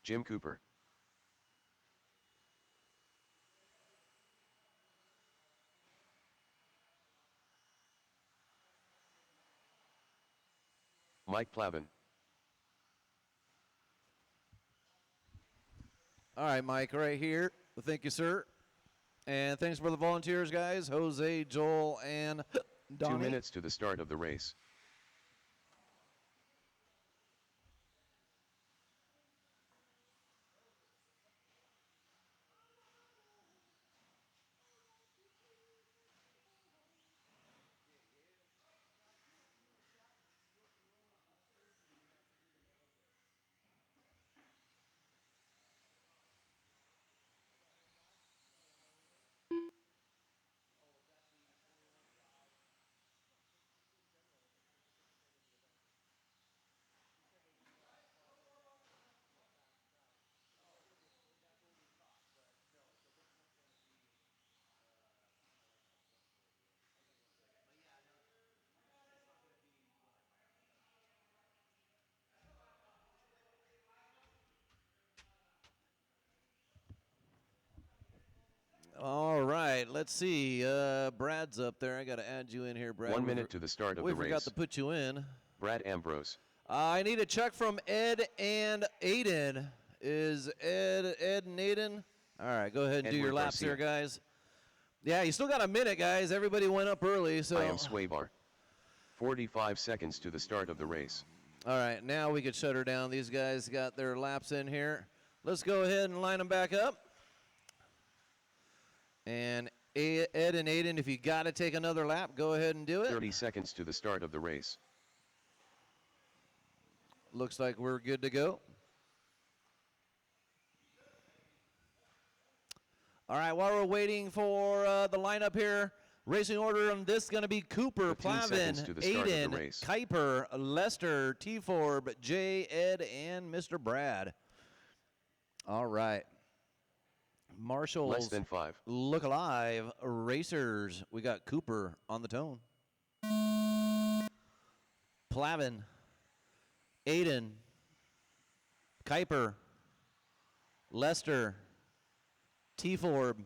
Jim Cooper. Mike Plavin. All right, Mike, right here. Thank you, sir. And thanks for the volunteers, guys. Jose, Joel, and Donnie. 2 minutes to the start of the race. All right, let's see. Brad's up there. I got to add you in here, Brad. 1 minute to the start of the race. We forgot to put you in. Brad Ambrose. I need a check from Ed and Aiden. Is Ed and Aiden? All right, go ahead and do your laps here, guys. Yeah, you still got a minute, guys. Everybody went up early, so. I am Swaybar. 45 seconds to the start of the race. All right, now we could shut her down. These guys got their laps in here. Let's go ahead and line them back up. And Ed and Aiden, if you got to take another lap, go ahead and do it. 30 seconds to the start of the race. Looks like we're good to go. All right, while we're waiting for the lineup here, racing order on this is going to be Cooper, Plavin, Aiden, Kuiper, Lester, T4, Jay, Ed, and Mr. Brad. All right. Marshall's less than 5. Look Alive Racers. We got Cooper on the tone. Plavin, Aiden, Kuiper, Lester, T4,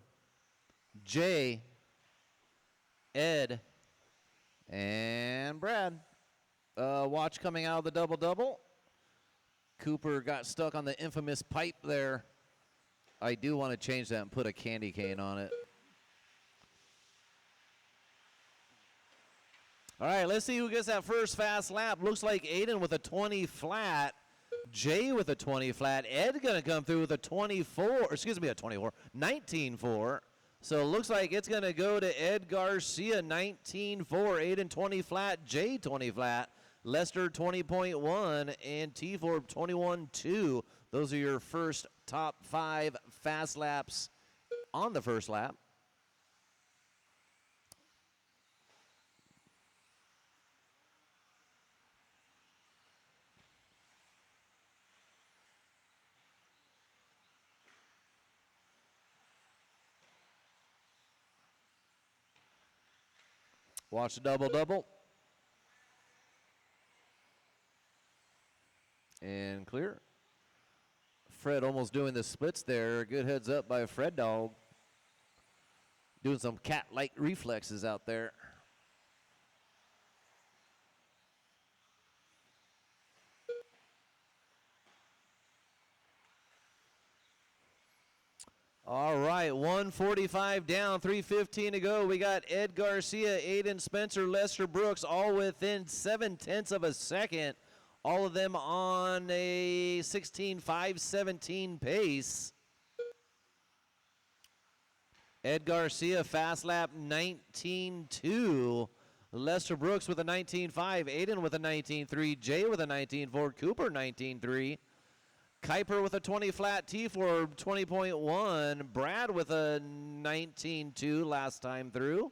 Jay, Ed, and Brad. Watch coming out of the double-double. Cooper got stuck on the infamous pipe there. I do want to change that and put a candy cane on it. All right, let's see who gets that first fast lap. Looks like Aiden with a 20 flat. Jay with a 20 flat. Ed going to come through with a 24. Excuse me, a 24. 19-4. So it looks like it's going to go to Ed Garcia, 19-4. Aiden 20 flat. Jay 20 flat. Lester 20.1 and T4 21.2. Those are your first top 5 fast laps on the first lap. Watch the double-double. And clear. Fred almost doing the splits there. Good heads up by Fred Dog. Doing some cat-like reflexes out there. All right, 1:45 down, 3:15 to go. We got Ed Garcia, Aiden Spencer, Lester Brooks, all within 0.7 of a second. All of them on a 16.517 pace. Ed Garcia, fast lap 19.2. Lester Brooks with a 19.5. Aiden with a 19.3. Jay with a 19.4. Cooper 19.3. Kuiper with a 20 flat. T4 20.1. Brad with a 19.2 last time through.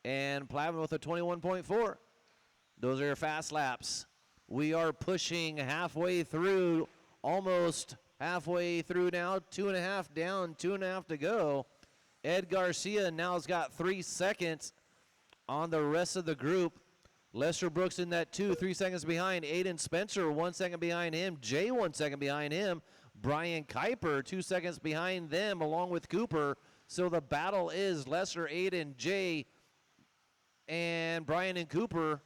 And Plavin with a 21.4. Those are your fast laps. We are pushing halfway through, almost halfway through now. 2.5 down, 2.5 to go. Ed Garcia now has got 3 seconds on the rest of the group. Lester Brooks in that 2, 3 seconds behind. Aiden Spencer 1 second behind him. Jay 1 second behind him. Brian Kuiper 2 seconds behind them along with Cooper. So the battle is Lester, Aiden, Jay, and Brian and Cooper.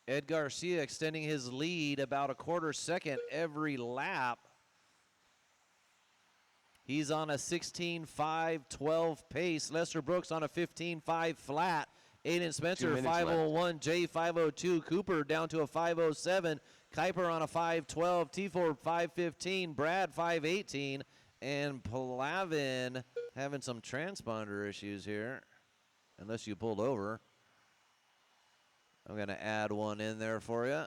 Ed Garcia extending his lead about a quarter second every lap. He's on a 16.5-12 pace. Lester Brooks on a 15.5 flat. Aiden Spencer 501, Jay 502, Cooper down to a 507, Kuiper on a 512, T4 515, Brad 518, and Plavin having some transponder issues here, unless you pulled over. I'm going to add one in there for you.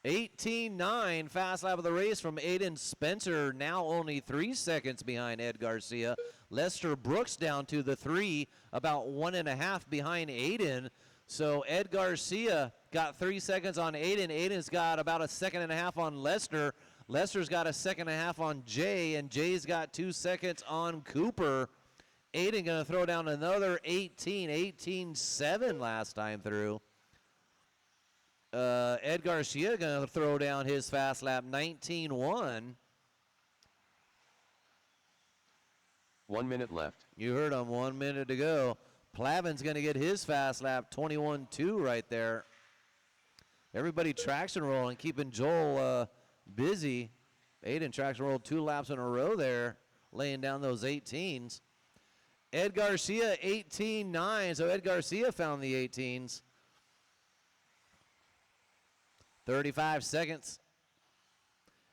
(18.9) fast lap of the race from Aiden Spencer, now only 3 seconds behind Ed Garcia. Lester Brooks down to the 3, about 1.5 behind Aiden. So Ed Garcia got 3 seconds on Aiden. Aiden's got about 1.5 seconds on Lester. Lester's got 1.5 seconds on Jay, and Jay's got 2 seconds on Cooper. Aiden going to throw down another 18.7 last time through. Ed Garcia going to throw down his fast lap 19.1. 1 minute left. You heard him, 1 minute to go. Plavin's going to get his fast lap 21.2 right there. Everybody traction rolling, keeping Joel busy. Aiden traction rolled 2 laps in a row there, laying down those 18s. Ed Garcia 18.9, so Ed Garcia found the 18s. 35 seconds.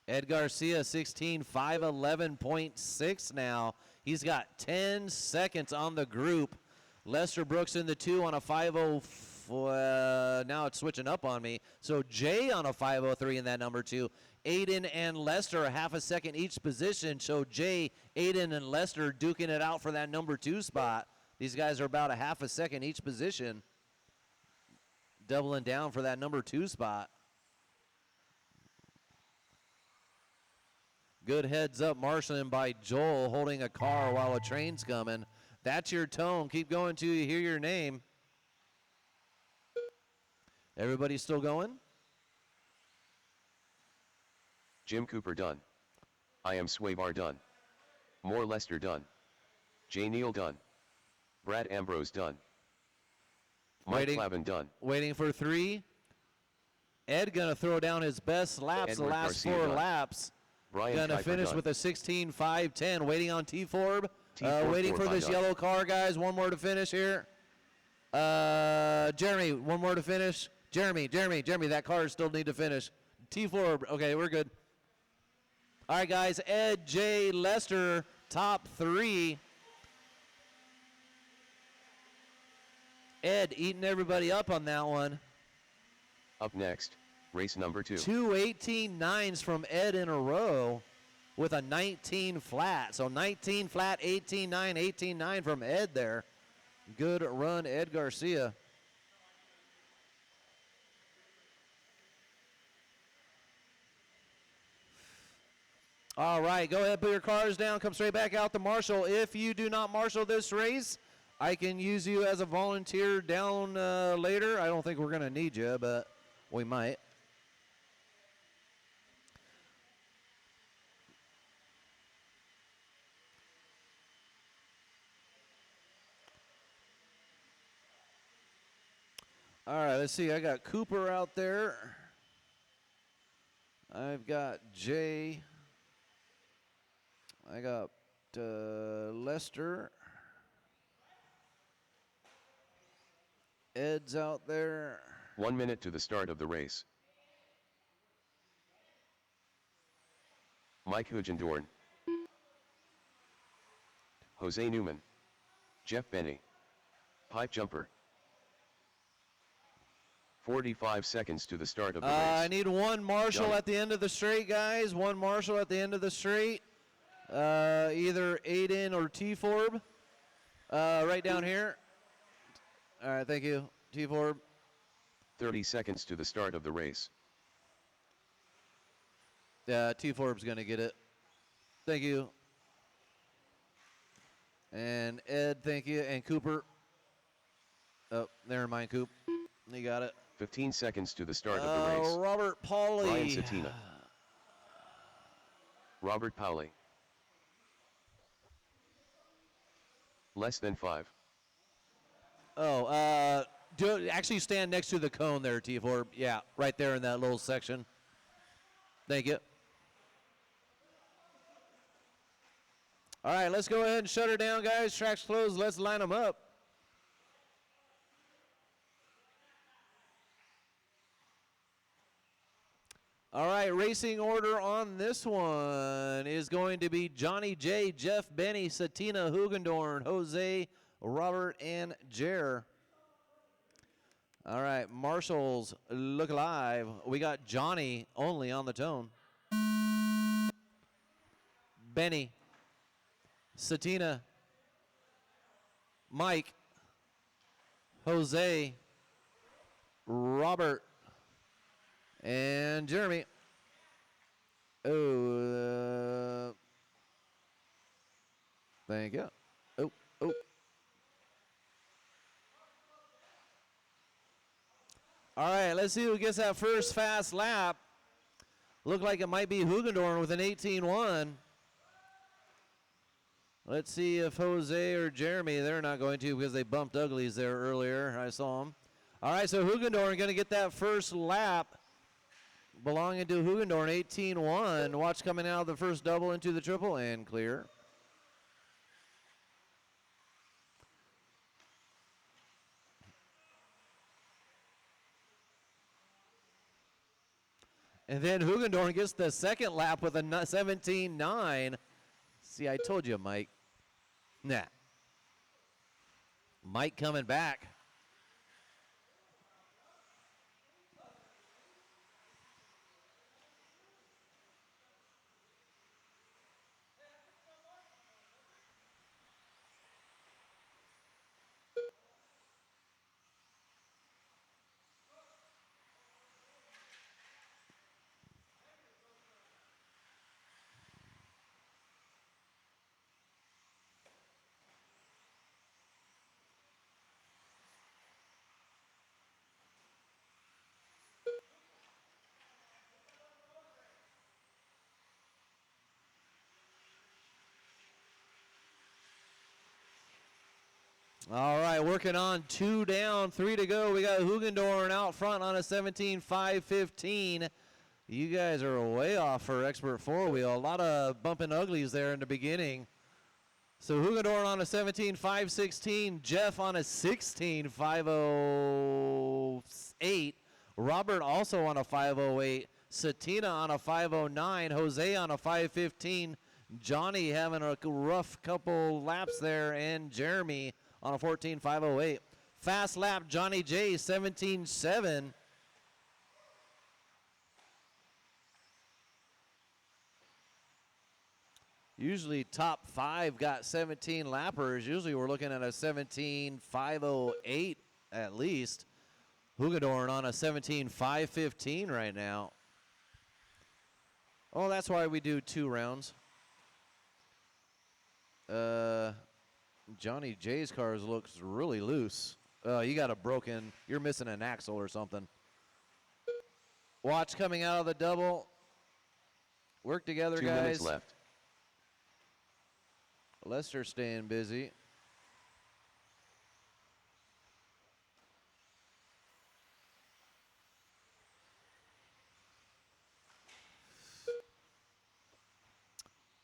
Ed Garcia 16.511.6 now. He's got 10 seconds on the group. Lester Brooks in the 2 on a 504. Now it's switching up on me. So Jay on a 503 in that number 2. Aiden and Lester a 0.5 second each position. So Jay, Aiden, and Lester duking it out for that number 2 spot. These guys are about a 0.5 second each position, doubling down for that number 2 spot. Good heads up marshaling by Joel, holding a car while a train's coming. That's your tone. Keep going till you hear your name. Everybody still going? Jim Cooper done. I am Swabar done. More Lester done. J. Neal done. Brad Ambrose done. Mike Plavin done. Waiting for 3. Ed gonna throw down his best laps, Edward the last Garcia 4 done. laps. Brian Gonna Kuiper finish done. with a 16.510. Waiting on T-Forb. T4 Waiting for this done. yellow car, guys. One more to finish here. Jeremy, one more to finish. Jeremy, that car still need to finish. T4, okay, we're good. All right, guys, Ed, Jay, Lester, top 3. Ed eating everybody up on that one. Up next, race number 2. 2 18.9s from Ed in a row with a 19 flat. So 19 flat, 18.9, 18.9 from Ed there. Good run, Ed Garcia. All right, go ahead, put your cars down, come straight back out to marshal. If you do not marshal this race, I can use you as a volunteer down later. I don't think we're going to need you, but we might. All right, let's see. I got Cooper out there. I've got Jay. I got Lester. Ed's out there. 1 minute to the start of the race. Mike Hugendorn. Jose Newman. Jeff Benny. Pipe Jumper. 45 seconds to the start of the race. I need one marshal Done. at the end of the straight, guys. One marshal at the end of the straight. Either Aiden or T-Forb. Right down here. All right, thank you, T-Forb. 30 seconds to the start of the race. Yeah, T-Forb's going to get it. Thank you. And Ed, thank you. And Cooper. Oh, never mind, Coop. You got it. 15 seconds to the start of the race. Robert Pauley. Brian Satina. Robert Pauley. Less than 5. Oh, actually stand next to the cone there, T4. Yeah, right there in that little section. Thank you. All right, let's go ahead and shut her down, guys. Track's closed. Let's line them up. All right, racing order on this one is going to be Johnny J, Jeff Benny, Satina Hugendorn, Jose, Robert, and Jer. All right, marshals look alive. We got Johnny only on the tone. Benny, Satina, Mike, Jose, Robert, and Jeremy. Oh, thank you. Oh. All right, let's see who gets that first fast lap. Look like it might be Hugendorn with an 18-1. Let's see if Jose or Jeremy, they're not going to because they bumped uglies there earlier. I saw them. All right, so Hugendorn going to get that first lap belonging to Hugendorn, 18-1. Watch coming out of the first double into the triple and clear. And then Hugendorn gets the second lap with a 17-9. See, I told you, Mike. Nah. Mike coming back. All right, working on 2 down, 3 to go. We got Hugendorn out front on a 17.515. You guys are way off for expert four-wheel. A lot of bumping uglies there in the beginning. So Hugendorn on a 17.516. Jeff on a 16.508. Robert also on a 508. Satina on a 509. Jose on a 515. Johnny having a rough couple laps there. And Jeremy on a 14.508. Fast lap, Johnny J, 17.7. Usually top 5 got 17 lappers. Usually we're looking at a 17.508 at least. Hugendorn on a 17.515 right now. Oh, that's why we do 2 rounds. Johnny J's cars looks really loose. You got a broken, you're missing an axle or something. Watch coming out of the double. Work together, 2 guys. 2 minutes left. Lester staying busy.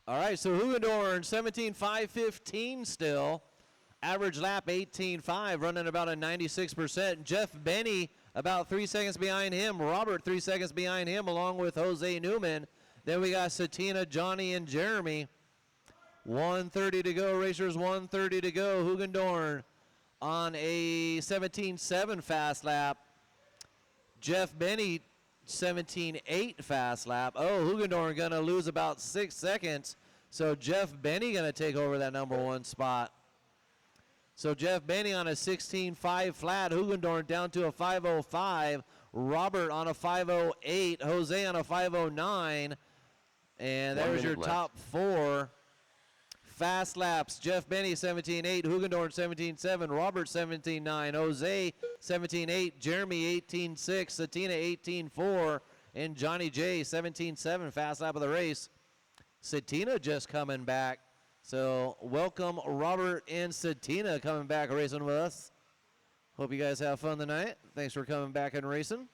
All right, so Hugendorn, 17.515 still. Average lap 18.5, running about a 96%. Jeff Benny about 3 seconds behind him. Robert 3 seconds behind him, along with Jose Newman. Then we got Satina, Johnny, and Jeremy. 1:30 to go, racers, 1:30 to go. Hugendorn on a 17.7 fast lap. Jeff Benny, 17.8 fast lap. Oh, Hugendorn going to lose about 6 seconds. So Jeff Benny going to take over that number 1 spot. So Jeff Benny on a 16.5 flat. Hugendorn down to a 5.05. Robert on a 5.08. Jose on a 5.09. And there's your top 4 fast laps. Jeff Benny 17.8, Hugendorn 17.7, Robert 17.9, Jose 17.8, Jeremy 18.6, Satina 18.4, and Johnny J 17.7, fast lap of the race. Satina just coming back. So welcome Robert and Satina coming back racing with us. Hope you guys have fun tonight. Thanks for coming back and racing.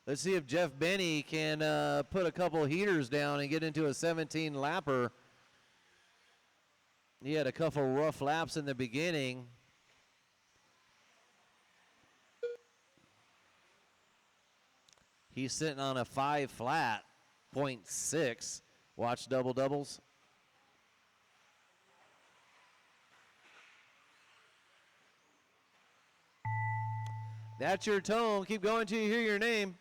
Let's see if Jeff Benny can put a couple heaters down and get into a 17 lapper. He had a couple rough laps in the beginning. He's sitting on a 5 flat, 0.6. Watch double doubles. That's your tone. Keep going till you hear your name.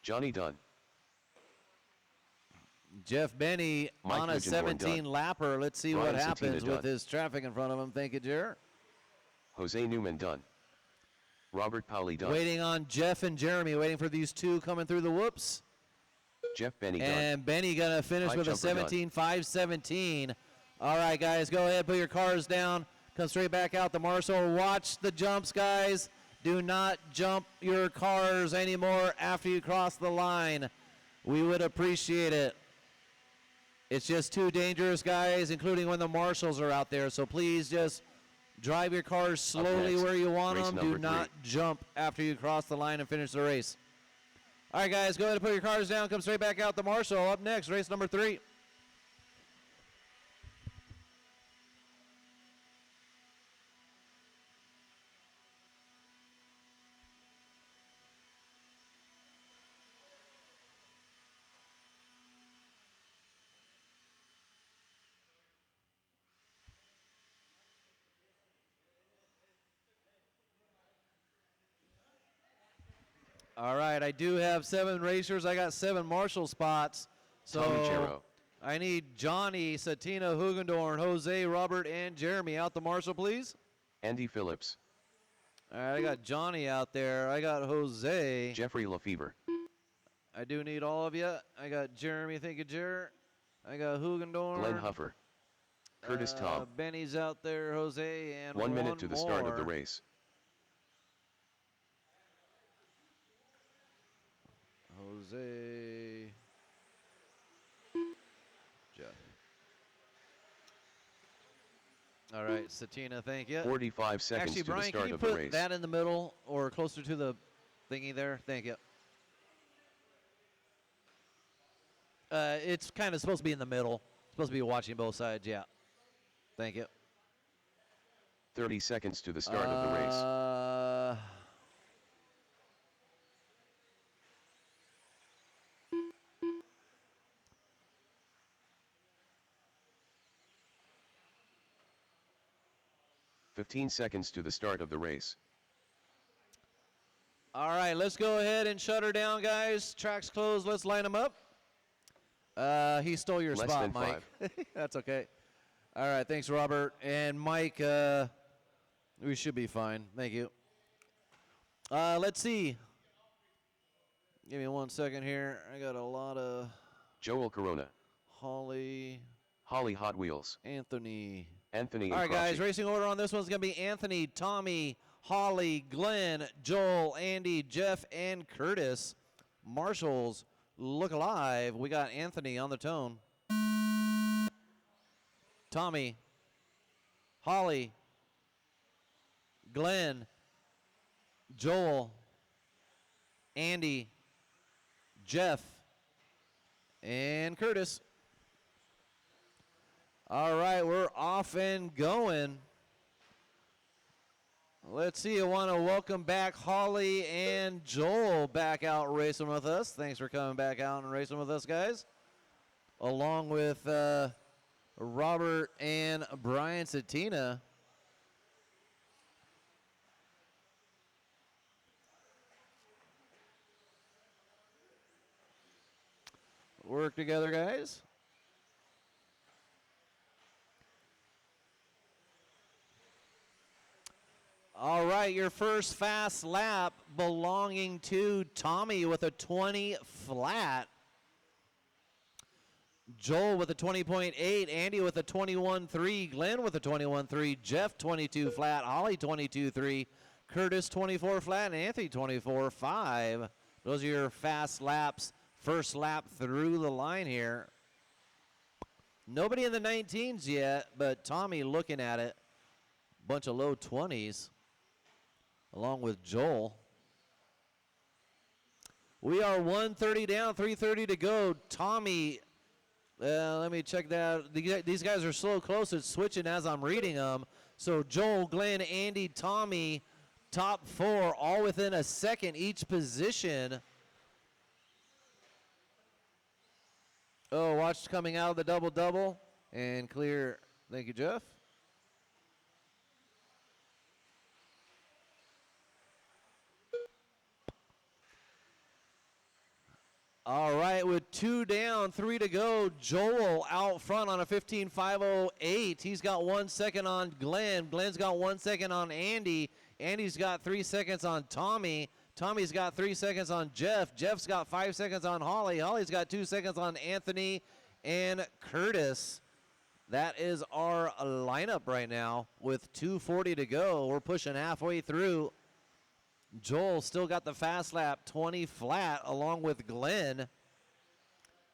Johnny Dunn. Jeff Benny Mike on a Hugendorn 17 done. lapper. Let's see Ryan what happens Satina with done. his traffic in front of him. Thank you, Jer. Jose Newman done. Robert Pauli done. Waiting on Jeff and Jeremy, waiting for these two coming through the whoops. Jeff Benny done. And Benny going to finish Pipe with a jumper done. 17.517. All right, guys, go ahead, put your cars down. Come straight back out the Marshall. Watch the jumps, guys. Do not jump your cars anymore after you cross the line. We would appreciate it. It's just too dangerous, guys, including when the marshals are out there. So please just drive your cars slowly next, where you want race them. Do number not 3. jump after you cross the line and finish the race. All right, guys, go ahead and put your cars down. Come straight back out the Marshall. Up next, race number 3. All right, I do have 7 racers. I got 7 Marshall spots. So Tommy Chero. I need Johnny, Satina, Hugendorn, Jose, Robert, and Jeremy out the Marshall, please. Andy Phillips. All right, I got Johnny out there. I got Jose. Jeffrey Lefevre. I do need all of you. I got Jeremy, thank you, Jer. I got Hugendorn. Glenn Huffer. Curtis Tom. Benny's out there, Jose, and 1 minute to the start of the more. race. Jose. Jeff. All right, Satina, thank you. 45 seconds Actually, to the Brian, start can you of the put race. that in the middle or closer to the thingy there? Thank you. It's kind of supposed to be in the middle. Supposed to be watching both sides, yeah. Thank you. 30 seconds to the start of the race. 15 seconds to the start of the race. All right, let's go ahead and shut her down, guys. Track's closed. Let's line them up. He stole your Less spot, than Mike. That's okay. All right, thanks, Robert. And Mike, we should be fine. Thank you. Let's see. Give me 1 second here. I got a lot of Joel Corona. Holly, Hot Wheels. Anthony. Anthony and All right, guys, Croce. racing order on this one's going to be Anthony, Tommy, Holly, Glenn, Joel, Andy, Jeff, and Curtis. Marshals, look alive. We got Anthony on the tone. Tommy, Holly, Glenn, Joel, Andy, Jeff, and Curtis. All right, we're off and going. Let's see, I want to welcome back Holly and Joel back out racing with us. Thanks for coming back out and racing with us, guys. Along with Robert and Brian Satina. Work together, guys. All right, your first fast lap belonging to Tommy with a 20 flat. Joel with a 20.8, Andy with a 21.3, Glenn with a 21.3, Jeff 22 flat, Holly 22.3, Curtis 24 flat, and Anthony 24.5. Those are your fast laps, first lap through the line here. Nobody in the 19s yet, but Tommy looking at it. Bunch of low 20s along with Joel. We are 130 down, 3:30 to go. Tommy, let me check that. These guys are so close, it's switching as I'm reading them. So Joel, Glenn, Andy, Tommy, top four, all within a second each position. Oh, watch coming out of the double-double and clear. Thank you, Jeff. All right, with 2 down, 3 to go, Joel out front on a 15.508. He's got 1 second on Glenn. Glenn's got 1 second on Andy. Andy's got 3 seconds on Tommy. Tommy's got 3 seconds on Jeff. Jeff's got 5 seconds on Holly. Holly's got 2 seconds on Anthony and Curtis. That is our lineup right now with 2:40 to go. We're pushing halfway through. Joel still got the fast lap, 20 flat, along with Glenn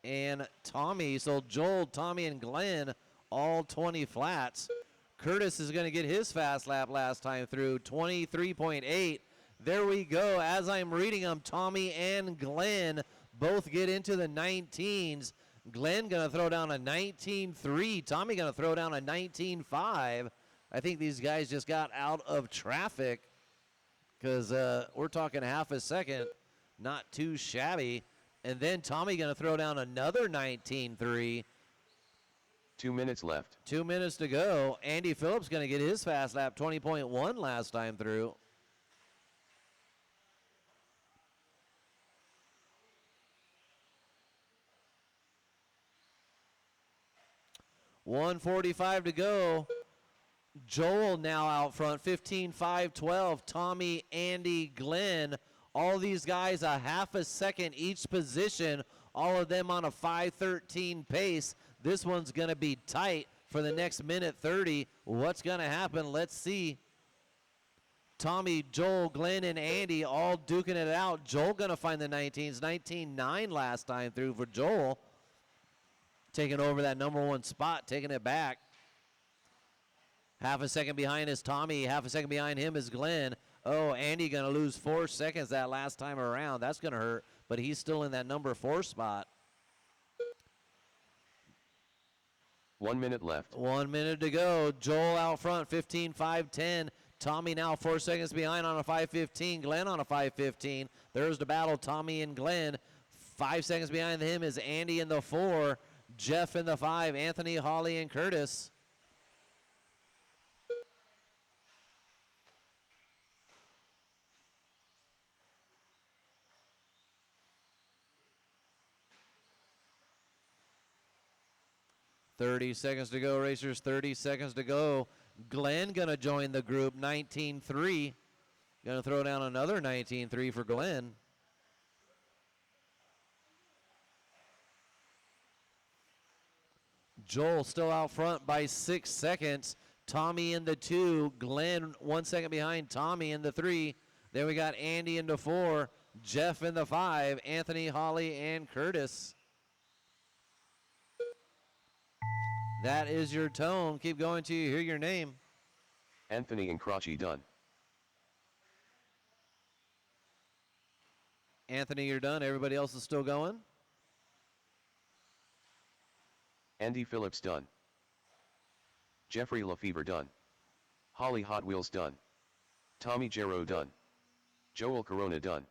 and Tommy. So Joel, Tommy, and Glenn, all 20 flats. Curtis is going to get his fast lap last time through, 23.8. There we go. As I'm reading them, Tommy and Glenn both get into the 19s. Glenn going to throw down a 19.3. Tommy going to throw down a 19.5. I think these guys just got out of traffic, because we're talking half a second, not too shabby. And then Tommy going to throw down another 19.3. 2 minutes left. 2 minutes to go. Andy Phillips going to get his fast lap, 20.1 last time through. $1:45 to go. Joel now out front, 15.512. Tommy, Andy, Glenn, all these guys a half a second each position, all of them on a 5:13 pace. This one's going to be tight for the next minute 30. What's going to happen? Let's see. Tommy, Joel, Glenn, and Andy all duking it out. Joel going to find the 19s, 19.9 last time through for Joel. Taking over that number one spot, taking it back. Half a second behind is Tommy. Half a second behind him is Glenn. Oh, Andy going to lose 4 seconds that last time around. That's going to hurt, but he's still in that number 4 spot. 1 minute left. 1 minute to go. Joel out front, 15.510. Tommy now 4 seconds behind on a 5:15. Glenn on a 5:15. There's the battle, Tommy and Glenn. 5 seconds behind him is Andy in the 4. Jeff in the 5. Anthony, Holly, and Curtis. $30 to go, racers. 30 seconds to go. Glenn going to join the group, 19.3. Going to throw down another 19.3 for Glenn. Joel still out front by 6 seconds. Tommy in the 2. Glenn 1 second behind Tommy in the 3. Then we got Andy in the 4. Jeff in the 5. Anthony, Holly, and Curtis. That is your tone. Keep going till you hear your name. Anthony and Crotchy done. Anthony, you're done. Everybody else is still going. Andy Phillips done. Jeffrey Lefevre done. Holly Hot Wheels done. Tommy Jarrow done. Joel Corona done.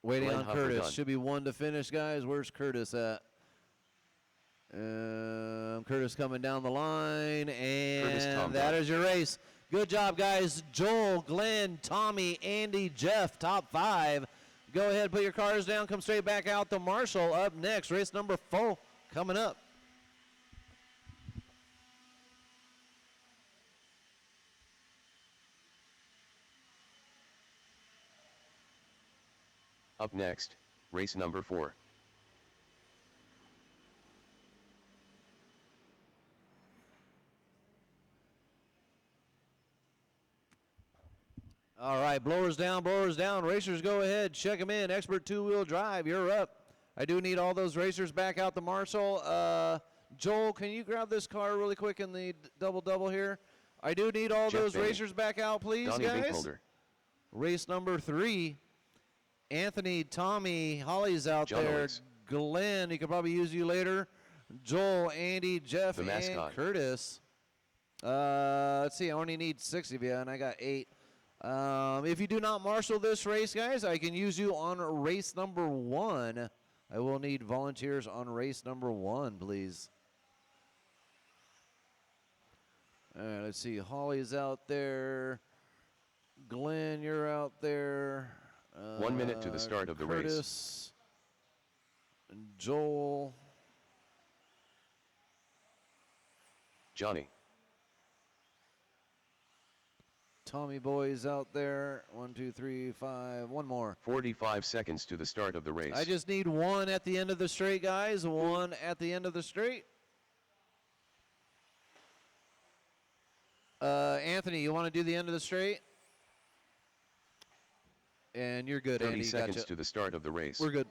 Waiting Glenn on Huffer Curtis. done. Should be 1 to finish, guys. Where's Curtis at? Curtis coming down the line, and that is your race. Good job, guys. Joel, Glenn, Tommy, Andy, Jeff, top 5. Go ahead, put your cars down, come straight back out to Marshall. Up next, race number 4 coming up. Up next, race number 4. All right, blowers down, racers go ahead, check them in, expert two-wheel drive, you're up. I do need all those racers back out to Marshall. Joel, can you grab this car really quick in the double-double here? I do need all Jeff those Benny. racers back out, please, Donnie guys. Binkholder. Race number 3, Anthony, Tommy, Holly's out John there. Owens. Glenn, he could probably use you later. Joel, Andy, Jeff, The and mascot. Curtis. Let's see, I only need 6 of you, and I got 8. If you do not marshal this race, guys, I can use you on race number 1. I will need volunteers on race number 1, please. All right, let's see. Holly's out there. Glenn, you're out there. 1 minute to the start of the race. Curtis, and Joel. Johnny. Tommy Boy's out there. 1, 2, 3, 5. One more. 45 seconds to the start of the race. I just need 1 at the end of the straight, guys. 1 at the end of the straight. Anthony, you want to do the end of the straight? And you're good, 30 Andy. seconds Gotcha. to the start of the race. We're good.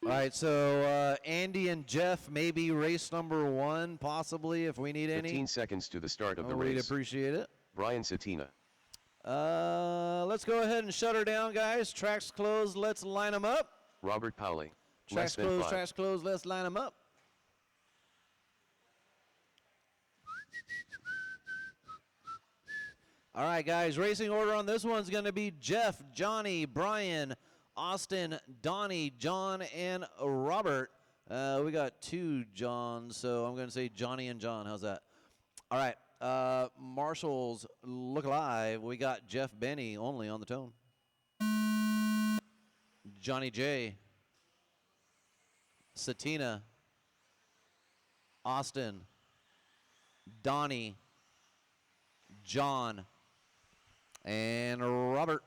All right, so Andy and Jeff, maybe race number 1, possibly, if we need any. 15 seconds to the start of the We'd race. appreciate it. Brian Satina. Let's go ahead and shut her down, guys. Tracks closed. Let's line them up. Robert Powley. Tracks Less than closed, 5. tracks closed. Let's line them up. All right, guys, racing order on this one's going to be Jeff, Johnny, Brian, Austin, Donnie, John, and Robert. We got 2 Johns, so I'm going to say Johnny and John. How's that? All right, Marshall's Look Alive. We got Jeff Benny only on the tone. Johnny J. Satina. Austin. Donnie. John. And Robert.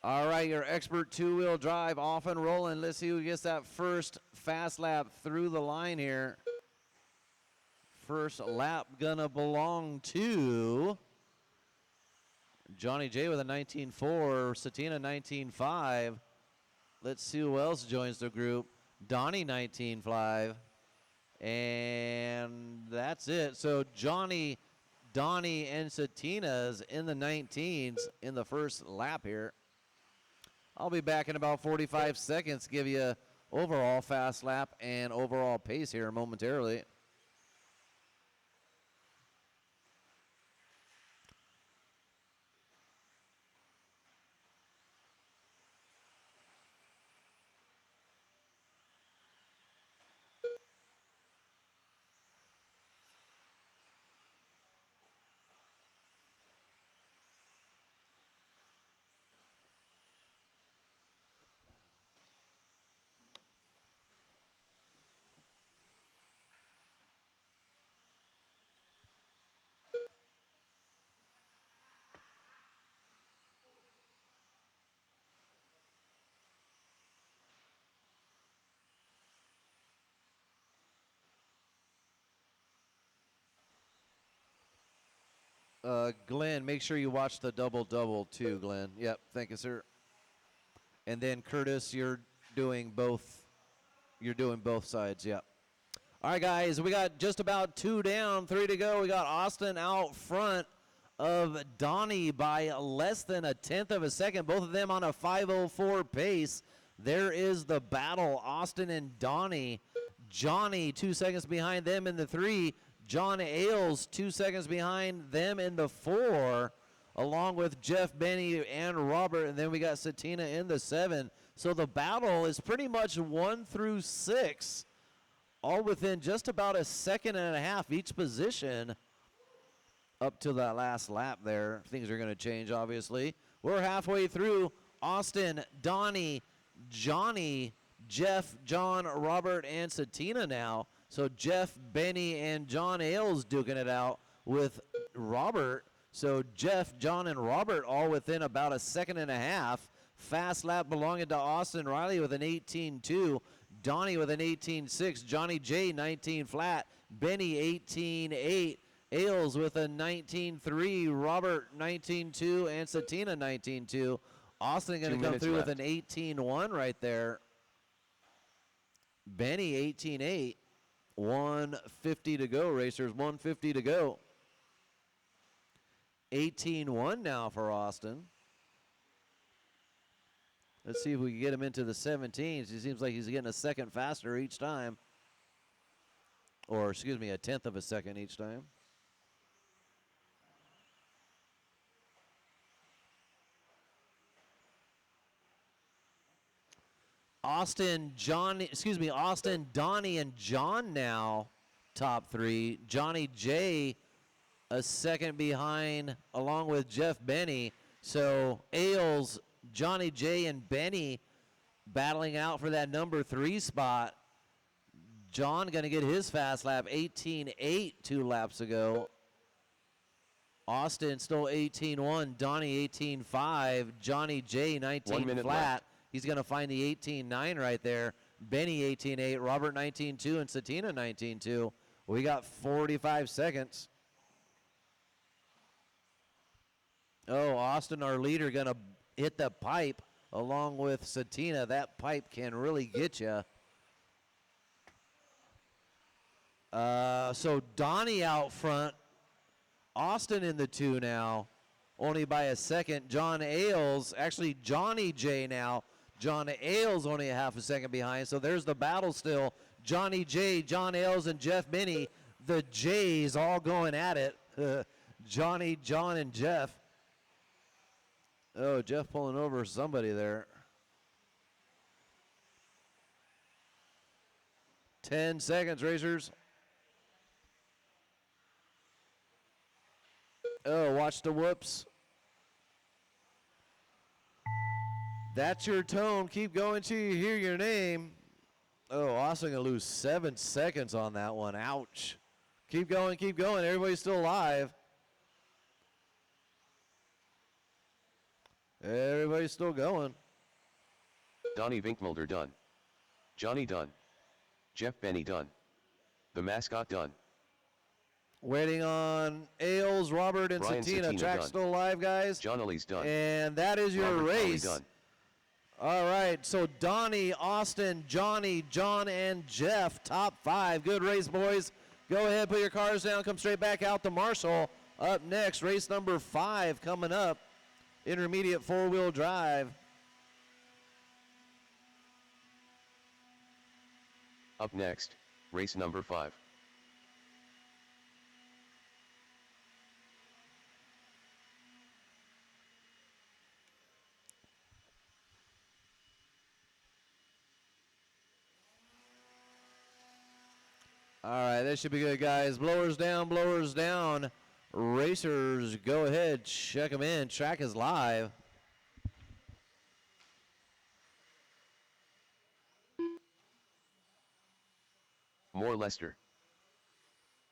All right, your expert two-wheel drive off and rolling. Let's see who gets that first fast lap through the line here. First lap gonna belong to Johnny J with a 19.4, Satina 19.5. Let's see who else joins the group. Donnie 19.5. And that's it. So Johnny, Donnie, and Satina's in the 19s in the first lap here. I'll be back in about 45 seconds, give you overall fast lap and overall pace here momentarily. Glenn, make sure you watch the double-double too, Glenn. Yep, thank you, sir. And then Curtis, you're doing both. You're doing both sides, yep. All right, guys, we got just about 2 down, 3 to go. We got Austin out front of Donnie by less than 1/10 of a second. Both of them on a 5:04 pace. There is the battle, Austin and Donnie. Johnny 2 seconds behind them in the 3. John Ailes 2 seconds behind them in the 4, along with Jeff Benny and Robert. And then we got Satina in the 7. So the battle is pretty much 1 through 6, all within just about 1.5 seconds each position up to that last lap there. Things are going to change, obviously. We're halfway through. Austin, Donnie, Johnny, Jeff, John, Robert, and Satina now. So Jeff, Benny, and John Ailes duking it out with Robert. So Jeff, John, and Robert all within about a second and a half. Fast lap belonging to Austin Riley with an 18.2. Donnie with an 18.6. Johnny J, 19 flat. Benny, 18.8. Ailes with a 19.3. Robert, 19.2. And Satina, 19.2. Austin going to come through with an 18.1 right there. Benny, 18.8. 150 to go, racers. 150 to go. 18.1 now for Austin. Let's see if we can get him into the 17s. He seems like he's getting a second faster each time. Or, excuse me, a tenth of a second each time. Austin, Donnie, and John now top three. Johnny J a second behind along with Jeff Benny. So Ailes, Johnny J, and Benny battling out for that number 3 spot. John going to get his fast lap, 18.8 2 laps ago. Austin still 18.1, Donnie 18.5, Johnny J 19 flat. Left. He's going to find the 18.9 right there. Benny 18.8, Robert 19.2, and Satina 19.2. We got 45 seconds. Oh, Austin, our leader, going to hit the pipe along with Satina. That pipe can really get you. So Donnie out front. Austin in the 2 now, only by a second. John Ailes, actually Johnny J now. John Ailes only a half a second behind. So there's the battle still. Johnny J, John Ailes, and Jeff Benny. The J's all going at it. Johnny, John, and Jeff. Oh, Jeff pulling over somebody there. 10 seconds, racers. Oh, watch the whoops. That's your tone. Keep going till you hear your name. Oh, Austin going to lose 7 seconds on that one. Ouch. Keep going, keep going. Everybody's still alive. Everybody's still going. Donnie Vinkmulder done. Johnny done. Jeff Benny done. The mascot done. Waiting on Ailes, Robert, and Brian Satina. Satina Track's done. still alive, guys. John Ellie's done. And that is your Robert Colley race. done. All right, so Donnie, Austin, Johnny, John, and Jeff, top 5. Good race, boys. Go ahead, put your cars down, come straight back out to Marshall. Up next, race number 5 coming up. Intermediate 4-wheel drive. Up next, race number 5. All right, that should be good, guys. Blowers down, blowers down. Racers, go ahead, check them in. Track is live. Moore Lester.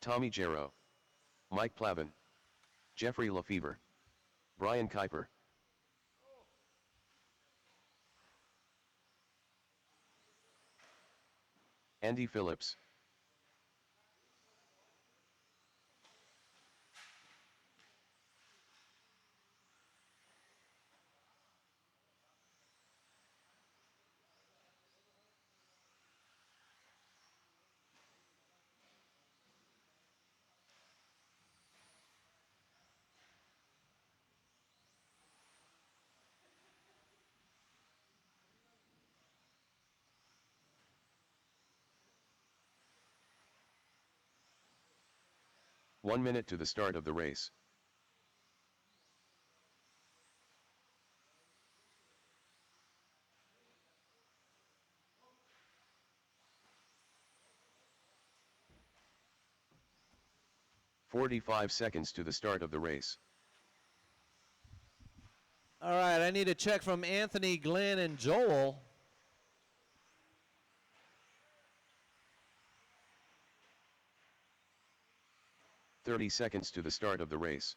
Tommy Jarrow. Mike Plavin. Jeffrey Lefevre. Brian Kuiper. Andy Phillips. One minute to the start of the race. "45 seconds to the start of the race. All right, I need a check from Anthony, Glenn, and Joel. 30 seconds to the start of the race.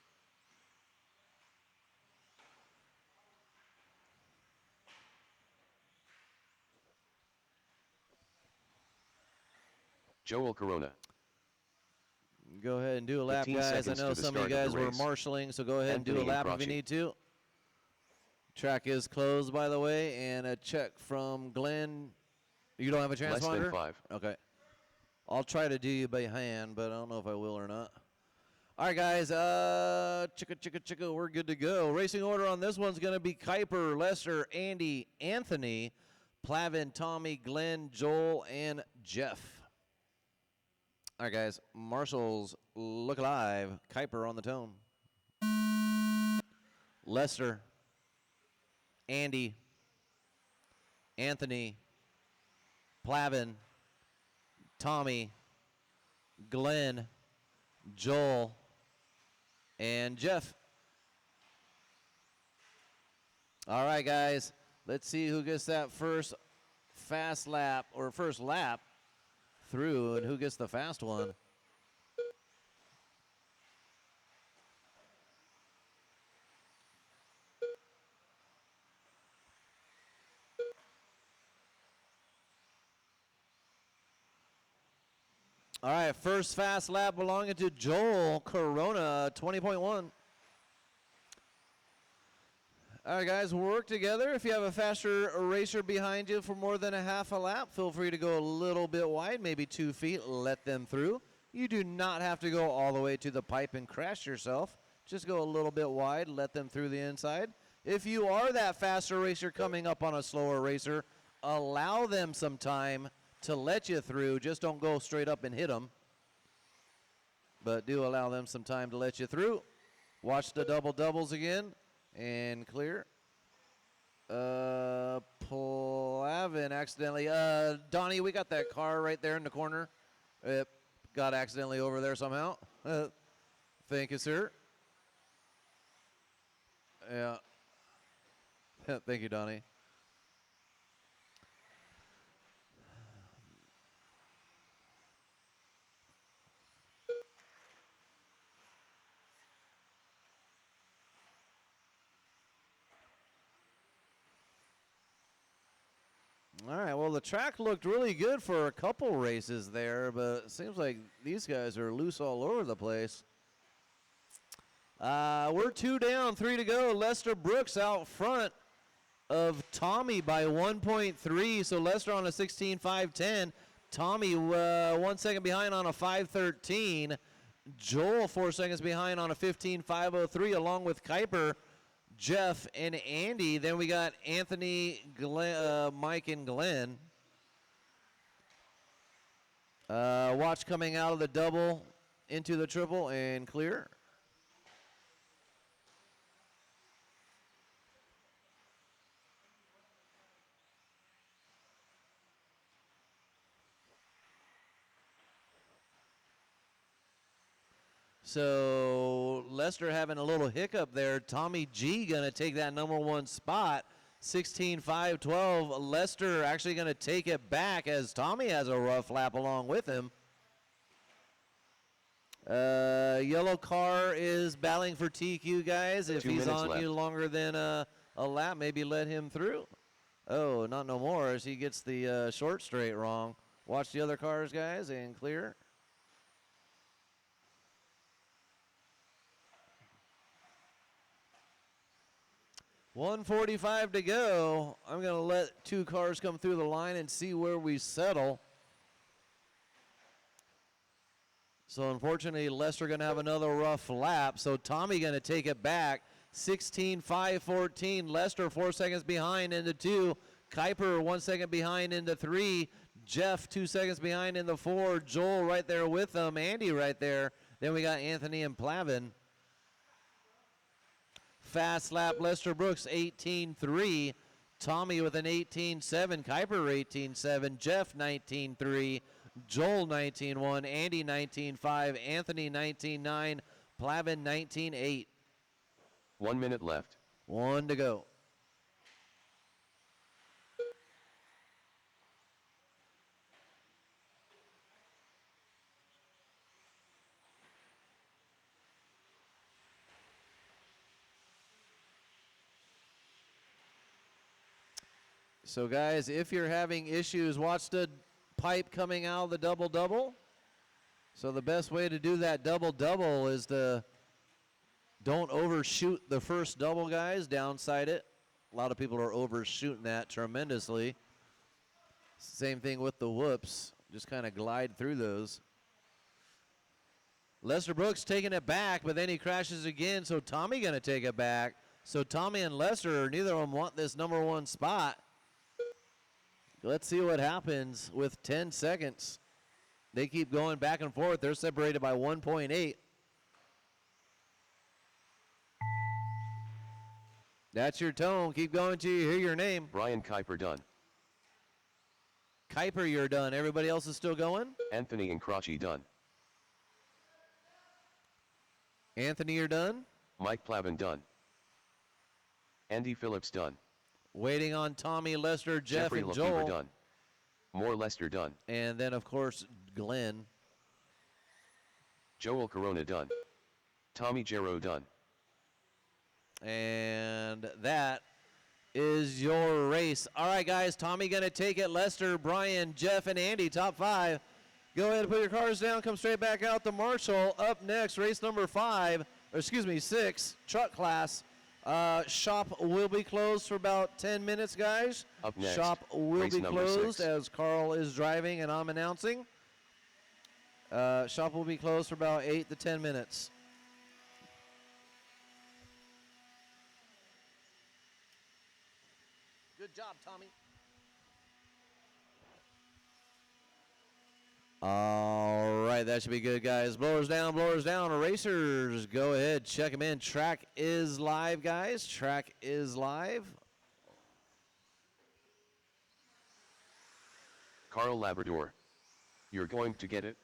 Joel Corona. Go ahead and do a lap, 15 guys. I seconds know to the some of you start of guys the were race. marshaling, so go ahead and do a Anthony lap if you encroaching. need to. Track is closed, by the way, and a check from Glenn. You don't have a Less transponder? than 5. Okay. I'll try to do you by hand, but I don't know if I will or not. All right, guys. Chicka. We're good to go. Racing order on this one's going to be Kuiper, Lester, Andy, Anthony, Plavin, Tommy, Glenn, Joel, and Jeff. All right, guys. Marshall's look alive. Kuiper on the tone. Lester, Andy, Anthony, Plavin, Tommy, Glenn, Joel, and Jeff. All right, guys. Let's see who gets that first fast lap or first lap through and who gets the fast one. All right, first fast lap belonging to Joel Corona, 20.1. All right, guys, we'll work together. If you have a faster racer behind you for more than a half a lap, feel free to go a little bit wide, maybe 2 feet, let them through. You do not have to go all the way to the pipe and crash yourself. Just go a little bit wide, let them through the inside. If you are that faster racer coming up on a slower racer, allow them some time to let you through. Just don't go straight up and hit them. But do allow them some time to let you through. Watch the double doubles again. And clear. Plavin accidentally. Donnie, we got that car right there in the corner. It got accidentally over there somehow. Thank you, sir. Yeah. Thank you, Donnie. All right, well, the track looked really good for a couple races there, but it seems like these guys are loose all over the place. We're 2 down, 3 to go. Lester Brooks out front of Tommy by 1.3, so Lester on a 16.510. Tommy 1 second behind on a 5.13. Joel 4 seconds behind on a 15.503, along with Kuiper, Jeff, and Andy. Then we got Anthony, Mike, and Glenn. Watch coming out of the double into the triple and clear. So Lester having a little hiccup there. Tommy G going to take that number 1 spot. 16.512. Lester actually going to take it back as Tommy has a rough lap along with him. Yellow car is battling for TQ, guys. If he's on left. you longer than a lap, maybe let him through. Oh, not no more as he gets the short straight wrong. Watch the other cars, guys, and clear. .145 to go. I'm going to let 2 cars come through the line and see where we settle. So unfortunately, Lester going to have another rough lap. So Tommy going to take it back. 16.514. Lester 4 seconds behind into 2. Kuiper 1 second behind into 3. Jeff 2 seconds behind into 4. Joel right there with them. Andy right there. Then we got Anthony and Plavin. Fast lap, Lester Brooks 18.3. Tommy with an 18.7. Kuiper 18.7. Jeff 19.3. Joel 19.1. Andy 19.5. Anthony 19.9. Plavin 19.8. 1 minute left. 1 to go. So, guys, if you're having issues, watch the pipe coming out of the double-double. So the best way to do that double-double is to don't overshoot the first double, guys. Downside it. A lot of people are overshooting that tremendously. Same thing with the whoops. Just kind of glide through those. Lester Brooks taking it back, but then he crashes again, so Tommy going to take it back. So Tommy and Lester, neither of them want this number one spot. Let's see what happens with 10 seconds. They keep going back and forth. They're separated by 1.8. That's your tone. Keep going till you hear your name. Brian Kuiper done. Kuiper, you're done. Everybody else is still going? Anthony Incroci done. Anthony, you're done? Mike Plavin done. Andy Phillips done. Waiting on Tommy, Lester, Jeff, Jeffrey and Lefevre Joel. done. More Lester done. And then, of course, Glenn. Joel Corona done. Tommy Jarrow done. And that is your race. All right, guys, Tommy going to take it. Lester, Brian, Jeff, and Andy, top 5. Go ahead and put your cars down. Come straight back out to Marshall. Up next, race number 6, truck class. Shop will be closed for about 10 minutes, guys. Up next, Shop will race be number closed 6. as Carl is driving and I'm announcing. Shop will be closed for about 8 to 10 minutes. Good job, Tommy. All right, that should be good, guys. Blowers down, racers. Go ahead, check them in. Track is live, guys. Track is live. Carl Labrador. You're going to get it?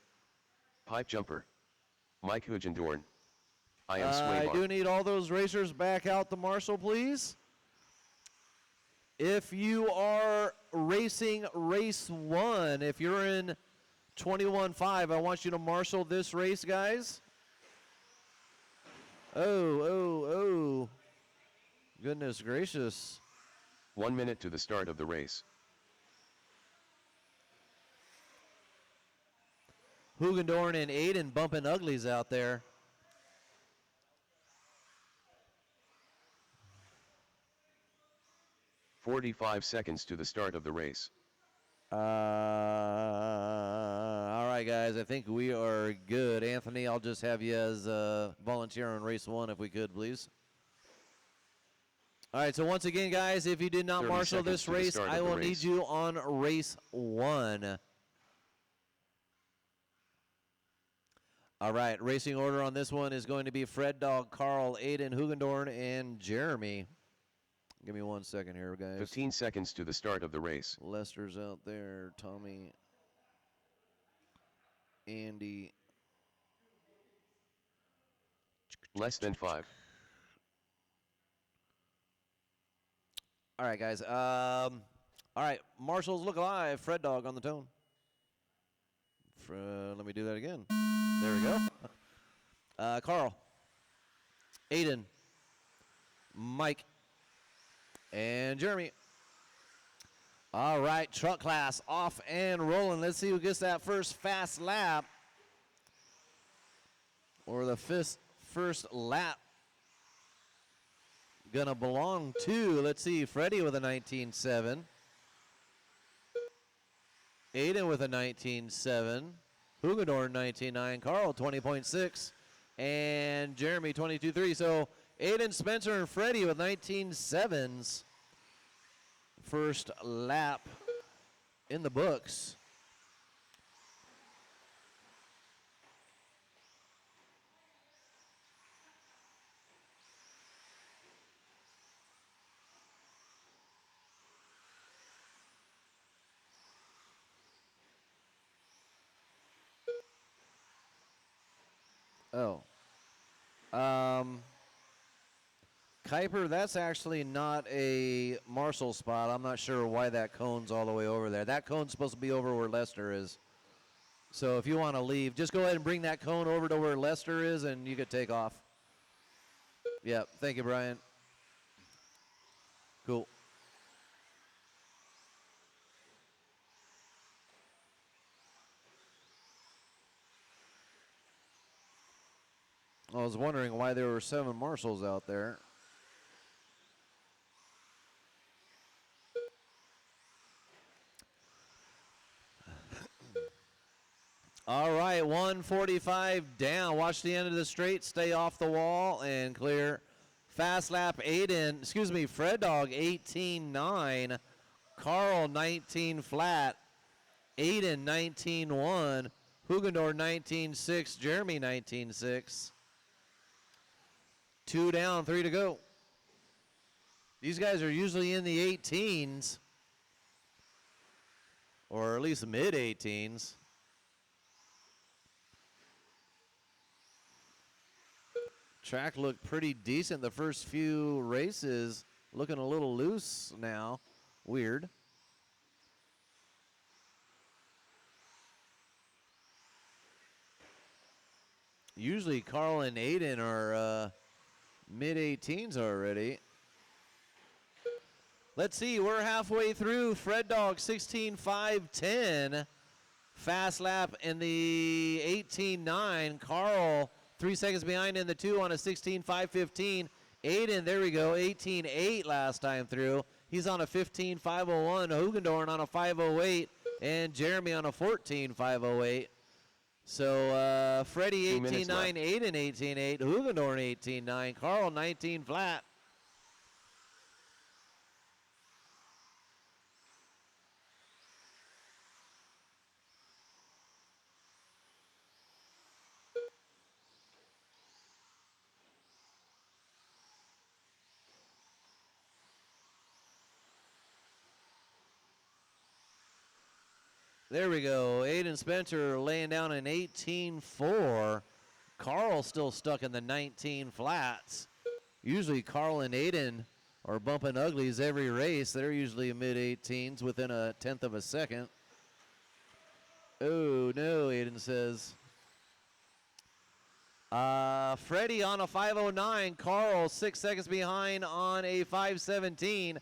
Pipe Jumper. Mike Hugendorn. I am I Swaybar. do need all those racers back out to Marshall, please. If you are racing race 1, if you're in 21.5, I want you to marshal this race, guys. Oh. Goodness gracious. 1 minute to the start of the race. Hugendorn and Aiden bumping uglies out there. "45 seconds to the start of the race. All right, guys, I think we are good. Anthony, I'll just have you as a volunteer on race 1 if we could, please. All right, so once again, guys, if you did not 30 marshal seconds this to the race, start I of the will need race. you on race 1. All right, racing order on this one is going to be Fred Dog, Carl, Aiden, Hugendorn, and Jeremy. Give me 1 second here, guys. 15 seconds to the start of the race. Lester's out there, Tommy, Andy. Less than 5. All right, guys. All right, Marshall's look alive. Fred Dog on the tone. Let me do that again. There we go. Carl, Aiden, Mike, and Jeremy. All right, truck class off and rolling. Let's see who gets that first fast lap. Or the first lap gonna belong to, let's see, Freddie with a 19.7. Aiden with a 19.7. Hugendorn 19.9. Carl 20.6. And Jeremy 22.3. So Aiden, Spencer, and Freddie with 19.7s. First lap in the books. Oh. Kuiper, that's actually not a Marshall spot. I'm not sure why that cone's all the way over there. That cone's supposed to be over where Lester is. So if you want to leave, just go ahead and bring that cone over to where Lester is, and you could take off. Yep. Thank you, Brian. Cool. I was wondering why there were 7 marshals out there. All right, 145 down. Watch the end of the straight. Stay off the wall and clear. Fast lap Fred Dog 18.9. Carl 19 flat. Aiden 19.1. Hugendorf 19.6. Jeremy 19.6. 2 down, 3 to go. These guys are usually in the 18s. Or at least mid 18s. Track looked pretty decent the first few races. Looking a little loose now. Weird. Usually Carl and Aiden are mid-18s already. Let's see, we're halfway through. Fred Dog 16.5.10. Fast lap in the 18.9. Carl 3 seconds behind in the 2 on a 16.5.15. Aiden, there we go, 18.8 last time through. He's on a 15.501. Hugendorn on a 508. And Jeremy on a 14.508. So Freddie 18.9, Aiden 18.8, Hugendorn 18.9, Carl 19 flat. There we go. Aiden Spencer laying down an 18.4. Carl still stuck in the 19 flats. Usually Carl and Aiden are bumping uglies every race. They're usually mid-18s within a tenth of a second. Oh, no, Aiden says. Freddie on a 509. Carl 6 seconds behind on a 517.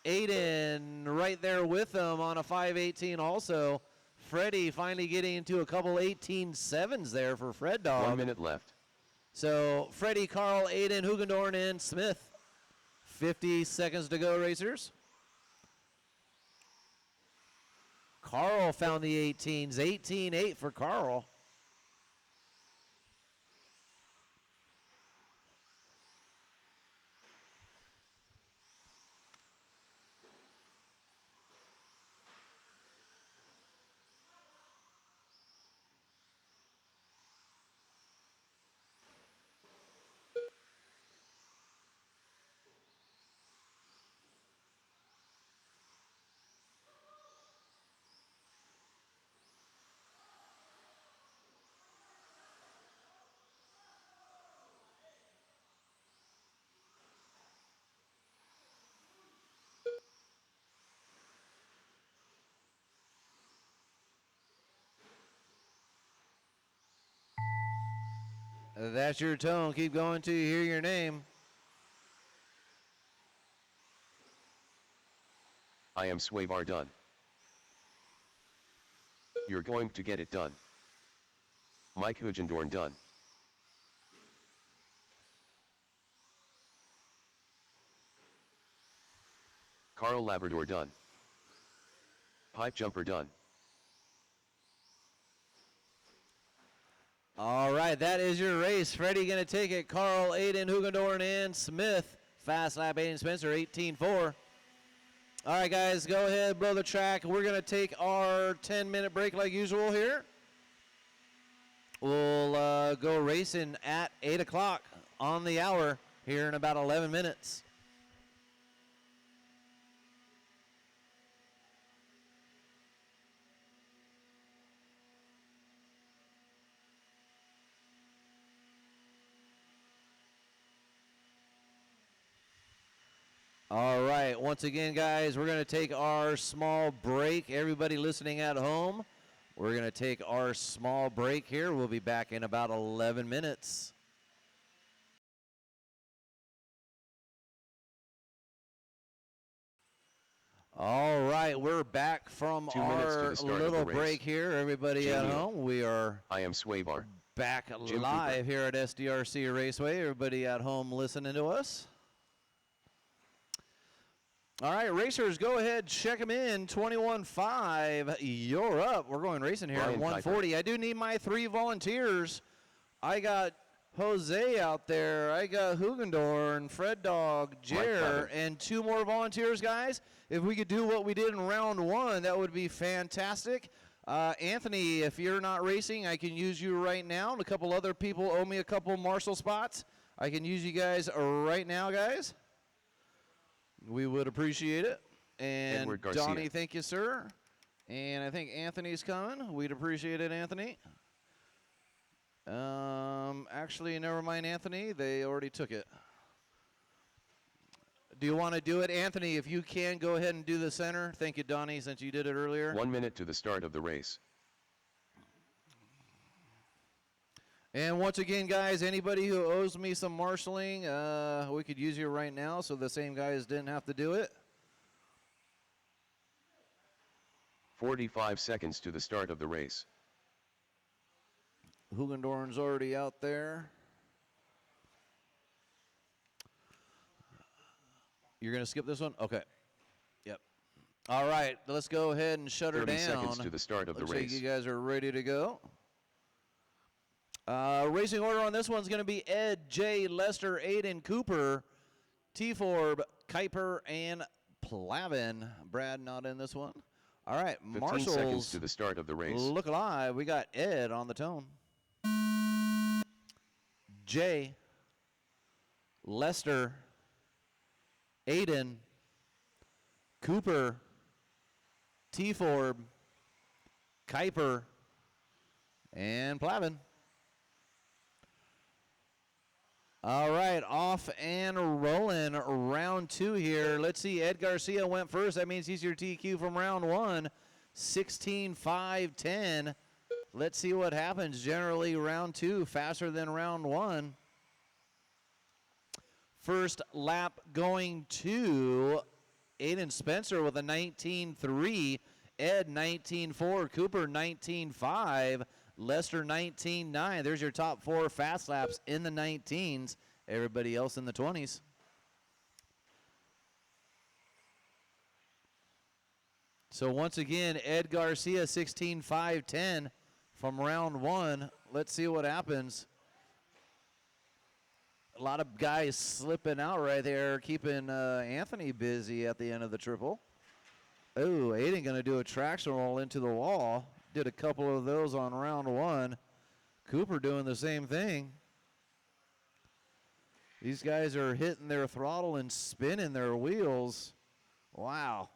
Aiden right there with them on a 518 also. Freddie finally getting into a couple 18.7s there for Fred Dog. 1 minute left. So Freddie, Carl, Aiden, Hugendorn, and Smith. 50 seconds to go, racers. Carl found the 18s. 18.8 for Carl. That's your tone. Keep going till you hear your name. I am Swavar done. You're going to get it done. Mike Hugendorn done. Carl Labrador done. Pipe jumper done. All right, that is your race. Freddie going to take it. Carl, Aiden, Hugendorn, and Smith. Fast lap, Aiden Spencer, 18.4. All right, guys, go ahead, blow the track. We're going to take our 10-minute break like usual here. We'll go racing at 8 o'clock on the hour here in about 11 minutes. All right, once again, guys, we're going to take our small break. Everybody listening at home, we're going to take our small break here. We'll be back in about 11 minutes. All right, we're back from 2 minutes to our the start little of the race. break here. Everybody at home, we are I am Swavar. Back Jim live Cooper. here at SDRC Raceway. Everybody at home listening to us. All right, racers, go ahead, check them in. 21.5, you're up. We're going racing here at Brian 140. I do need my 3 volunteers. I got Jose out there. I got Hugendorn, Fred Dog, Jer, and 2 more volunteers, guys. If we could do what we did in round 1, that would be fantastic. Anthony, if you're not racing, I can use you right now. And a couple other people owe me a couple Marshall spots. I can use you guys right now, guys. We would appreciate it. And Edward Garcia. Donnie, thank you, sir. And I think Anthony's coming. We'd appreciate it, Anthony. Actually, never mind, Anthony. They already took it. Do you want to do it, Anthony? If you can, go ahead and do the center. Thank you, Donnie, since you did it earlier. 1 minute to the start of the race. And once again, guys, anybody who owes me some marshaling, we could use you right now, so the same guys didn't have to do it. 45 seconds to the start of the race. Hugendorn's already out there. You're going to skip this one? Okay. Yep. All right, let's go ahead and shut her 30 down. seconds to the start of the Looks like race. you guys are ready to go. Racing order on this one's going to be Ed, Jay, Lester, Aiden, Cooper, T-Forb, Kuiper, and Plavin. Brad not in this one. All right, 15 seconds to the start of the race. Look alive. We got Ed on the tone. Jay, Lester, Aiden, Cooper, T-Forb, Kuiper, and Plavin. All right, off and rolling. Round 2 here. Let's see, Ed Garcia went first. That means he's your TQ from round 1. 16.510. Let's see what happens. Generally, round 2 faster than round 1. First lap going to Aiden Spencer with a 19.3. Ed 19.4. Cooper 19.5. Lester 19.9. There's your top 4 fast laps in the 19s. Everybody else in the 20s. So once again, Ed Garcia 16.510 from round 1. Let's see what happens. A lot of guys slipping out right there, keeping Anthony busy at the end of the triple. Oh, Aiden going to do a traction roll into the wall. Did a couple of those on round 1. Cooper doing the same thing. These guys are hitting their throttle and spinning their wheels. Wow.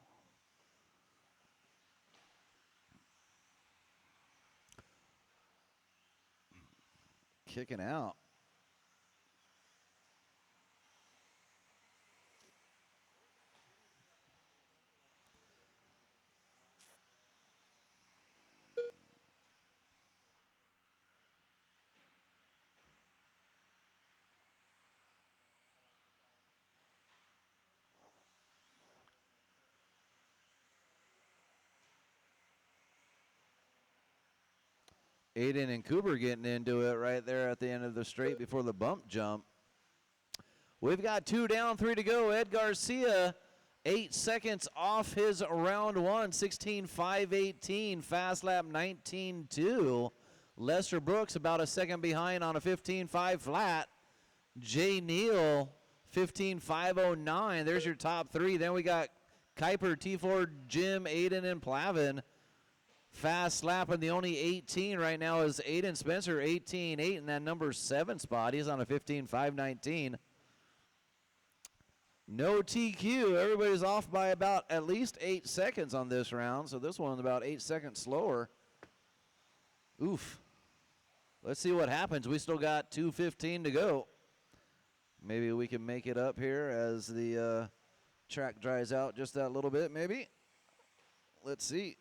Kicking out. Aiden and Cooper getting into it right there at the end of the straight before the bump jump. We've got 2 down, 3 to go. Ed Garcia, 8 seconds off his round 1, 16.518, fast lap 19.2. Lester Brooks about a second behind on a 15.5 flat. Jay Neal, 15.509. There's your top 3. Then we got Kuiper, T4, Jim, Aiden, and Plavin. Fast lap, and the only 18 right now is Aiden Spencer, 18.8 in that number 7 spot. He's on a 15.519. No TQ. Everybody's off by about at least 8 seconds on this round, so this one's about 8 seconds slower. Oof. Let's see what happens. We still got 2:15 to go. Maybe we can make it up here as the track dries out just that little bit, maybe. Let's see.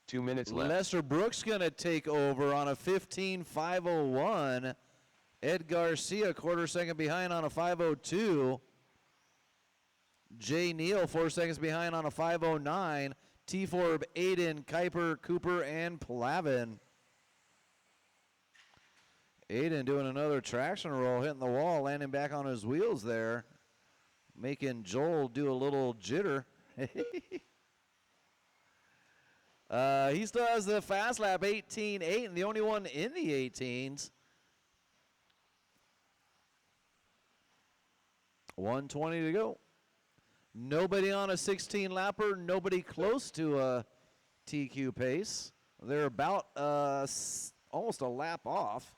Two minutes left. Lester Brooks going to take over on a 15.501. Ed Garcia, quarter second behind on a 502. Jay Neal, 4 seconds behind on a 509. T4, Aiden, Kuiper, Cooper, and Plavin. Aiden doing another traction roll, hitting the wall, landing back on his wheels there, making Joel do a little jitter. He still has the fast lap 18.8 and the only one in the 18s. 120 to go. Nobody on a 16 lapper, nobody close to a TQ pace. They're about almost a lap off.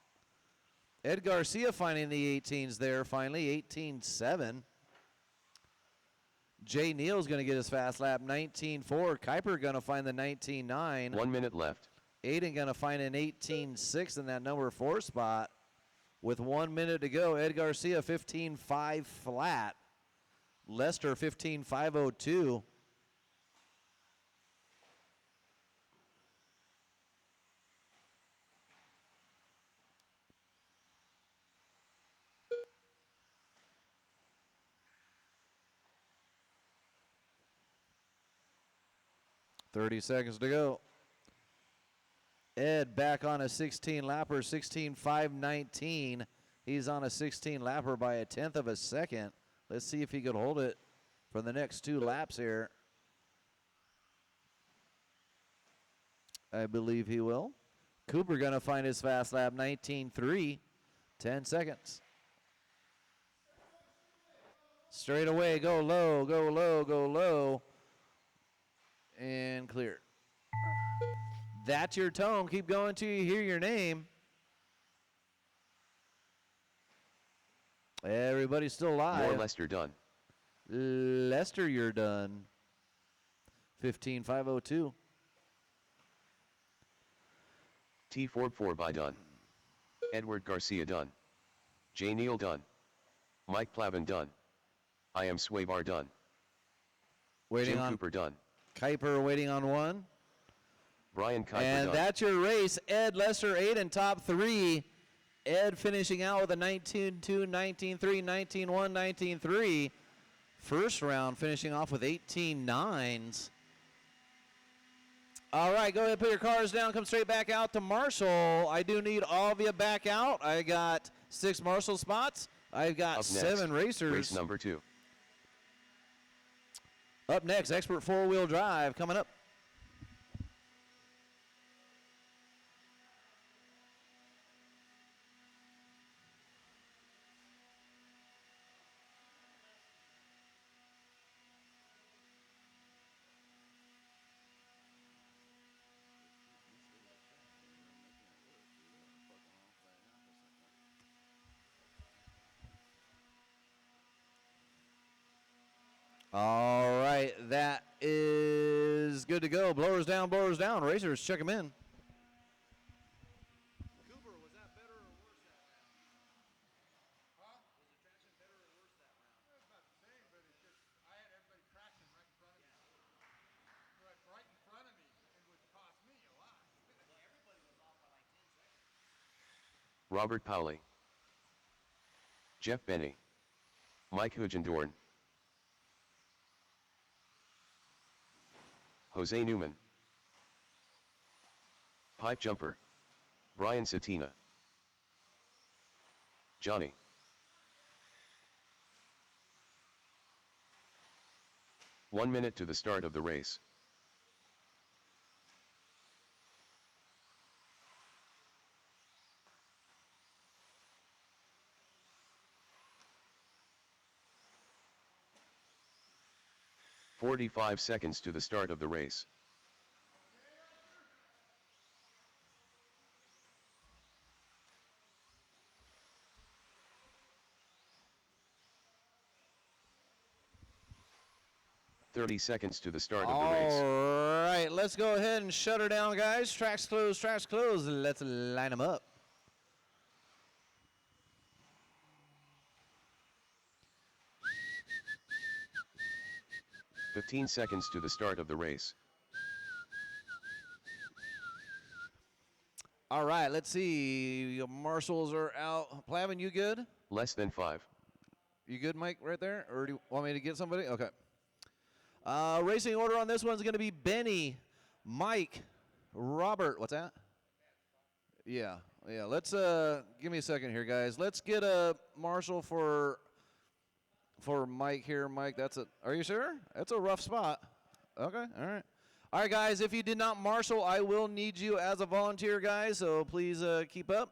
Ed Garcia finding the 18s there finally, 18.7. Jay Neal's going to get his fast lap, 19.4. Kuiper going to find the 19.9. 1 minute left. Aiden going to find an 18.6 in that number 4 spot. With 1 minute to go, Ed Garcia 15.5 flat. Lester 15.502. .30 seconds to go. Ed back on a 16 lapper, 16.519. He's on a 16 lapper by a 1/10 of a second. Let's see if he could hold it for the next 2 laps here. I believe he will. Cooper going to find his fast lap, 19.3, 10 seconds. Straight away, go low, go low, go low. And clear. That's your tone. Keep going till you hear your name. Everybody's still live. More Lester done. Lester, you're done. 15.502. T44 by done. Edward Garcia done. J. Neal done. Mike Plavin done. I am Swavar done. Waiting Jim on Cooper done. Kuiper waiting on 1. Brian Kuiper And done. that's your race. Ed, Lester, Aiden, top 3. Ed finishing out with a 19.2, 19.3, 19.1, 19.3. First round finishing off with 18.9s. All right, go ahead, put your cars down, come straight back out to Marshall. I do need all of you back out. I got 6 Marshall spots. I've got Up 7 next, racers. Race number 2. Up next, Expert 4-wheel drive coming up. All right, that is good to go. Blowers down, racers, check them in. Cooper, was that better or worse that round? Huh? Was the traction better or worse that round? It's about the same, but it's just I had everybody crashing right in front of me. Right in front of me. It would cost me a lot. Well, everybody was off by like 10 seconds. Robert Powley. Jeff Benny. Mike Hugendorn. Jose Newman. Pipe Jumper. Brian Satina. Johnny. One minute to the start of the race. "45 seconds to the start of the race. "30 seconds to the start of the race. All right, let's go ahead and shut her down, guys. Tracks closed, tracks closed. Let's line them up. "15 seconds to the start of the race. All right, let's see. Your marshals are out. Plavin, you good? Less than 5. You good, Mike, right there? Or do you want me to get somebody? Okay. Racing order on this one's going to be Benny, Mike, Robert. What's that? Yeah. Let's give me a second here, guys. Let's get a marshal for Mike here. Mike, are you sure? That's a rough spot. Okay, all right. All right, guys, if you did not marshal, I will need you as a volunteer, guys, so please keep up.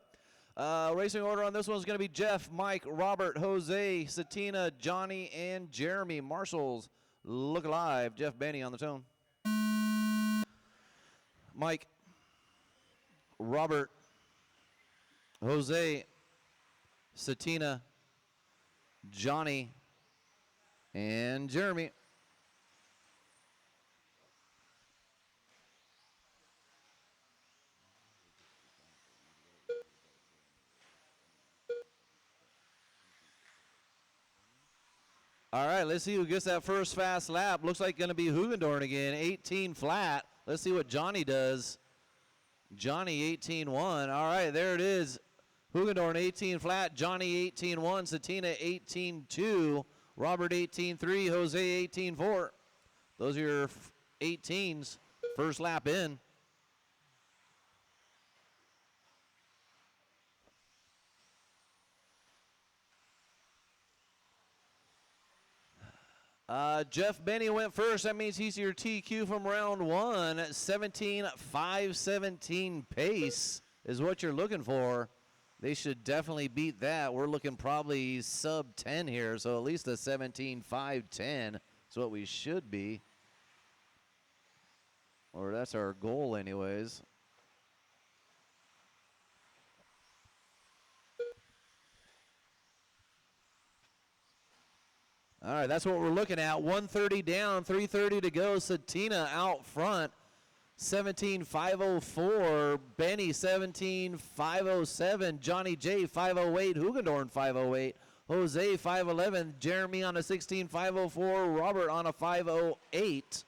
Racing order on this one is going to be Jeff, Mike, Robert, Jose, Satina, Johnny, and Jeremy. Marshals, look alive. Jeff Benny on the tone. Mike, Robert, Jose, Satina, Johnny, and Jeremy. All right, let's see who gets that first fast lap. Looks like going to be Hugendorn again, 18 flat. Let's see what Johnny does. Johnny 18-1. All right, there it is. Hugendorn 18 flat, Johnny 18-1, Satina 18-2, Robert 18-3, Jose 18-4. Those are your 18s. First lap in. Jeff Benny went first. That means he's your TQ from round one. 17.517 pace is what you're looking for. They should definitely beat that. We're looking probably sub 10 here, so at least a 17.510 is what we should be. Or that's our goal anyways. All right, that's what we're looking at. 130 down, 330 to go. Satina out front, 17.504. Benny, 17.507. Johnny J, 508. Hugendorn, 508. Jose, 511. Jeremy on a 16.504. Robert on a 508.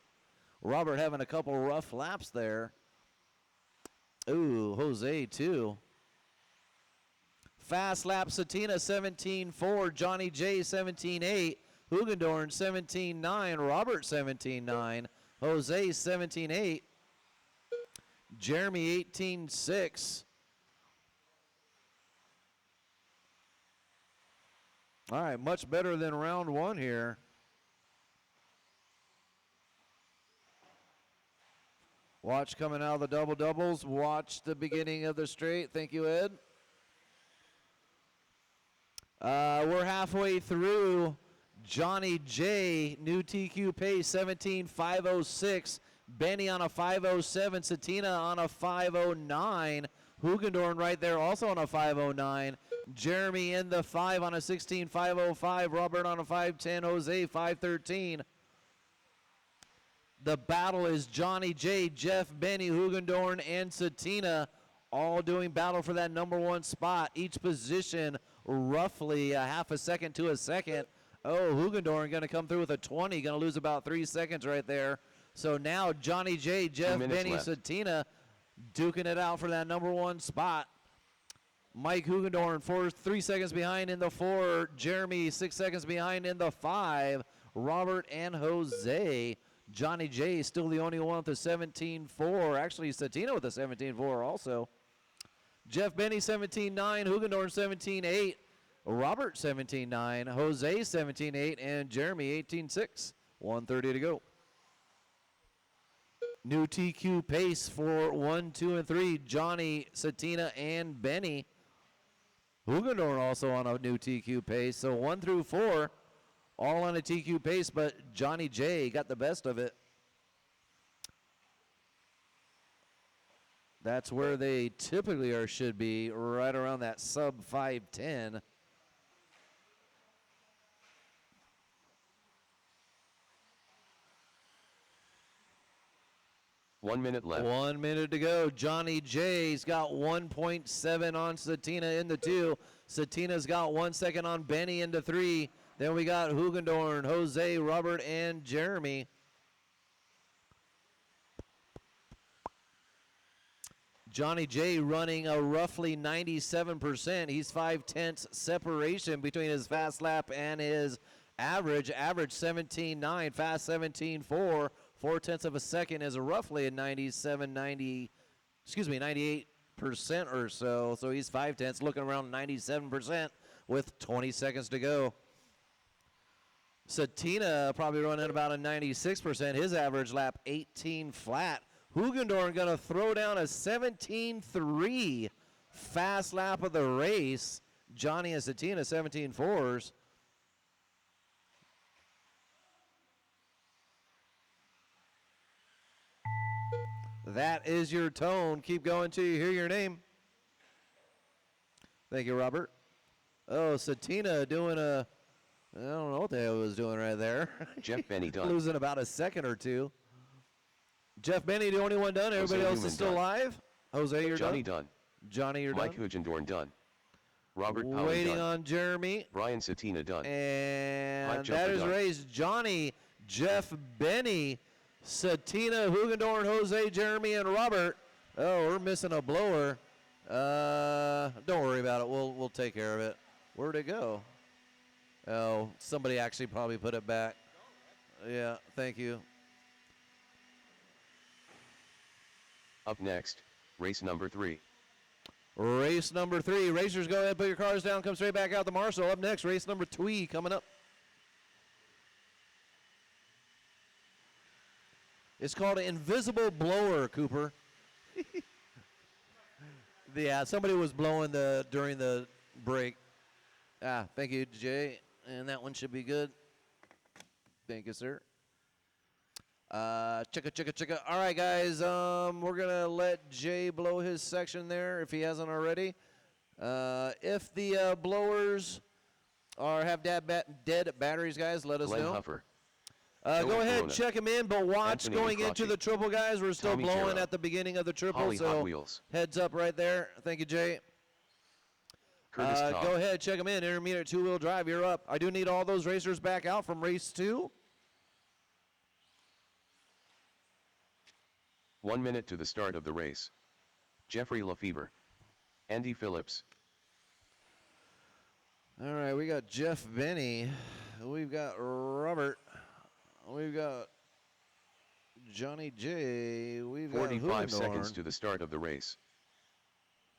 Robert having a couple rough laps there. Ooh, Jose, too. Fast lap, Satina, 17.4. Johnny J, 17.8. Hugendorn 17-9, Robert 17-9, Jose 17-8, Jeremy 18-6. All right, much better than round one here. Watch coming out of the double doubles. Watch the beginning of the straight. Thank you, Ed. We're halfway through. Johnny J, new TQ pace, 17.506. Benny on a 507. Satina on a 509. Hugendorn right there also on a 509. Jeremy in the 5 on a 16.505. Robert on a 510. Jose 513. The battle is Johnny J, Jeff Benny, Hugendorn, and Satina all doing battle for that number one spot. Each position roughly a half a second to a second. Oh, Hugendorn going to come through with a 20. Going to lose about 3 seconds right there. So now Johnny J, Jeff Benny, left. Satina duking it out for that number one spot. Mike Hugendorn 3 seconds behind in the 4. Jeremy 6 seconds behind in the 5. Robert and Jose. Johnny J still the only one with the 17.4. Actually, Satina with the 17.4 also. Jeff Benny 17.9. Hugendorn 17.8. Robert 17.9, Jose 17.8, and Jeremy 18.6. 1:30 to go. New TQ pace for 1, 2, and 3. Johnny, Satina, and Benny. Hugendorn also on a new TQ pace. So 1 through 4, all on a TQ pace, but Johnny J got the best of it. That's where they typically are, should be, right around that sub 510. 1 minute left. 1 minute to go. Johnny J's got 1.7 on Satina in the 2. Satina's got 1 second on Benny into 3. Then we got Hugendorn, Jose, Robert, and Jeremy. Johnny J running a roughly 97%. He's 5/10 separation between his fast lap and his Average 17.9, fast 17.4. 4/10 of a second is roughly a 98% or so. So he's 5/10, looking around 97% with 20 seconds to go. Satina probably running about a 96%. His average lap 18 flat. Hugendorn going to throw down a 17.3 fast lap of the race. Johnny and Satina 17.4s. That is your tone. Keep going till you hear your name. Thank you, Robert. Oh, Satina doing a, I don't know what the hell he was doing right there. Jeff Benny done. Losing about a second or two. Jeff Benny, the only one done. Everybody else Newman is still done. alive. Jose, you're Johnny done. done. Johnny, you're Mike done. Hugendorn done. Robert Powell Waiting done. on Jeremy. Brian Satina done. And Mike that Jumper is done. raised Johnny, Jeff Benny, Satina, Hugendorn, Jose, Jeremy, and Robert. Oh, we're missing a blower. Don't worry about it. We'll take care of it. Where'd it go? Oh, somebody actually probably put it back. Yeah, thank you. Up next, race number 3. Race number 3. Racers, go ahead, put your cars down, come straight back out to Marshall. Up next, race number 2 coming up. It's called an invisible blower, Cooper. Yeah, somebody was blowing during the break. Thank you, Jay. And that one should be good. Thank you, sir. Chicka. All right, guys. We're gonna let Jay blow his section there if he hasn't already. If the blowers have dead batteries, guys, let us Glenn know. Huffer. Go ahead, Corona. check them in, but watch Anthony going into Nicocci. the triple, guys. We're still Tommy blowing Jarrell. at the beginning of the triple, Holly Hot so Wheels. heads up right there. Thank you, Jay. Curtis Todd. Go ahead, check them in. Intermediate two-wheel drive, you're up. I do need all those racers back out from race 2. 1 minute to the start of the race. Jeffrey Lefevre. Andy Phillips. All right, we got Jeff Benny. We've got Robert. We've got Johnny J. We've got 45 Hugendorn. seconds to the start of the race.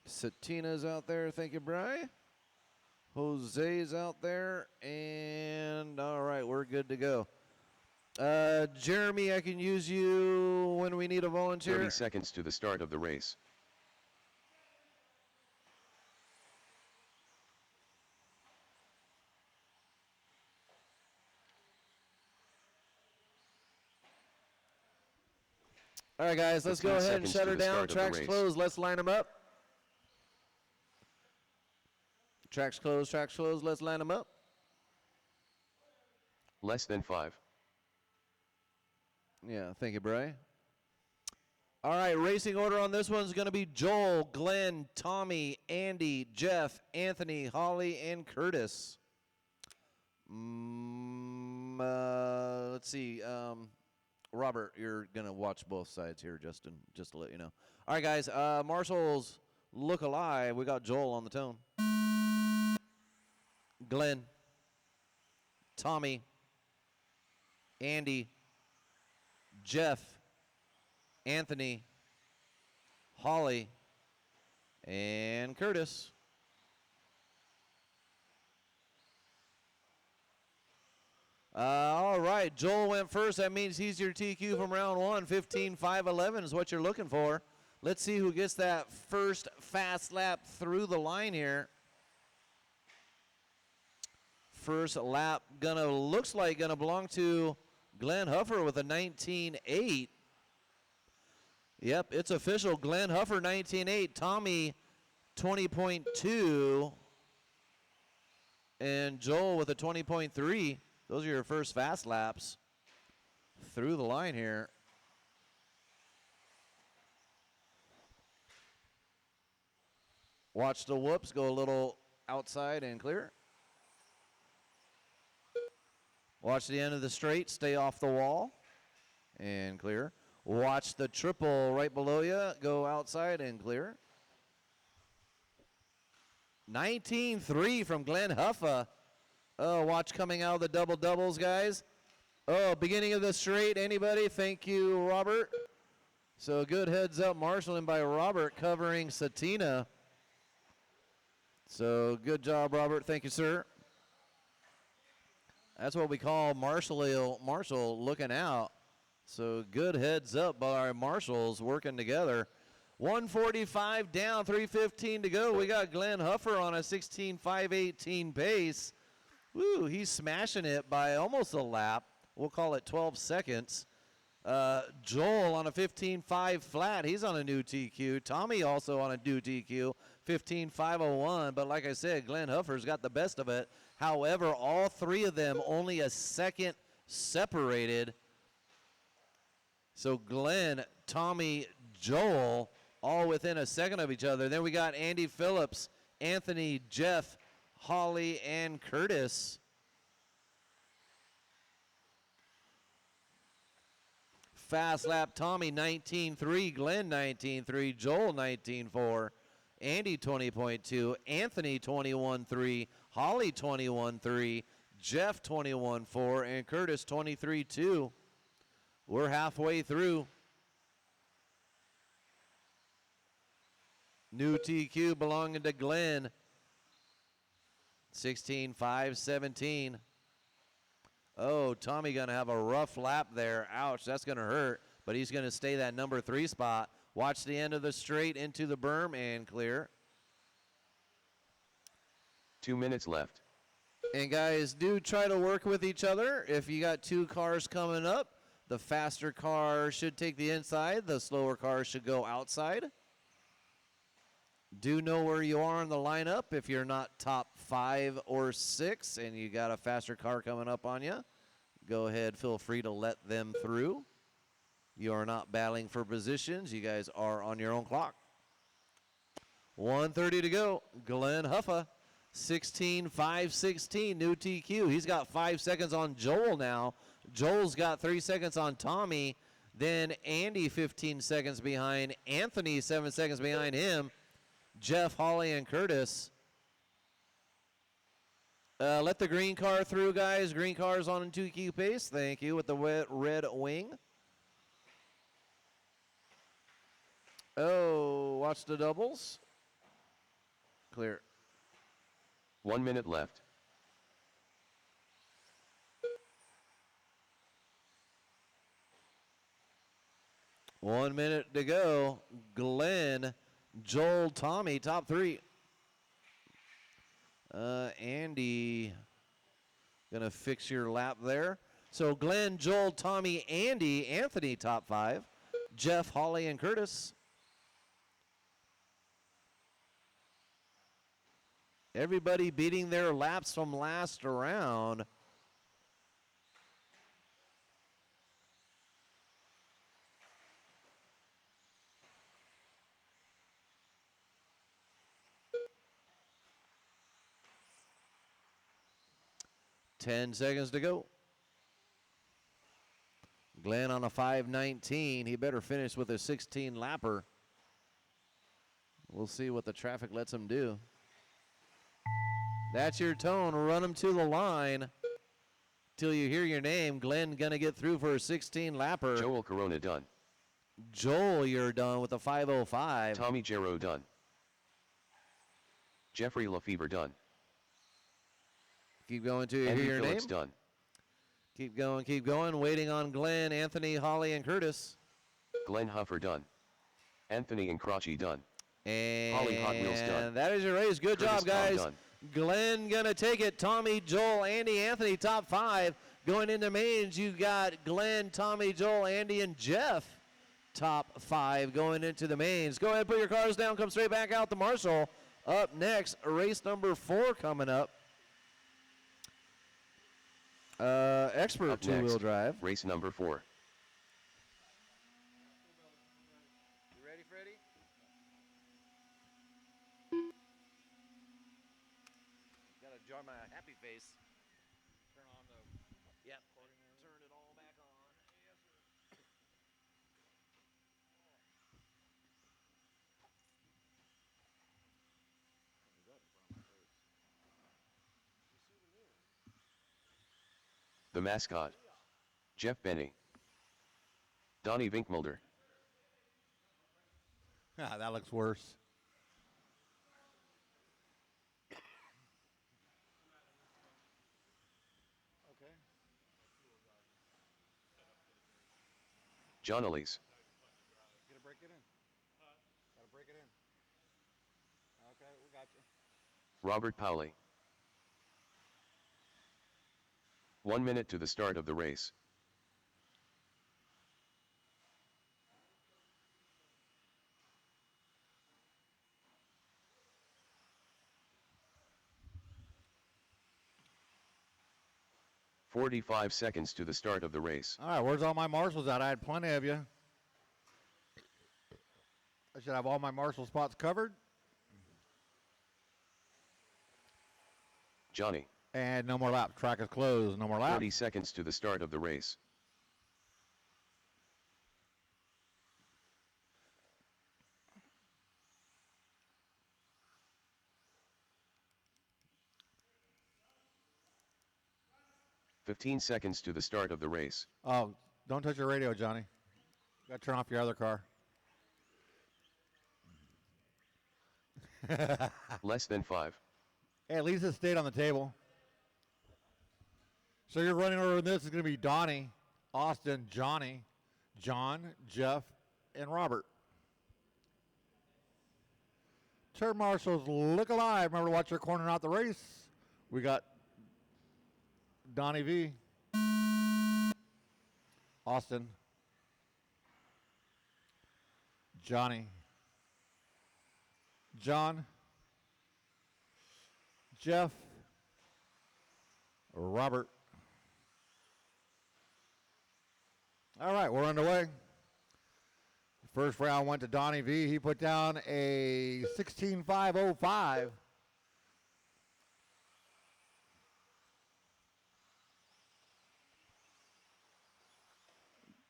Satina's out there. Thank you, Bry. Jose's out there. And all right, we're good to go. Jeremy, I can use you when we need a volunteer. 30 seconds to the start of the race. All right, guys, let's 15 go ahead and seconds shut to her the down. start of the Tracks race. closed. Let's line them up. Tracks closed. Let's line them up. Less than 5. Yeah, thank you, Bray. All right, racing order on this one's going to be Joel, Glenn, Tommy, Andy, Jeff, Anthony, Holly, and Curtis. Let's see. Robert, you're going to watch both sides here, Justin, just to let you know. All right, guys, Marshall's Look Alive. We got Joel on the tone. Glenn, Tommy, Andy, Jeff, Anthony, Holly, and Curtis. All right, Joel went first. That means he's your TQ from round 1. 15.511 is what you're looking for. Let's see who gets that first fast lap through the line here. First lap looks like gonna belong to Glenn Huffer with a 19.8. Yep, it's official. Glenn Huffer 19.8. Tommy 20.2. And Joel with a 20.3. Those are your first fast laps through the line here. Watch the whoops go a little outside and clear. Watch the end of the straight, stay off the wall and clear. Watch the triple right below you go outside and clear. 19.3 from Glenn Huffa. Oh, watch coming out of the double doubles, guys. Oh, beginning of the straight. Anybody? Thank you, Robert. So good heads up marshaling by Robert covering Satina. So good job, Robert. Thank you, sir. That's what we call Marshall looking out. So good heads up by our marshals working together. 145 down, 3:15 to go. We got Glenn Huffer on a 16.518 pace. Woo, he's smashing it by almost a lap. We'll call it 12 seconds. Joel on a 15.5 flat. He's on a new TQ. Tommy also on a new TQ, 15.501. But like I said, Glenn Huffer's got the best of it. However, all three of them only a second separated. So Glenn, Tommy, Joel, all within a second of each other. Then we got Andy Phillips, Anthony, Jeff, Holly, and Curtis. Fast lap, Tommy 19.3, Glenn 19.3, Joel 19.4, Andy 20.2, Anthony 21.3, Holly 21.3, Jeff 21.4, and Curtis 23.2. We're halfway through. New TQ belonging to Glenn. 16.517. Oh, Tommy gonna have a rough lap there. Ouch, that's gonna hurt. But he's gonna stay that number 3 spot. Watch the end of the straight into the berm and clear. 2 minutes left. And guys, do try to work with each other. If you got 2 cars coming up, the faster car should take the inside. The slower car should go outside. Do know where you are in the lineup. If you're not top 5 or 6 and you got a faster car coming up on you, go ahead, feel free to let them through. You are not battling for positions. You guys are on your own clock. 1:30 to go. Glenn Huffa, 16.516, new TQ. He's got 5 seconds on Joel now. Joel's got 3 seconds on Tommy. Then Andy 15 seconds behind. Anthony 7 seconds behind him. Jeff, Holly, and Curtis. Let the green car through, guys. Green car's on in 2Q pace. Thank you with the red wing. Oh, watch the doubles. Clear. 1 minute left. One minute to go. Glenn, Joel, Tommy, top 3. Andy, gonna fix your lap there. So Glenn, Joel, Tommy, Andy, Anthony, top 5. Jeff, Holly, and Curtis. Everybody beating their laps from last round. Ten seconds to go. Glenn on a 5:19. He better finish with a 16 lapper. We'll see what the traffic lets him do. That's your tone. Run him to the line till you hear your name. Glenn gonna get through for a 16 lapper. Joel Corona done. Joel, you're done with a 5:05. Tommy Jarrow done. Jeffrey Lefevre done. Keep going till you Andy hear your Phillips name. done. Keep going. Waiting on Glenn, Anthony, Holly, and Curtis. Glenn Huffer done. Anthony and Crotchy done. And Holly Hot Wheels done. that is your race. Good Curtis job, Tom guys. done. Glenn gonna take it. Tommy, Joel, Andy, Anthony, top 5. Going into mains, you got Glenn, Tommy, Joel, Andy, and Jeff. Top 5 going into the mains. Go ahead, put your cars down. Come straight back out to Marshall. Up next, race number 4 coming up. Expert Up two-wheel next, drive. race number 4. You ready, Freddie? Gotta jar my happy face. Turn on the Yep. recording there. Turn it all back on. Yes, sir. What is that in front of my face? It's a souvenir. The mascot. Jeff Benny. Donnie Vinkmulder. Ah, that looks worse. Okay. John Elise. Gotta break it in. Gotta break it in. Okay, we got you. Robert Powley. 1 minute to the start of the race. "45 seconds to the start of the race. All right, where's all my marshals at? I had plenty of you. I should have all my marshal spots covered. Johnny. And no more laps. Track is closed. No more laps. 30 seconds to the start of the race. "15 seconds to the start of the race. Oh, don't touch your radio, Johnny. You got to turn off your other car. Less than 5. Hey, at least it stayed on the table. So you're running over this is going to be Donnie, Austin, Johnny, John, Jeff, and Robert. Turn marshals, look alive. Remember to watch your corner, not the race. We got Donnie V, Austin, Johnny, John, Jeff, Robert. All right, we're underway. First round went to Donnie V. He put down a 16.505.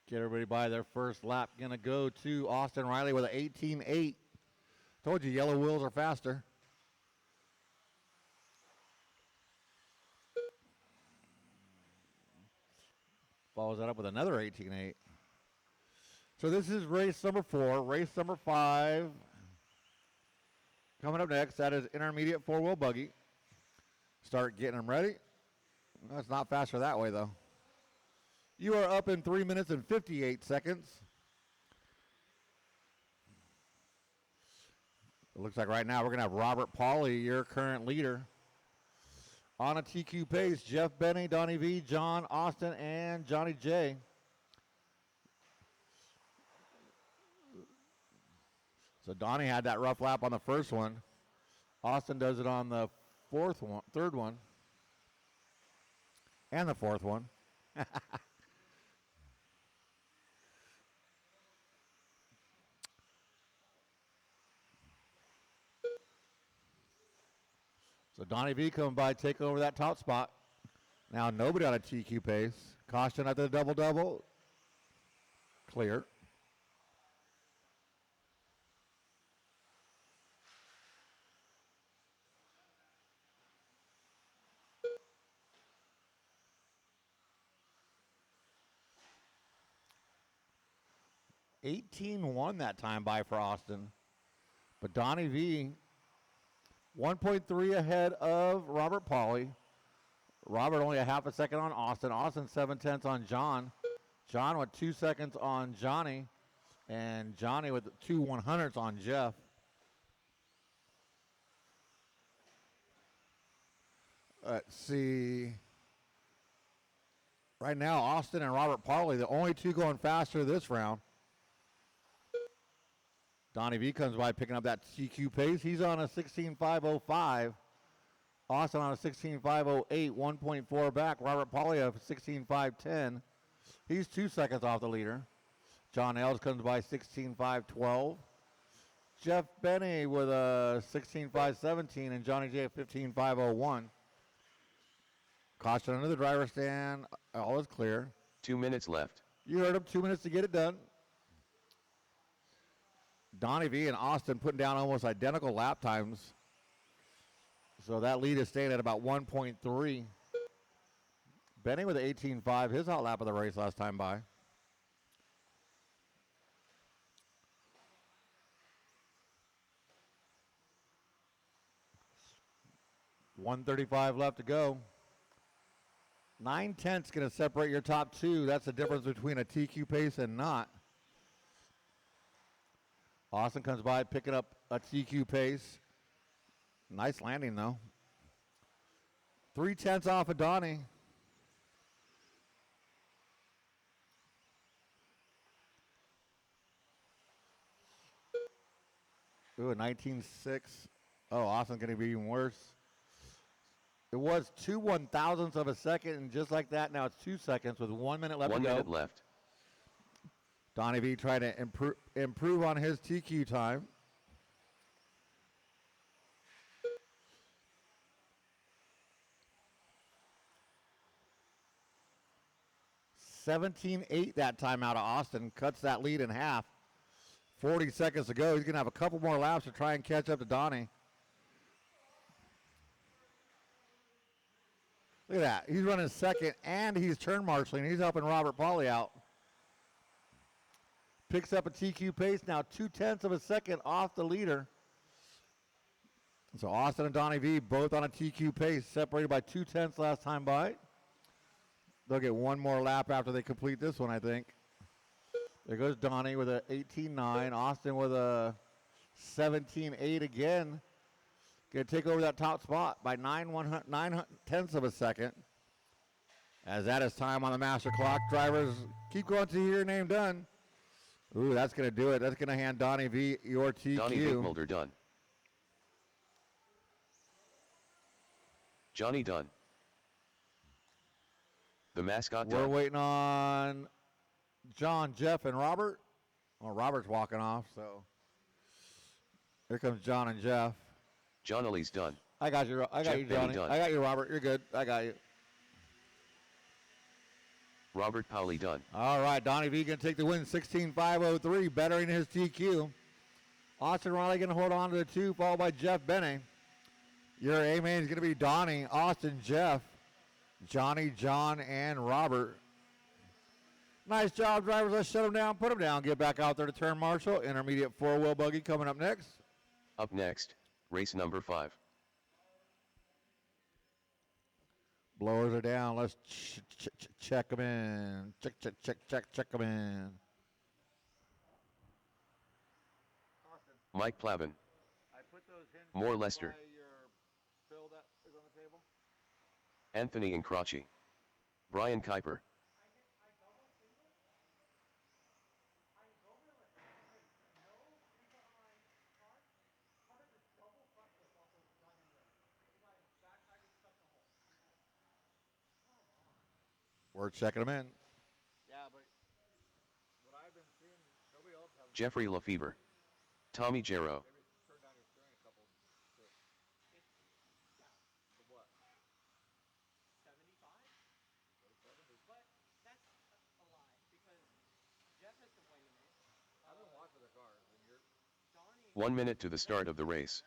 Get everybody by their first lap. Gonna go to Austin Riley with an 18.8. Told you yellow wheels are faster. Follows that up with another 18.8. So this is race number 4. Race number 5 coming up next. That is intermediate four-wheel buggy. Start getting them ready. That's not faster that way, though. You are up in 3 minutes and 58 seconds. It looks like right now we're going to have Robert Pauley, your current leader. On a TQ pace, Jeff Benny, Donnie V, John, Austin, and Johnny J. So Donnie had that rough lap on the first one. Austin does it on the third one, and the fourth one. So Donnie V coming by, take over that top spot. Now nobody on a TQ pace. Caution at the double-double. Clear. (18-1) that time by for Austin. But Donnie V 1.3 ahead of Robert Pauley. Robert only a half a second on Austin. Austin 7/10 on John. John with 2 seconds on Johnny. And Johnny with 2 100ths on Jeff. Let's see. Right now, Austin and Robert Pauley, the only two going faster this round. Donnie V comes by picking up that TQ pace. He's on a 16.505. Austin on a 16.508, 1.4 back. Robert Pauley a 16.510. He's 2 seconds off the leader. John Els comes by 16.512. Jeff Benny with a 16.517 and Johnny J at 15.501. Caution under the driver's stand. All is clear. 2 minutes left. You heard him. 2 minutes to get it done. Donnie V and Austin putting down almost identical lap times. So that lead is staying at about 1.3. Benny with an 18.5, his hot lap of the race last time by. 135 left to go. 9/10's going to separate your top two. That's the difference between a TQ pace and not. Austin comes by picking up a TQ pace. Nice landing, though. 3/10 off of Donnie. Ooh, a 19.6. Oh, Austin's going to be even worse. It was 2/1000ths of a second, and just like that, now it's 2 seconds with 1 minute left 1 to go. minute left. Donnie V trying to improve on his TQ time. $17.8 that time out of Austin. Cuts that lead in half. 40 seconds to go. He's going to have a couple more laps to try and catch up to Donnie. Look at that. He's running second, and he's turn marshaling. He's helping Robert Pauly out. Picks up a TQ pace, now 2/10 of a second off the leader. So Austin and Donnie V both on a TQ pace, separated by 2/10 last time by. They'll get one more lap after they complete this one, I think. There goes Donnie with a 18.9. Austin with a 17.8 again. Going to take over that top spot by 9/10 of a second. As that is time on the master clock. Drivers, keep going to your name done. Ooh, that's going to do it. That's going to hand Donnie V your TQ. Donnie Vinkmulder done. Johnny done. The mascot We're done. waiting on John, Jeff, and Robert. Well, Robert's walking off, so here comes John and Jeff. John Ellie's done. I got you. I got Jeff you, Benny Johnny. done. I got you, Robert. You're good. I got you. Robert Pauly done. All right, Donnie V going to take the win, 16.503, bettering his TQ. Austin Riley going to hold on to the 2, followed by Jeff Benny. Your A-main is going to be Donnie, Austin, Jeff, Johnny, John, and Robert. Nice job, drivers. Let's shut them down, put them down, get back out there to turn marshal. Intermediate four-wheel buggy coming up next. Up next, race number 5. Blowers are down. Let's check them in. Check them in. Mike Plavin. More Lester. Anthony Incroci. Brian Kuiper. We're checking them in. Jeffrey Lefevre. Tommy Jarrow. One minute to the start of the race.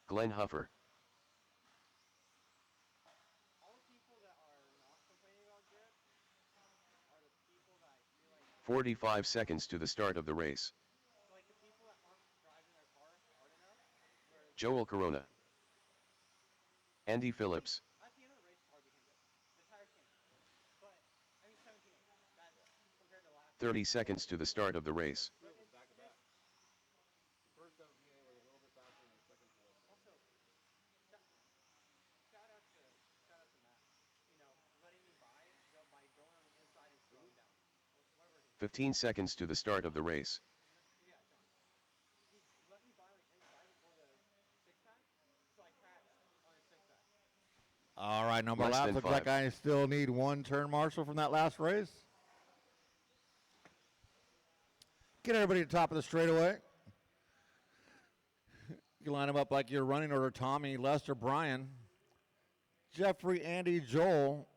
Glenn Huffer. 45 seconds to the start of the race. Joel Corona. Andy Phillips. 30 seconds to the start of the race. – 15 seconds to the start of the race. All right, no more Less laps. than Looks 5. like I still need one turn marshal from that last race. Get everybody to the top of the straightaway. You line them up like your running order: Tommy, Lester, Brian, Jeffrey, Andy, Joel,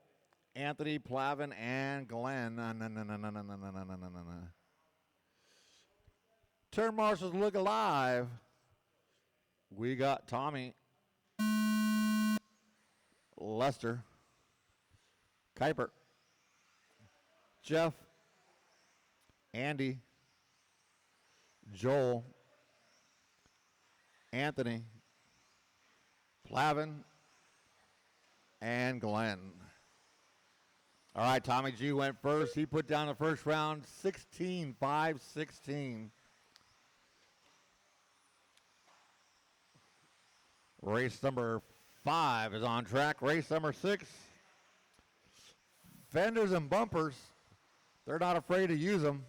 Anthony, Plavin, and Glenn. Turn marshals look alive. We got Tommy, Lester, Kuiper, Jeff, Andy, Joel, Anthony, Plavin, and Glenn. All right, Tommy G went first. He put down the first round 16-5-16. Race number 5 is on track. Race number 6. Fenders and bumpers. They're not afraid to use them.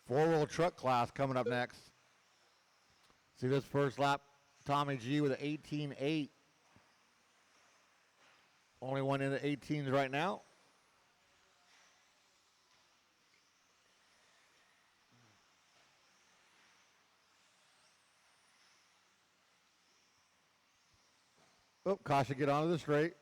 4-wheel truck class coming up next. See this first lap. Tommy G with an 18.8. Only one in the 18s right now. Oh, caution, get onto the straight.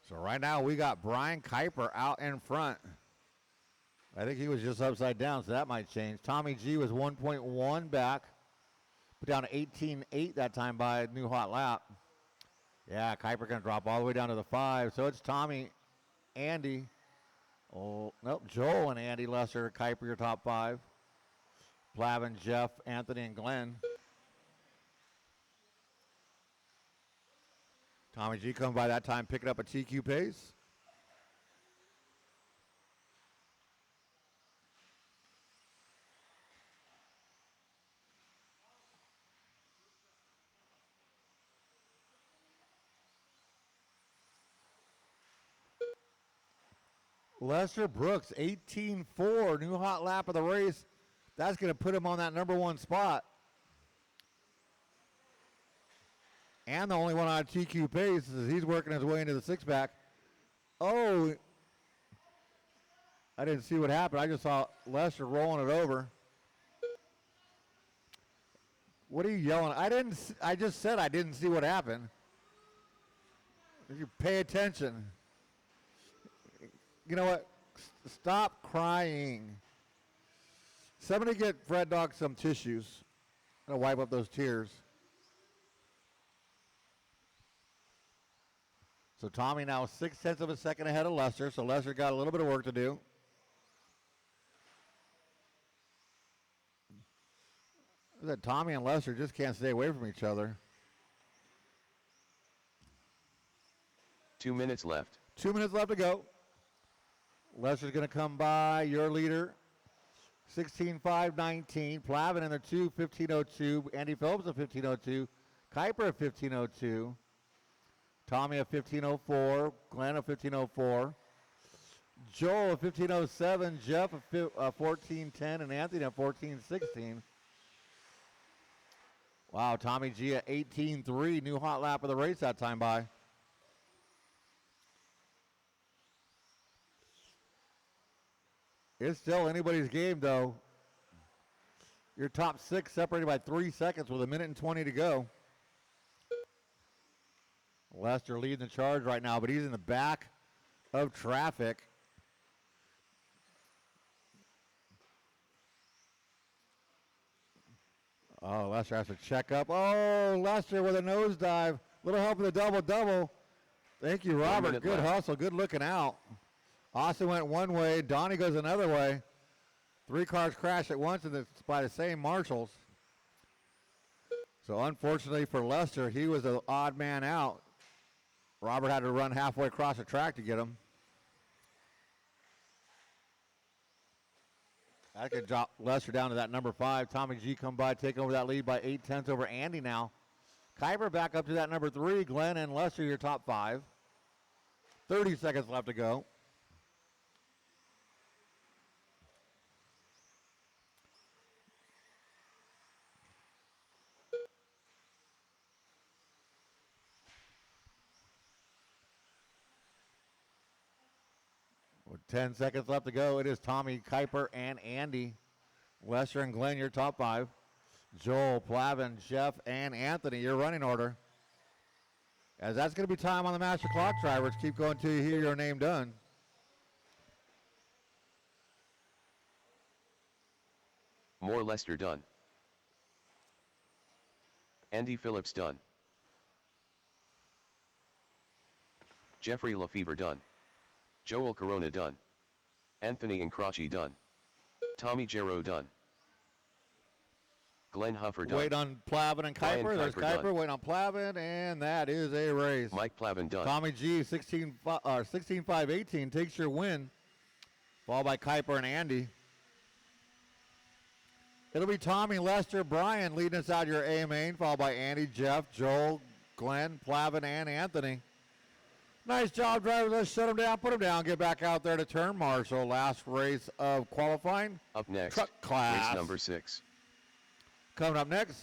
So right now we got Brian Kuiper out in front. I think he was just upside down, so that might change. Tommy G was 1.1 back. Put down to 18.8 that time by a new hot lap. Yeah, Kuiper going to drop all the way down to the 5. So it's Tommy, Andy. Oh, nope, Joel and Andy Lester, Kuiper, your top 5. Plavin, Jeff, Anthony, and Glenn. Tommy G coming by that time, picking up a TQ pace. Lester Brooks, 18-4, new hot lap of the race. That's going to put him on that number 1 spot. And the only one on TQ pace is he's working his way into the 6-pack. Oh, I didn't see what happened. I just saw Lester rolling it over. What are you yelling? I just said I didn't see what happened. You pay attention. You know what? Stop crying. Somebody get Fred Dog some tissues. I'm going to wipe up those tears. So Tommy now 0.6 of a second ahead of Lester. So Lester got a little bit of work to do. That Tommy and Lester just can't stay away from each other. 2 minutes left. 2 minutes left to go. Lester's going to come by your leader, 16.5-19. Plavin in the 2, 15.02. Andy Phillips at 15.02. Kuiper at 15.02. Tommy at 15.04. Glenn at 15.04. Joel at 15.07. Jeff at 14.10. And Anthony at 14.16. Wow, Tommy G at 18.3. New hot lap of the race that time by. It's still anybody's game, though. Your top 6 separated by 3 seconds with 1:20 to go. Lester leading the charge right now, but he's in the back of traffic. Oh, Lester has to check up. Oh, Lester with a nosedive. Little help in the double-double. Thank you, Robert. Good hustle. Good looking out. Austin went one way. Donnie goes another way. 3 cars crash at once, and it's by the same marshals. So unfortunately for Lester, he was an odd man out. Robert had to run halfway across the track to get him. That could drop Lester down to that number 5. Tommy G come by, taking over that lead by 0.8 over Andy now. Kuiper back up to that number 3. Glenn and Lester, your top 5. 30 seconds left to go. With 10 seconds left to go, it is Tommy, Kuiper, and Andy. Lester and Glenn, your top 5. Joel, Plavin, Jeff, and Anthony, your running order. As that's going to be time on the master clock, drivers. Keep going till you hear your name done. Moore Lester done. Andy Phillips done. Jeffrey Lefevre done. Joel Corona done. Anthony Incroci done. Tommy Jarrow done. Glenn Huffer done. Wait on Plavin and Brian Kuiper. There's Kuiper Kuiper. done. Waiting on Plavin, and that is a race. Mike Plavin done. Tommy G, 16-5-18, takes your win. Followed by Kuiper and Andy. It'll be Tommy, Lester, Brian leading us out your A main, followed by Andy, Jeff, Joel, Glenn, Plavin, and Anthony. Nice job, drivers. Let's shut them down, put them down, get back out there to turn marshal. Last race of qualifying. Up next, Truck class. race number 6. Coming up next.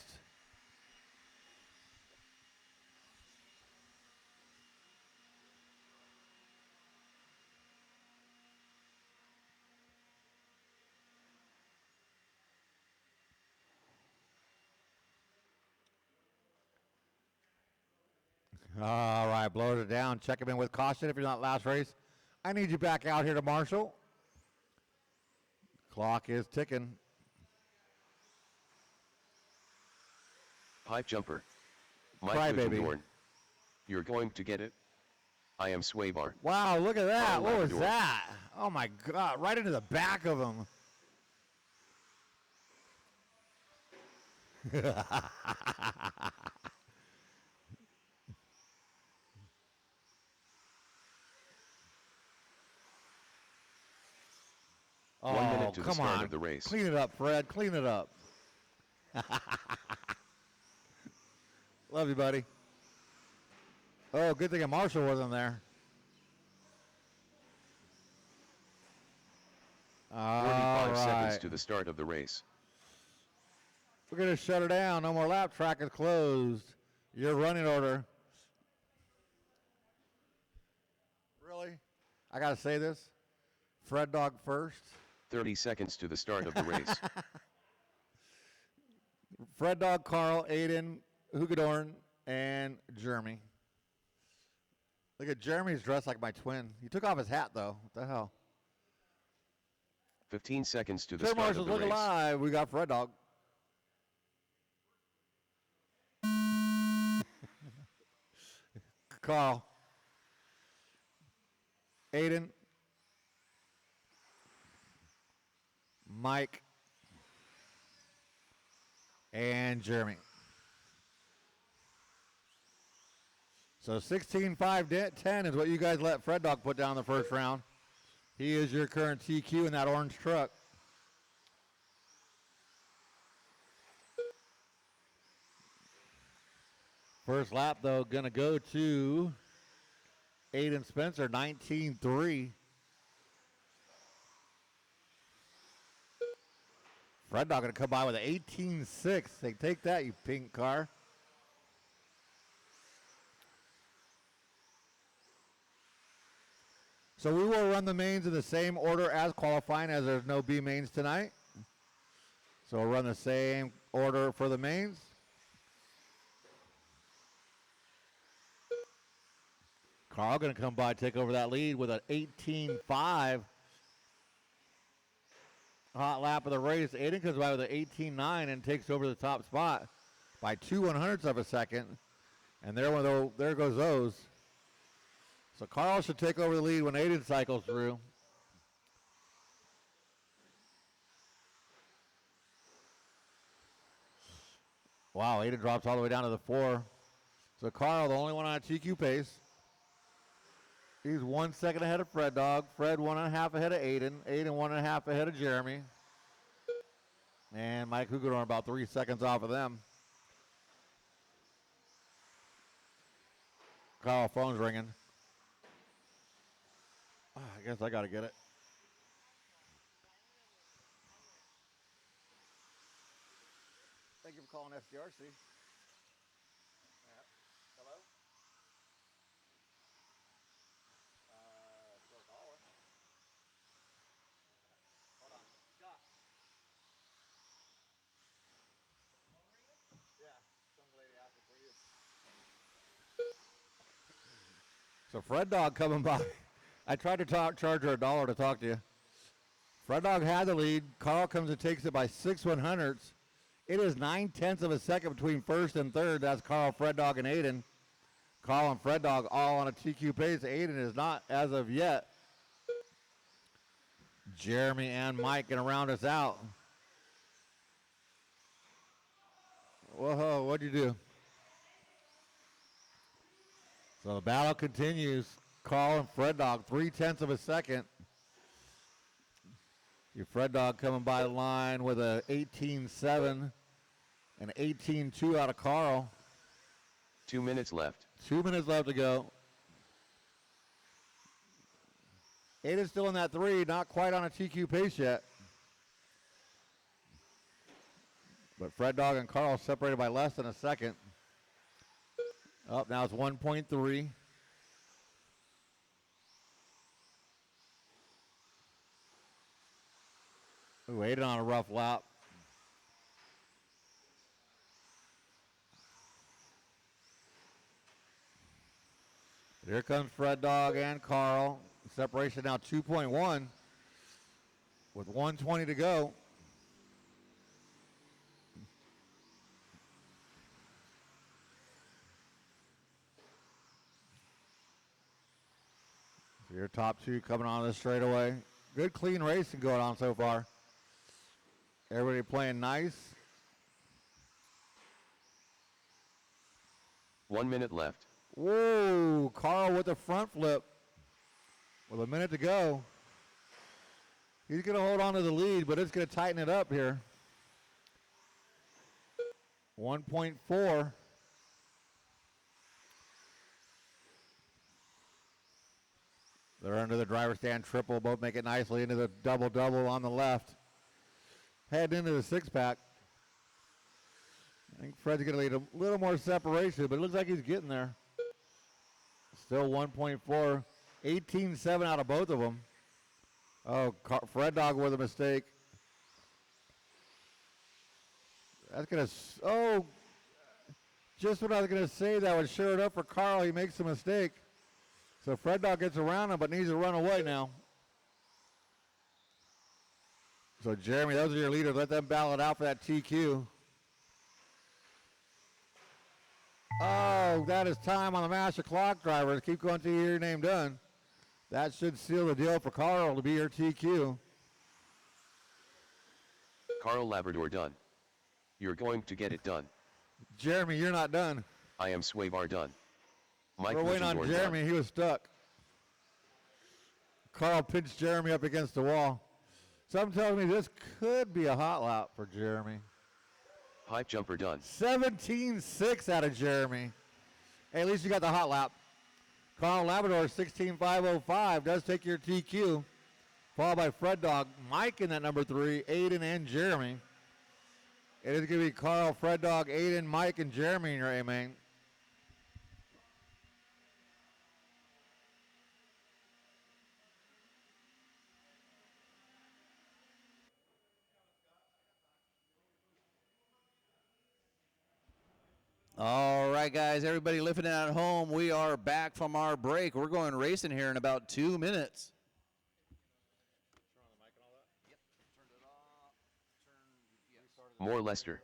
All right, blows it down. Check him in with caution if you're not last race. I need you back out here to marshal. Clock is ticking. Pipe jumper. Mike Crybaby. Lutendorn. You're going to get it? I am Swaybar. Wow, look at that. Carl What was Labrador. that? Oh, my God. Right into the back of him. Oh, 1 minute to the come start on. of the race. Clean it up, Fred. Clean it up. Love you, buddy. Oh, good thing Marshall wasn't there. 45 seconds right. to the start of the race. We're going to shut her down. No more lap. Track is closed. Your running order. Really? I got to say this. Fred Dog first. 30 seconds to the start of the race. Fred Dog, Carl, Aiden, Hugedorn, and Jeremy. Look at Jeremy's dressed like my twin. He took off his hat, though. What the hell? 15 seconds to the Turn start marshals, of the look race. alive. We got Fred Dog. Carl. Aiden. Mike. And Jeremy. So 16-5-10 is what you guys let Fred Dog put down the first round. He is your current TQ in that orange truck. First lap, though, going to go to Aiden Spencer, 19-3. Fred Dog going to come by with an 18-6. They take that, you pink car. So we will run the mains in the same order as qualifying, as there's no B mains tonight. So we'll run the same order for the mains. Carl going to come by, take over that lead with an 18-5. Hot lap of the race. Aiden comes by with an 18-9 and takes over the top spot by 2/100ths of a second. And there goes those. So Carl should take over the lead when Aiden cycles through. Wow, Aiden drops all the way down to the 4. So Carl, the only one on a TQ pace. He's 1 second ahead of Fred Dog. Fred 1.5 ahead of Aiden. Aiden 1.5 ahead of Jeremy. And Mike Hugedorn about 3 seconds off of them. Carl, phone's ringing. I guess I got to get it. Thank you for calling SDRC. Hello? Hold on. Scott. Yeah, some lady asking for you. So Fred Dog coming by. I tried to charge her $1 to talk to you. Fred Dog had the lead. Carl comes and takes it by 6/100ths. It is 9/10 of a second between first and third. That's Carl, Fred Dog, and Aiden. Carl and Fred Dog all on a TQ pace. Aiden is not as of yet. Jeremy and Mike going to round us out. Whoa, what'd you do? So the battle continues. Carl and Fred Dog, 0.3 of a second. Your Fred Dog coming by the line with a 18.7 and 18.2 out of Carl. 2 minutes left. 2 minutes left to go. Aiden's still in that 3, not quite on a TQ pace yet. But Fred Dog and Carl separated by less than a second. Oh, now it's 1.3. Ooh, Aiden on a rough lap. Here comes Fred Dog and Carl. Separation now 2.1 with 1:20 to go. So your top two coming on this straightaway. Good clean racing going on so far. Everybody playing nice. 1 minute left. Whoa, Carl with the front flip. With a minute to go. He's going to hold on to the lead, but it's going to tighten it up here. 1.4. They're under the driver's stand triple, both make it nicely into the double-double on the left. Heading into the six-pack. I think Fred's going to need a little more separation, but it looks like he's getting there. Still 1.4. 18.7 out of both of them. Oh, Fred Dog with a mistake. That's going to, oh, just what I was going to say, that would sure it up for Carl. He makes a mistake. So Fred Dog gets around him, but needs to run away now. So Jeremy, those are your leaders. Let them battle it out for that TQ. Oh, that is time on the master clock drivers. Keep going till you hear your name done. That should seal the deal for Carl to be your TQ. Carl Labrador done. You're going to get it done. Jeremy, you're not done. I am Swavar done. Mike We're waiting on Lugendorf Jeremy. done. He was stuck. Carl pinched Jeremy up against the wall. Something tells me this could be a hot lap for Jeremy. Pipe jumper done. 17.6 out of Jeremy. Hey, at least you got the hot lap. Carl Labrador, 16.505, does take your TQ. Followed by Fred Dog, Mike in that number 3, Aiden and Jeremy. It is going to be Carl, Fred Dog, Aiden, Mike, and Jeremy in your A main. All right, guys, everybody listening at home, we are back from our break. We're going racing here in about 2 minutes. More Lester.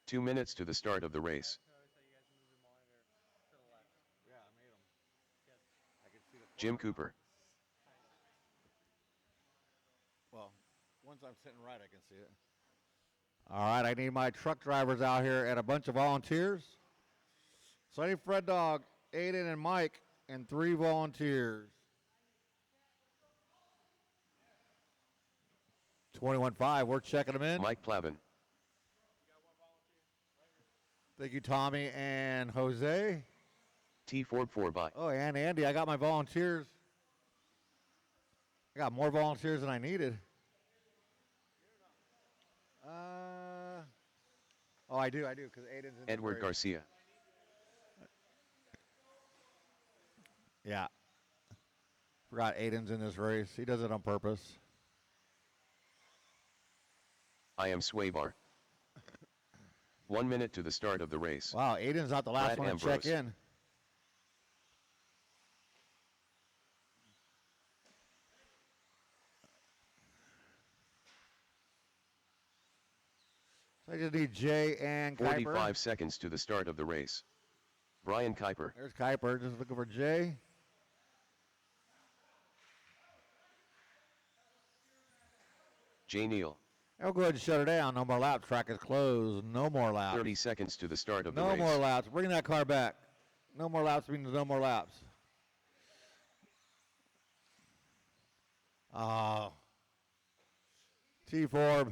Two minutes to the start of the race. Jim Cooper. Well, once I'm sitting right, I can see it. All right, I need my truck drivers out here and a bunch of volunteers. So I need Fred Dog, Aiden, and Mike, and 3 volunteers. 21.5, we're checking them in. Mike Plavin. Thank you, Tommy and Jose. T44 by. Oh, and Andy, I got my volunteers. I got more volunteers than I needed. Oh, I do, because Aiden's in Edward the race. Garcia. Yeah. Forgot Aiden's in this race. He does it on purpose. I am Swaybar. 1 minute to the start of the race. Wow, Aiden's not the last Brad one to check Ambrose. in. So I just need Jay and Kuiper. 45 seconds to the start of the race. Brian Kuiper. There's Kuiper, just looking for Jay. J. Neal. I'll go ahead and shut her down. No more laps. Track is closed. No more laps. 30 seconds to the start of the No race. more laps. Bring that car back. No more laps means no more laps. Oh. T-Forb.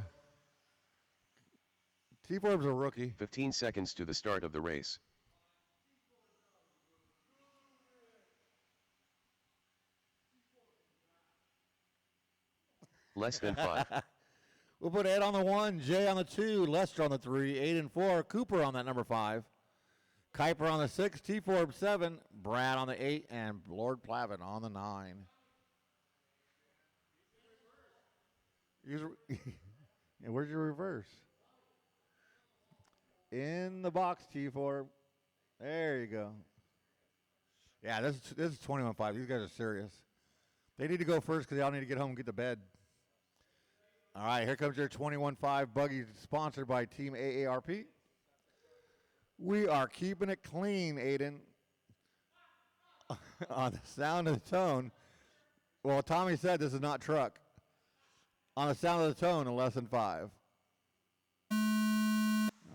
T-Forb's a rookie. 15 seconds to the start of the race. Less than 5. We'll put Ed on the 1, Jay on the 2, Lester on the 3, Aiden 4, Cooper on that number 5, Kuiper on the 6, T-Forb 7, Brad on the 8, and Lord Plavin on the 9. Yeah, where's your reverse? In the box, T-Forb. There you go. Yeah, this is 21-5. These guys are serious. They need to go first because they all need to get home and get to bed. All right, here comes your 21-5 buggy sponsored by Team AARP. We are keeping it clean, Aiden. On the sound of the tone. Well, Tommy said this is not truck. On the sound of the tone, a less than 5.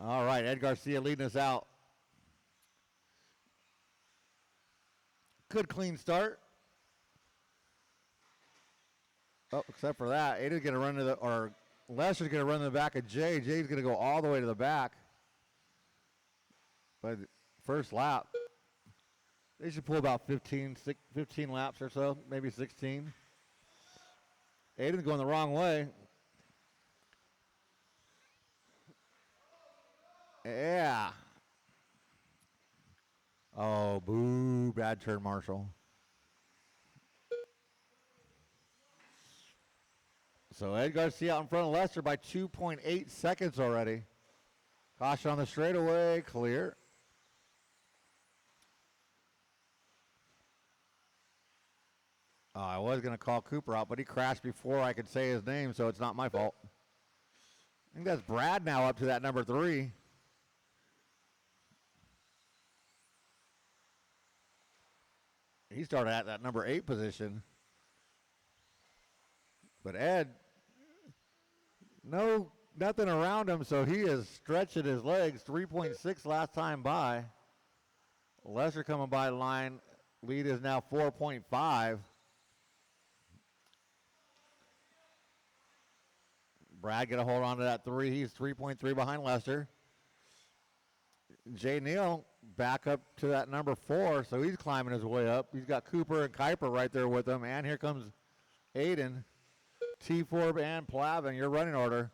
All right, Ed Garcia leading us out. Good clean start. Oh, except for that, Aiden's going to run to the, or Lester's going to run to the back of Jay. Jay's going to go all the way to the back. But first lap, they should pull about 15 laps or so, maybe 16. Aiden's going the wrong way. Yeah. Oh, boo. Bad turn, Marshall. So Ed Garcia out in front of Lester by 2.8 seconds already. Caution on the straightaway. Clear. I was going to call Cooper out, but he crashed before I could say his name, so it's not my fault. I think that's Brad now up to that number 3. He started at that number 8 position. But Ed, nothing around him, so he is stretching his legs. 3.6 last time by. Lester coming by the line. Lead is now 4.5. Brad going to hold on to that 3. He's 3.3 behind Lester. Jay Neal back up to that number 4, so he's climbing his way up. He's got Cooper and Kuiper right there with him, and here comes Aiden, T-Forb, and Plavin, your running order.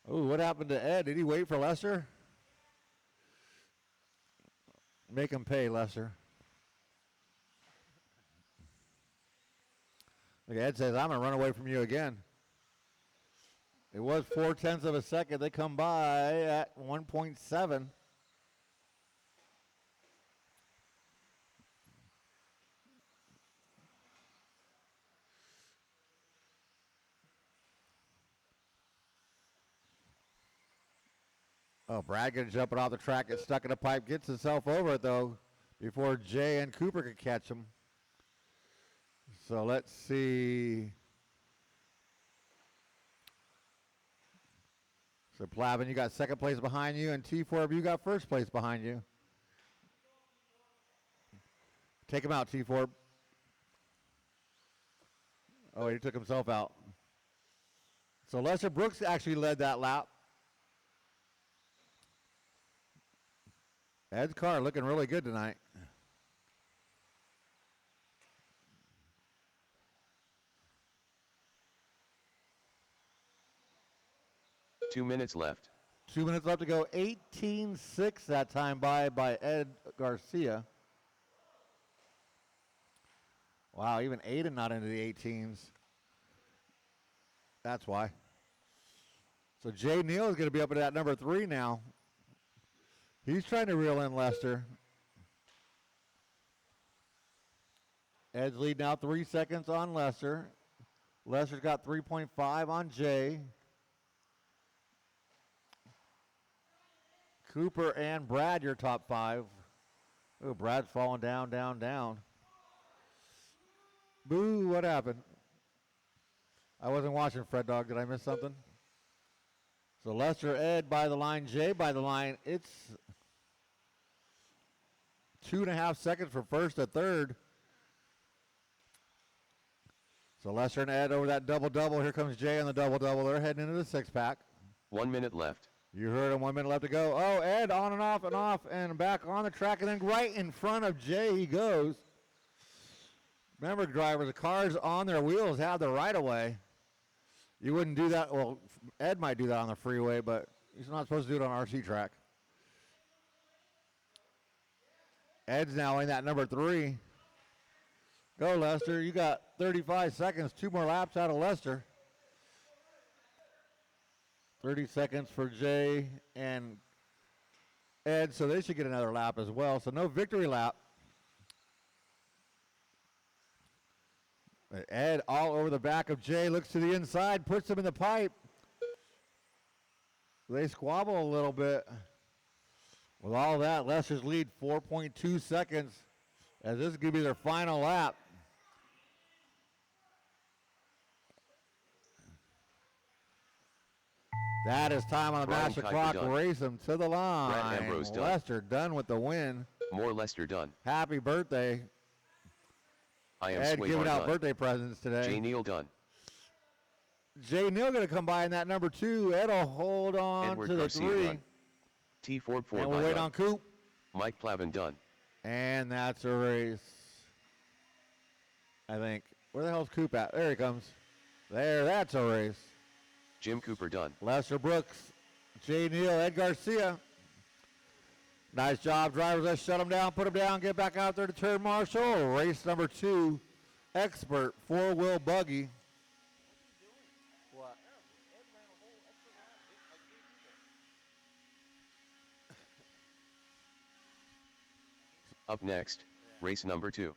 Oh, what happened to Ed? Did he wait for Lester? Make him pay, Lester. Look, Ed says, I'm going to run away from you again. It was 0.4 of a second. They come by at 1.7. Oh, Brad gonna jump it off the track, gets stuck in a pipe, gets himself over it though, before Jay and Cooper could catch him. So let's see. So Plavin, you got second place behind you, and T-Forb, you got first place behind you. Take him out, T-Forb. Oh, he took himself out. So Lester Brooks actually led that lap. Ed's car looking really good tonight. Two minutes left. 2 minutes left to go. 18.6 that time by Ed Garcia. Wow, even Aiden not into the 18s. That's why. So Jay Neal is going to be up at that number 3 now. He's trying to reel in Lester. Ed's lead now 3 seconds on Lester. Lester's got 3.5 on Jay. Cooper and Brad, your top 5. Oh, Brad's falling down, down, down. Boo, what happened? I wasn't watching, Fred Dog. Did I miss something? So Lester, Ed by the line, Jay by the line. It's 2.5 seconds from first to third. So Lester and Ed over that double-double. Here comes Jay on the double-double. They're heading into the 6-pack. 1 minute left. You heard him, 1 minute left to go. Oh, Ed on and back on the track, and then right in front of Jay he goes. Remember, drivers, the cars on their wheels have the right-of-way. You wouldn't do that. Well, Ed might do that on the freeway, but he's not supposed to do it on RC track. Ed's now in that number 3. Go, Lester. You got 35 seconds. 2 more laps out of Lester. 30 seconds for Jay and Ed, so they should get another lap as well. So no victory lap. Ed all over the back of Jay, looks to the inside, puts him in the pipe. They squabble a little bit. With all that, Lester's lead 4.2 seconds, as this is going to be their final lap. That is time on the Brian master Kuiper clock. done. Race him to the line. Ambrose done. Lester done with the win. More Lester done. Happy birthday. I am Ed giving Swaybar out done. birthday presents today. Jay Neal done. Jay Neal going to come by in that number 2. Ed will hold on Edward to the Garcia 3. done. T Ford 4 And we'll by wait done. on Coop. Mike Plavin done. And that's a race. I think. Where the hell's Coop at? There he comes. There, that's a race. Jim Cooper done. Lester Brooks, Jay Neal, Ed Garcia. Nice job, drivers. Let's shut them down, put them down, get back out there to turn marshal. Race number 2, expert 4-wheel buggy. What? Up next, race number 2.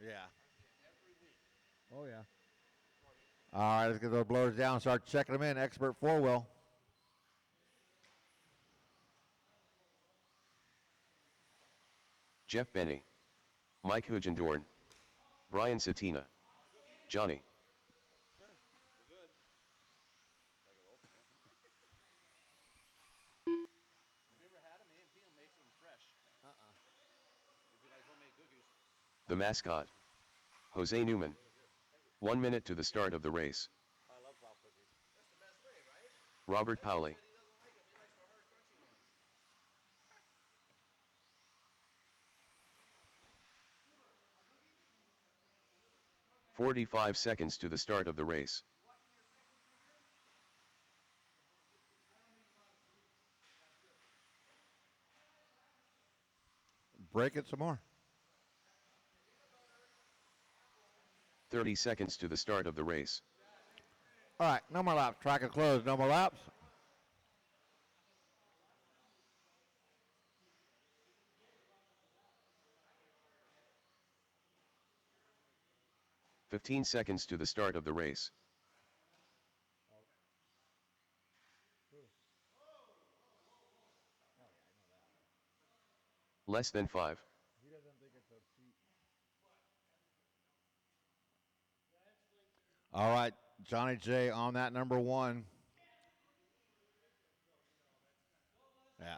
Yeah. Oh, yeah. All right, let's get those blowers down and start checking them in. Expert 4-wheel. Jeff Benny. Mike Hugendorn. Brian Satina. Johnny. The mascot. Jose Newman. 1 minute to the start of the race. Robert Powley. "45 seconds to the start of the race. Break it some more. 30 seconds to the start of the race. All right, no more laps. Track is closed. No more laps. "15 seconds to the start of the race. Less than 5. All right, Johnny J on that number 1. Yeah.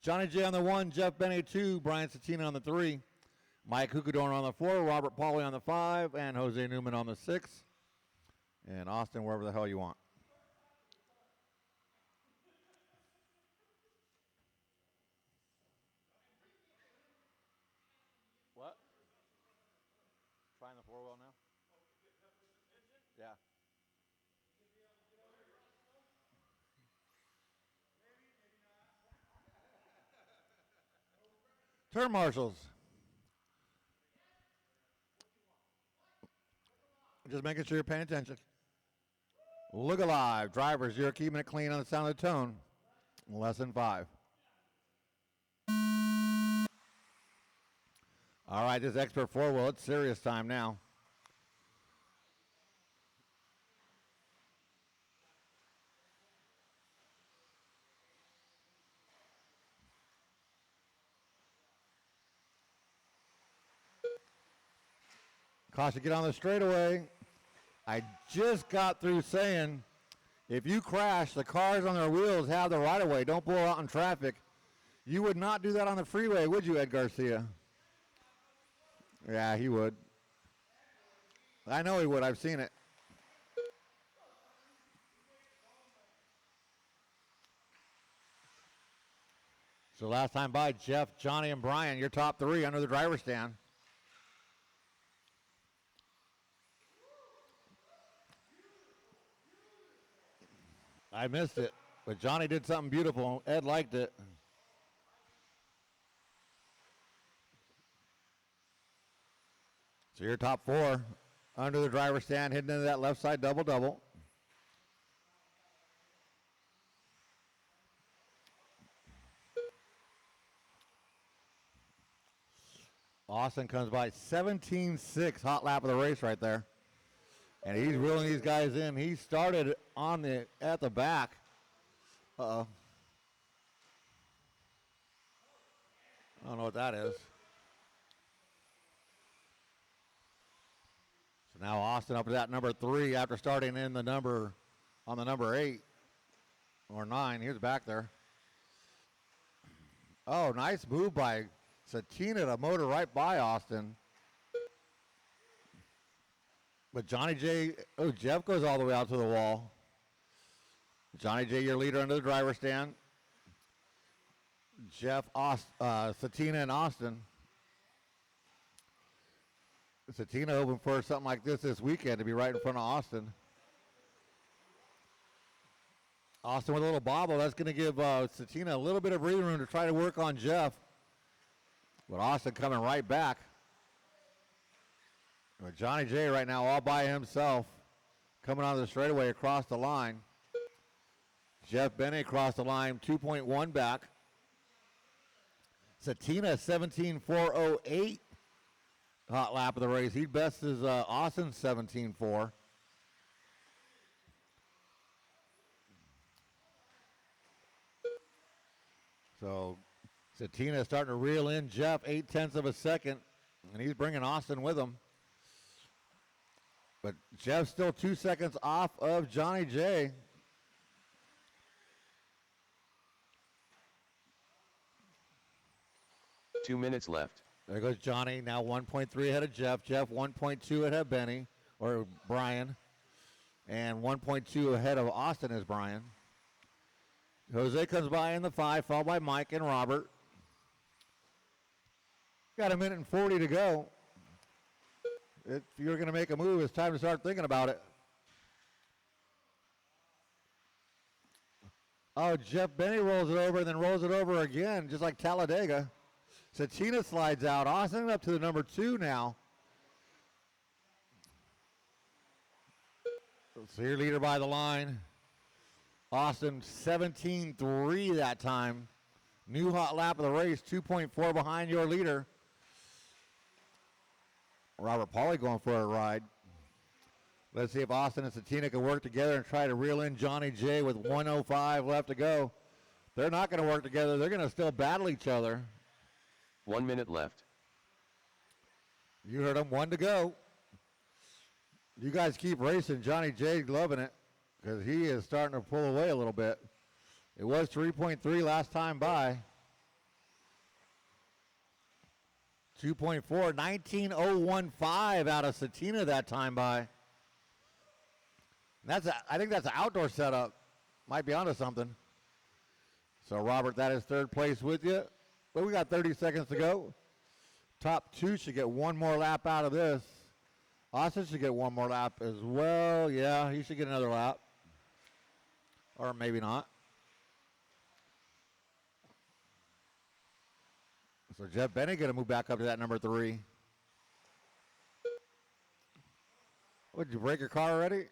Johnny J on the 1, Jeff Benny 2, Brian Satina on the 3, Mike Hugendorn on the 4, Robert Pauly on the 5, and Jose Newman on the 6. And Austin, wherever the hell you want. Turn marshals. Just making sure you're paying attention. Look alive. Drivers, you're keeping it clean on the sound of the tone. Lesson 5. All right, this expert four-wheel, it's serious time now. Caution, get on the straightaway. I just got through saying, if you crash, the cars on their wheels have the right of way. Don't blow out in traffic. You would not do that on the freeway, would you, Ed Garcia? Yeah, he would. I know he would. I've seen it. So last time by, Jeff, Johnny, and Brian, your top 3 under the driver's stand. I missed it, but Johnny did something beautiful. Ed liked it. So your top 4 under the driver's stand, hitting into that left side double-double. Austin comes by 17-6, hot lap of the race right there. And he's reeling these guys in. He started at the back. Uh-oh. I don't know what that is. So now Austin up to that number 3 after starting in the number 8 or 9. Here's back there. Oh, nice move by Satina to motor right by Austin. But Johnny J, Jeff goes all the way out to the wall. Johnny J, your leader under the driver's stand. Jeff, Satina, and Austin. Satina hoping for something like this weekend to be right in front of Austin. Austin with a little bobble. That's going to give Satina a little bit of breathing room to try to work on Jeff. But Austin coming right back. But Johnny J right now all by himself, coming on the straightaway across the line. Jeff Benny across the line, 2.1 back. Satina 17.408, hot lap of the race. He best is Austin 17.4. So Satina starting to reel in Jeff 0.8 of a second, and he's bringing Austin with him. But Jeff's still 2 seconds off of Johnny J. Two minutes left. There goes Johnny, now 1.3 ahead of Jeff. Jeff 1.2 ahead of Benny, or Brian. And 1.2 ahead of Austin is Brian. Jose comes by in the 5, followed by Mike and Robert. Got 1 minute and 40 to go. If you're going to make a move, it's time to start thinking about it. Oh, Jeff Benny rolls it over and then rolls it over again, just like Talladega. Satina slides out. Austin up to the number 2 now. So your leader by the line. Austin 17.3 that time. New hot lap of the race, 2.4 behind your leader. Robert Pauly going for a ride. Let's see if Austin and Satina can work together and try to reel in Johnny J with 1:05 left to go. They're not going to work together. They're going to still battle each other. 1 minute left. You heard him, 1 to go. You guys keep racing. Johnny J loving it because he is starting to pull away a little bit. It was 3.3 last time by. 2.4, 19.015 out of Satina that time by. I think that's an outdoor setup. Might be onto something. So Robert, that is 3rd place with you. But we got 30 seconds to go. Top 2 should get 1 more lap out of this. Austin should get 1 more lap as well. Yeah, he should get another lap. Or maybe not. So Jeff Bennett going to move back up to that number 3. What, did you break your car already?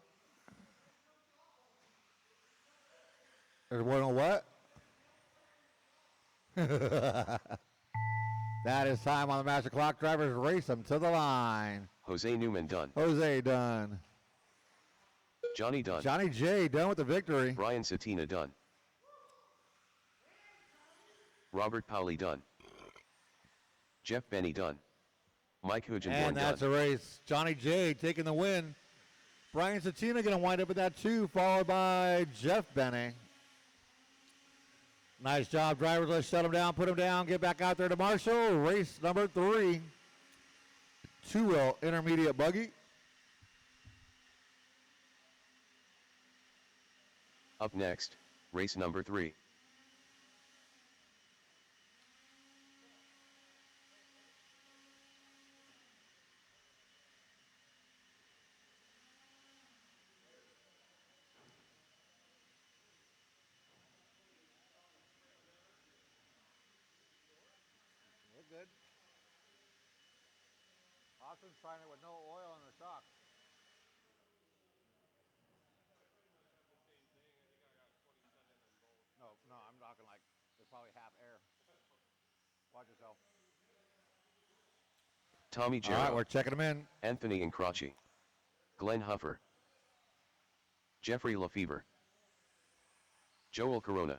There's one on what? That is time on the master clock. Drivers race them to the line. Jose Newman done. Jose done. Johnny done. Johnny J done with the victory. Brian Satina done. Robert Powley done. Jeff Benny done. Mike Hugenborn And that's done. a race. Johnny J taking the win. Brian Satina going to wind up with that 2, followed by Jeff Benny. Nice job, drivers. Let's shut them down, put them down, get back out there to Marshall. Race number 3. 2-wheel intermediate buggy. Up next, race number 3. Look good. Austin's trying it with no oil in the shocks. No, I'm talking like they're probably half air. Watch yourself. Tommy All right, Jarrett. we're checking them in. Anthony Incroci. Glenn Huffer. Jeffrey Lefevre. Joel Corona.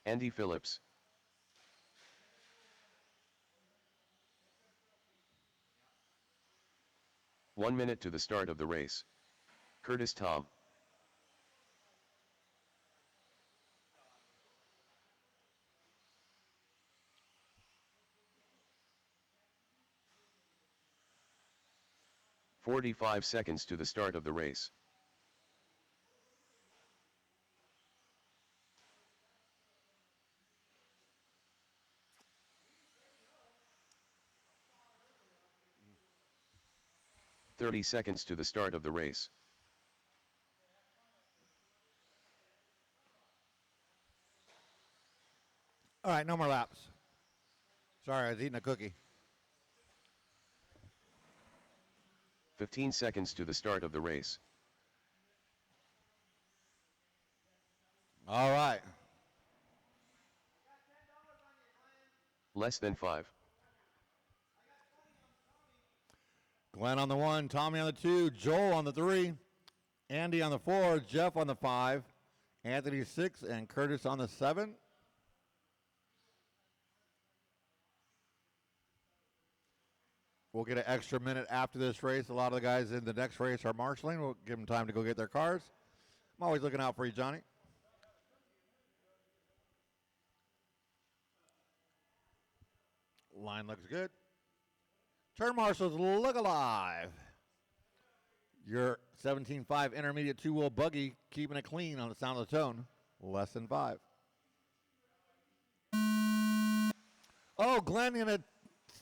Andy Phillips. One minute to the start of the race. Curtis Tom. "45 seconds to the start of the race. "30 seconds to the start of the race. All right, no more laps. Sorry, I was eating a cookie. 15 seconds to the start of the race. All right. Less than 5. Glenn on the 1, Tommy on the 2, Joel on the 3, Andy on the 4, Jeff on the 5, Anthony 6, and Curtis on the 7. We'll get an extra minute after this race. A lot of the guys in the next race are marshaling. We'll give them time to go get their cars. I'm always looking out for you, Johnny. Line looks good. Turn marshals look alive. Your 17.5 intermediate 2-wheel buggy keeping it clean on the sound of the tone. Less than 5. Oh, Glenn in a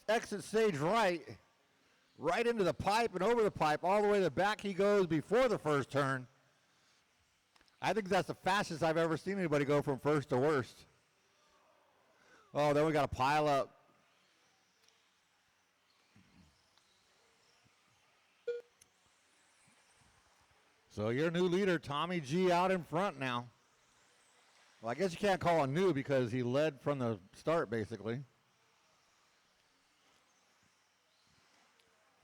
exit stage right into the pipe and over the pipe, all the way to the back he goes before the first turn. I think that's the fastest I've ever seen anybody go from first to worst. Oh, then we got a pile up. So your new leader, Tommy G, out in front now. Well, I guess you can't call him new because he led from the start, basically.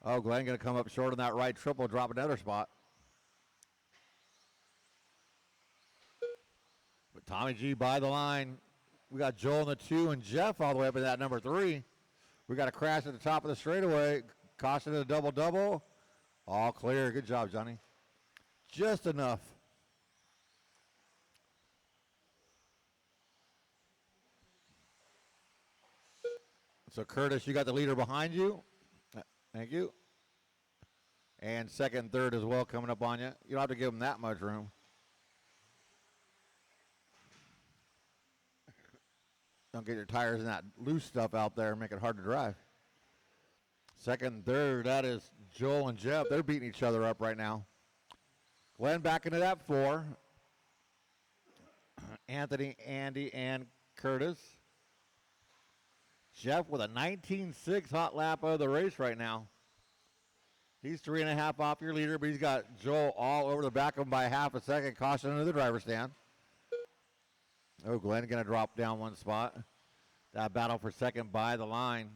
Oh, Glenn going to come up short on that right triple, drop another spot. But Tommy G by the line. We got Joel in the 2 and Jeff all the way up in that number 3. We got a crash at the top of the straightaway. Caution to the double-double. All clear. Good job, Johnny. Just enough. So, Curtis, you got the leader behind you. Thank you. And second and third as well coming up on you. You don't have to give them that much room. Don't get your tires in that loose stuff out there and make it hard to drive. Second and third, that is Joel and Jeff. They're beating each other up right now. Glenn back into that 4. Anthony, Andy, and Curtis. Jeff with a 19.6 hot lap of the race right now. He's 3.5 off your leader, but he's got Joel all over the back of him by half a second. Caution into the driver's stand. Oh, Glenn going to drop down one spot. That battle for second by the line.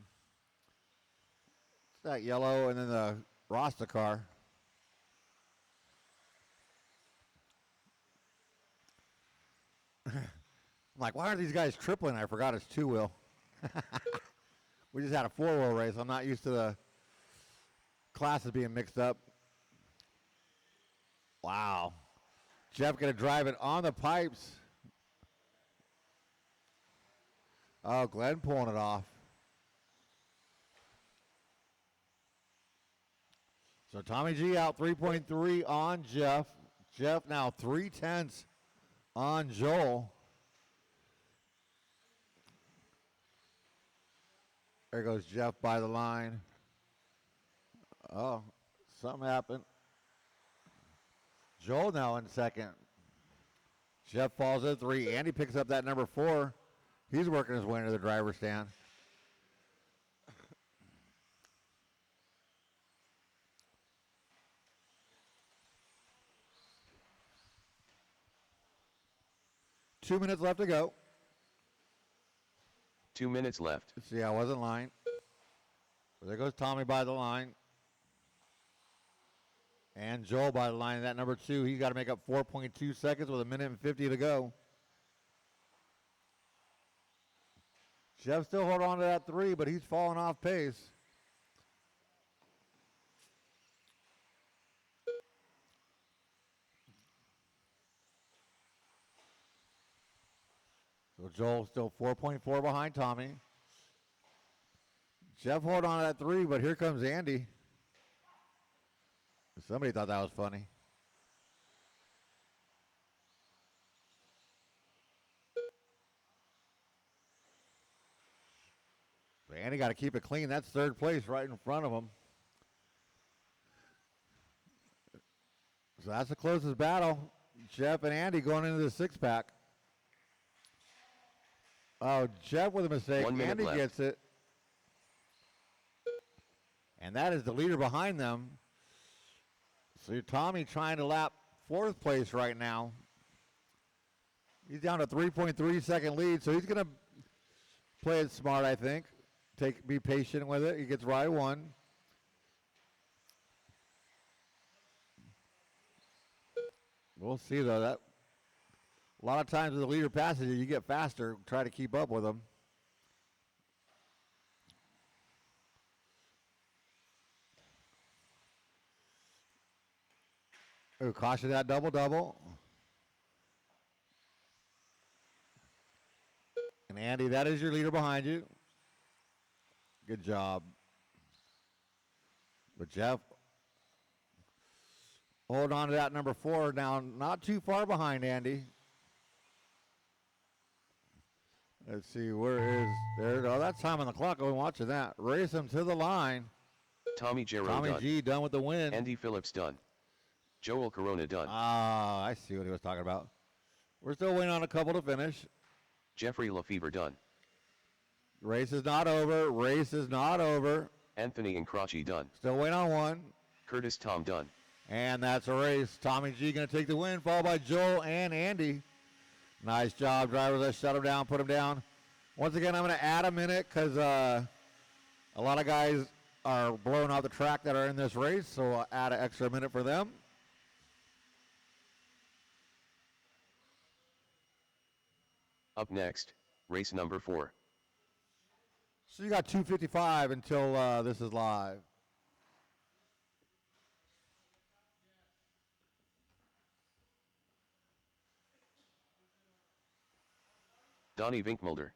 It's that yellow and then the Rasta car. I'm like, why aren't these guys tripling? I forgot it's two-wheel. We just had a four-wheel race. I'm not used to the classes being mixed up. Wow. Jeff going to drive it on the pipes. Oh, Glenn pulling it off. So Tommy G out 3.3 on Jeff. Jeff now 3/10 on Joel. There goes Jeff by the line. Oh, something happened. Joel now in second. Jeff falls at 3. Andy picks up that number 4. He's working his way into the driver's stand. Two minutes left to go. 2 minutes left. See, I wasn't lying. But there goes Tommy by the line. And Joel by the line. That number 2, he's got to make up 4.2 seconds with 1:50 to go. Jeff still hold on to that 3, but he's falling off pace. So Joel still 4.4 behind Tommy. Jeff hold on to that 3, but here comes Andy. Somebody thought that was funny. Andy got to keep it clean. That's third place right in front of him. So that's the closest battle. Jeff and Andy going into the six-pack. Oh, Jeff with a mistake. 1 minute Andy left. gets it. And that is the leader behind them. So Tommy trying to lap fourth place right now. He's down to 3.3 second lead, so he's going to play it smart, I think. Be patient with it. He gets right 1. We'll see, though. That a lot of times with the leader passes you, you get faster. Try to keep up with them. Oh, caution that double-double. And Andy, that is your leader behind you. Good job. But Jeff, hold on to that number 4 now, not too far behind Andy. Let's see, where is there? Oh, that's time on the clock. I'm watching that. Race him to the line. Tommy Jarrow Tommy done. G done with the win. Andy Phillips done. Joel Corona done. Ah, I see what he was talking about. We're still waiting on a couple to finish. Jeffrey Lefevre done. Race is not over. Race is not over. Anthony Incroci done. Still waiting on one. Curtis Tom done. And that's a race. Tommy G going to take the win, followed by Joel and Andy. Nice job, drivers. Let's shut him down, put him down. Once again, I'm going to add a minute because a lot of guys are blowing off the track that are in this race, so I'll add an extra minute for them. Up next, race number 4. So you got 2:55 until this is live. Donnie Vinkmulder.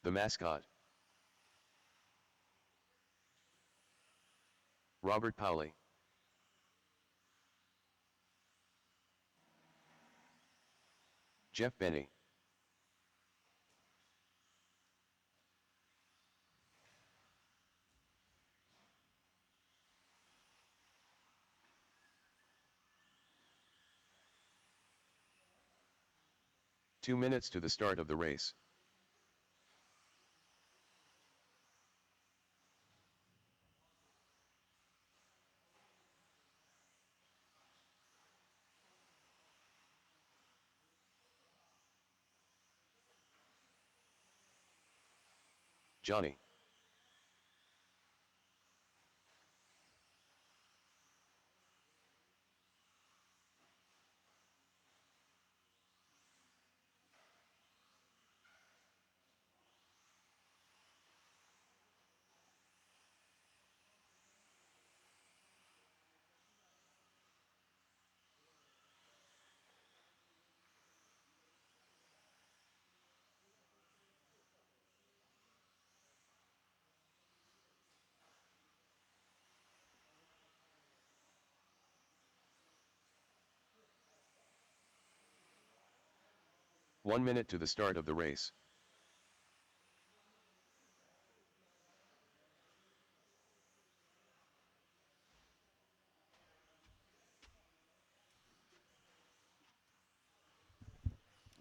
The mascot. Robert Powley. Jeff Benny. 2 minutes to the start of the race. Johnny. One minute to the start of the race.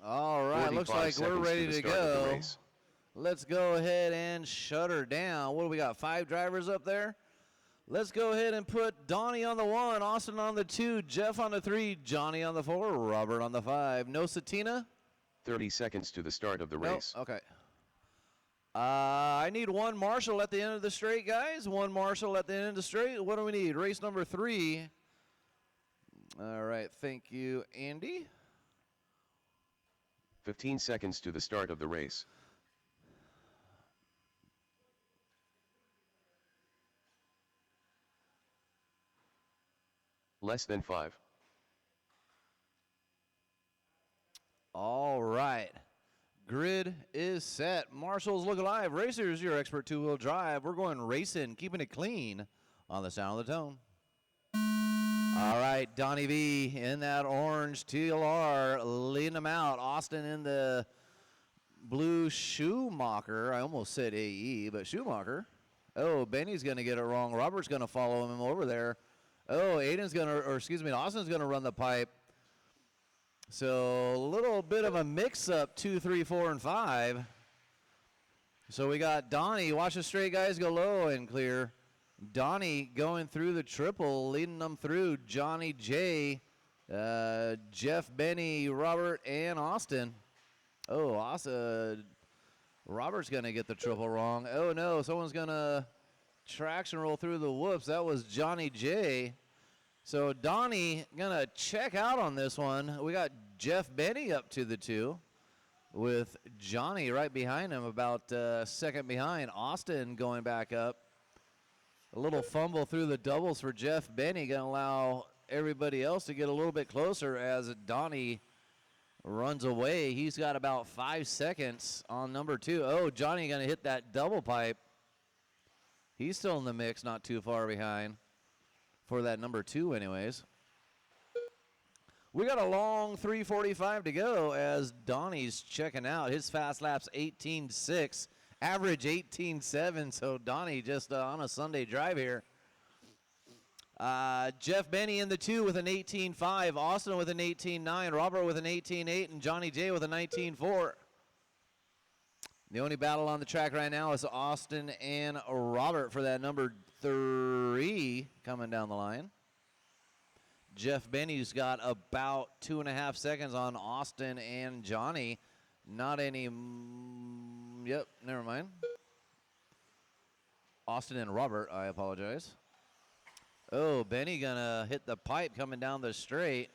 All right, looks 45 like we're seconds ready to the to start of the go. race. Let's go ahead and shut her down. What do we got, 5 drivers up there? Let's go ahead and put Donnie on the 1, Austin on the 2, Jeff on the 3, Johnny on the 4, Robert on the 5. No Satina? 30 seconds to the start of the Nope, race. okay. I need 1 marshal at the end of the straight, guys. 1 marshal at the end of the straight. What do we need? Race number 3. All right, thank you, Andy. 15 seconds to the start of the race. Less than 5. All right. Grid is set. Marshals look alive. Racers, your expert two-wheel drive. We're going racing, keeping it clean on the sound of the tone. All right, Donnie V in that orange TLR, leading them out. Austin in the blue Schumacher. I almost said AE, but Schumacher. Oh, Benny's going to get it wrong. Robert's going to follow him over there. Oh, Austin's going to run the pipe. So a little bit of a mix-up, 2, 3, 4, and 5. So we got Donnie. Watch the straight guys go low and clear. Donnie going through the triple, leading them through. Johnny J, Jeff, Benny, Robert, and Austin. Oh, Robert's going to get the triple wrong. Oh, no, someone's going to traction roll through the whoops. That was Johnny J. So Donnie going to check out on this one. We got Jeff Benny up to the 2 with Johnny right behind him, about second behind. Austin going back up. A little fumble through the doubles for Jeff Benny, going to allow everybody else to get a little bit closer as Donnie runs away. He's got about 5 seconds on number 2. Oh, Johnny going to hit that double pipe. He's still in the mix, not too far behind for that number 2 anyways. We got a long 3:45 to go as Donnie's checking out. His fast lap's 18.6. Average 18.7, so Donnie just on a Sunday drive here. Jeff Benny in the 2 with an 18.5, Austin with an 18.9, Robert with an 18.8, and Johnny J with a 19.4. The only battle on the track right now is Austin and Robert for that number 3 coming down the line. Jeff Benny's got about 2.5 seconds on Austin and Johnny. Not any... Yep, never mind. Austin and Robert, I apologize. Oh, Benny gonna hit the pipe coming down the straight.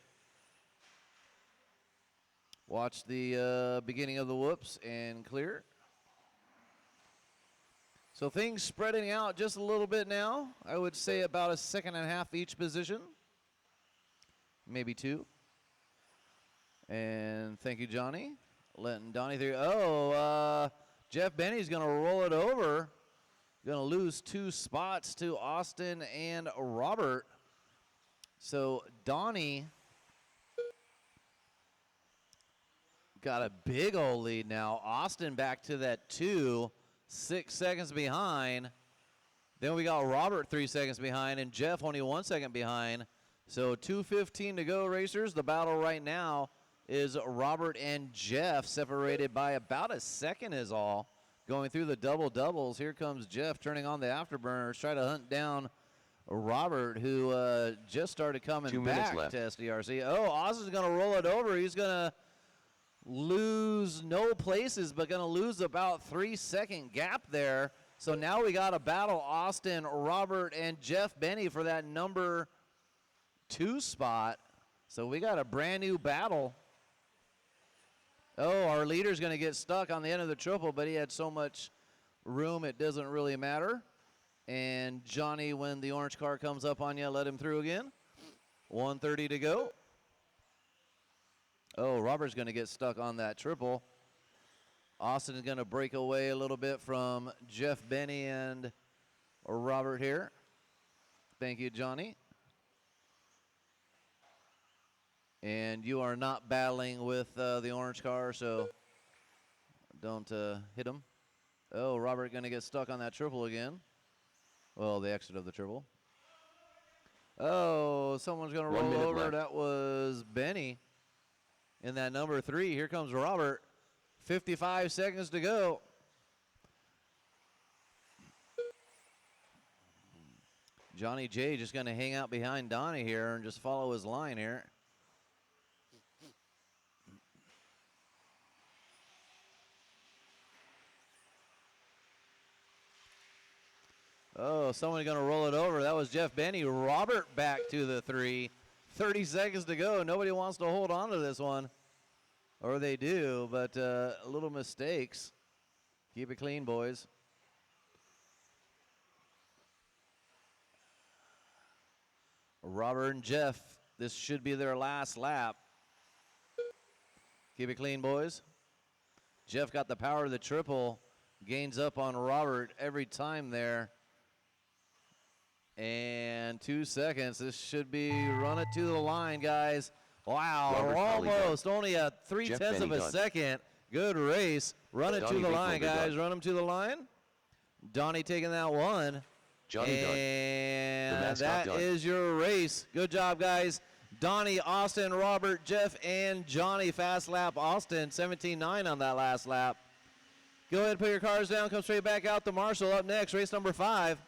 Watch the beginning of the whoops and clear. So things spreading out just a little bit now. I would say about 1.5 seconds each position. Maybe 2. And thank you, Johnny. Letting Donnie through. Oh, Jeff Benny's going to roll it over. Going to lose 2 spots to Austin and Robert. So Donnie got a big old lead now. Austin back to that 2, 6 seconds behind. Then we got Robert 3 seconds behind and Jeff only 1 second behind. So 2:15 to go, racers. The battle right now is Robert and Jeff, separated by about a second is all. Going through the double-doubles. Here comes Jeff turning on the afterburners, try to hunt down Robert, who just started coming 2 minutes back left. to SDRC. Oh, Austin's going to roll it over. He's going to lose no places, but going to lose about 3-second gap there. So now we got a battle, Austin, Robert, and Jeff Benny for that number 2 spot. So we got a brand new battle. Oh, our leader's going to get stuck on the end of the triple, but he had so much room it doesn't really matter. And Johnny, when the orange car comes up on you, let him through again. 1:30 to go. Oh, Robert's going to get stuck on that triple. Austin is going to break away a little bit from Jeff Benny and Robert here. Thank you, Johnny. And you are not battling with the orange car, so don't hit him. Oh, Robert going to get stuck on that triple again. Well, the exit of the triple. Oh, someone's going to 1 roll minute over. left. That was Benny in that number 3. Here comes Robert. 55 seconds to go. Johnny J just going to hang out behind Donnie here and just follow his line here. Oh, someone's going to roll it over. That was Jeff Benny. Robert back to the 3. 30 seconds to go. Nobody wants to hold on to this one. Or they do, but little mistakes. Keep it clean, boys. Robert and Jeff, this should be their last lap. Keep it clean, boys. Jeff got the power of the triple. Gains up on Robert every time there. And 2 seconds. This should be run it to the line, guys. Wow, Robert Polly almost. Only a 3/10 of Benny a done. second. Good race. Run it Donnie to the Bickle line, done. guys. Run him to the line. Donnie taking that one. Johnny done. And mascot that done. is your race. Good job, guys. Donnie, Austin, Robert, Jeff, and Johnny. Fast lap. Austin, 17.9 on that last lap. Go ahead and put your cars down. Come straight back out to Marshall. Up next, race number 5.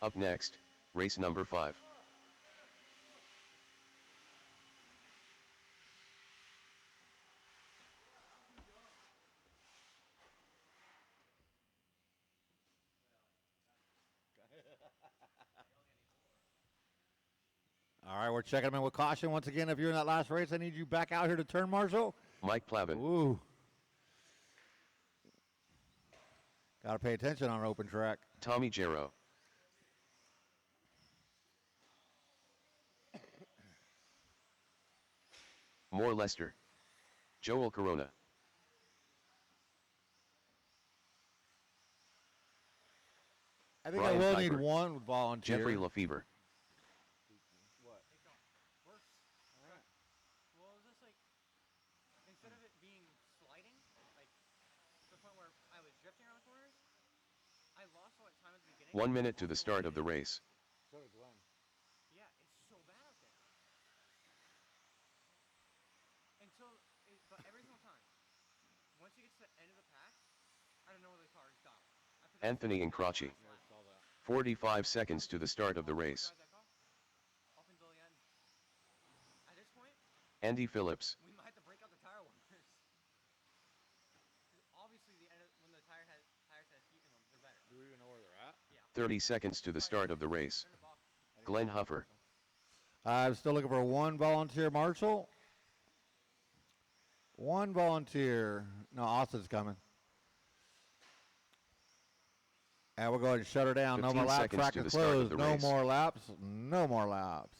Up next, race number 5. All right, we're checking them in with caution once again. If you're in that last race, I need you back out here to turn, Marshall. Mike Plavin. Ooh. Got to pay attention on an open track. Tommy Jarrow. More Lester. Joel Corona. I think Brian I will Piper. need one volunteer. Jeffrey Lefevre. Well, is this like, instead of it being sliding, like, to the point where I was drifting around corners, I lost all that time at the beginning. 1 minute to the start of the race. Yeah, it's so bad out there. But every single time, once you get to the end of the pack, I don't know where the car is stopped. Anthony Incroci. 45 seconds to the start of the race. Up until the end. At this point, Andy Phillips. we might have to break out the tire warmers. Obviously, when the tires had heat in them, they're better. Do we even know where they're at? Yeah. 30 seconds to the start of the race. Turn it off. Glenn Huffer. I'm still looking for one volunteer, Marshall. One volunteer. No, Austin's coming. And we'll go ahead and shut her down. No 15 more lap seconds track to is the start of closed. the No race. more laps. No more laps.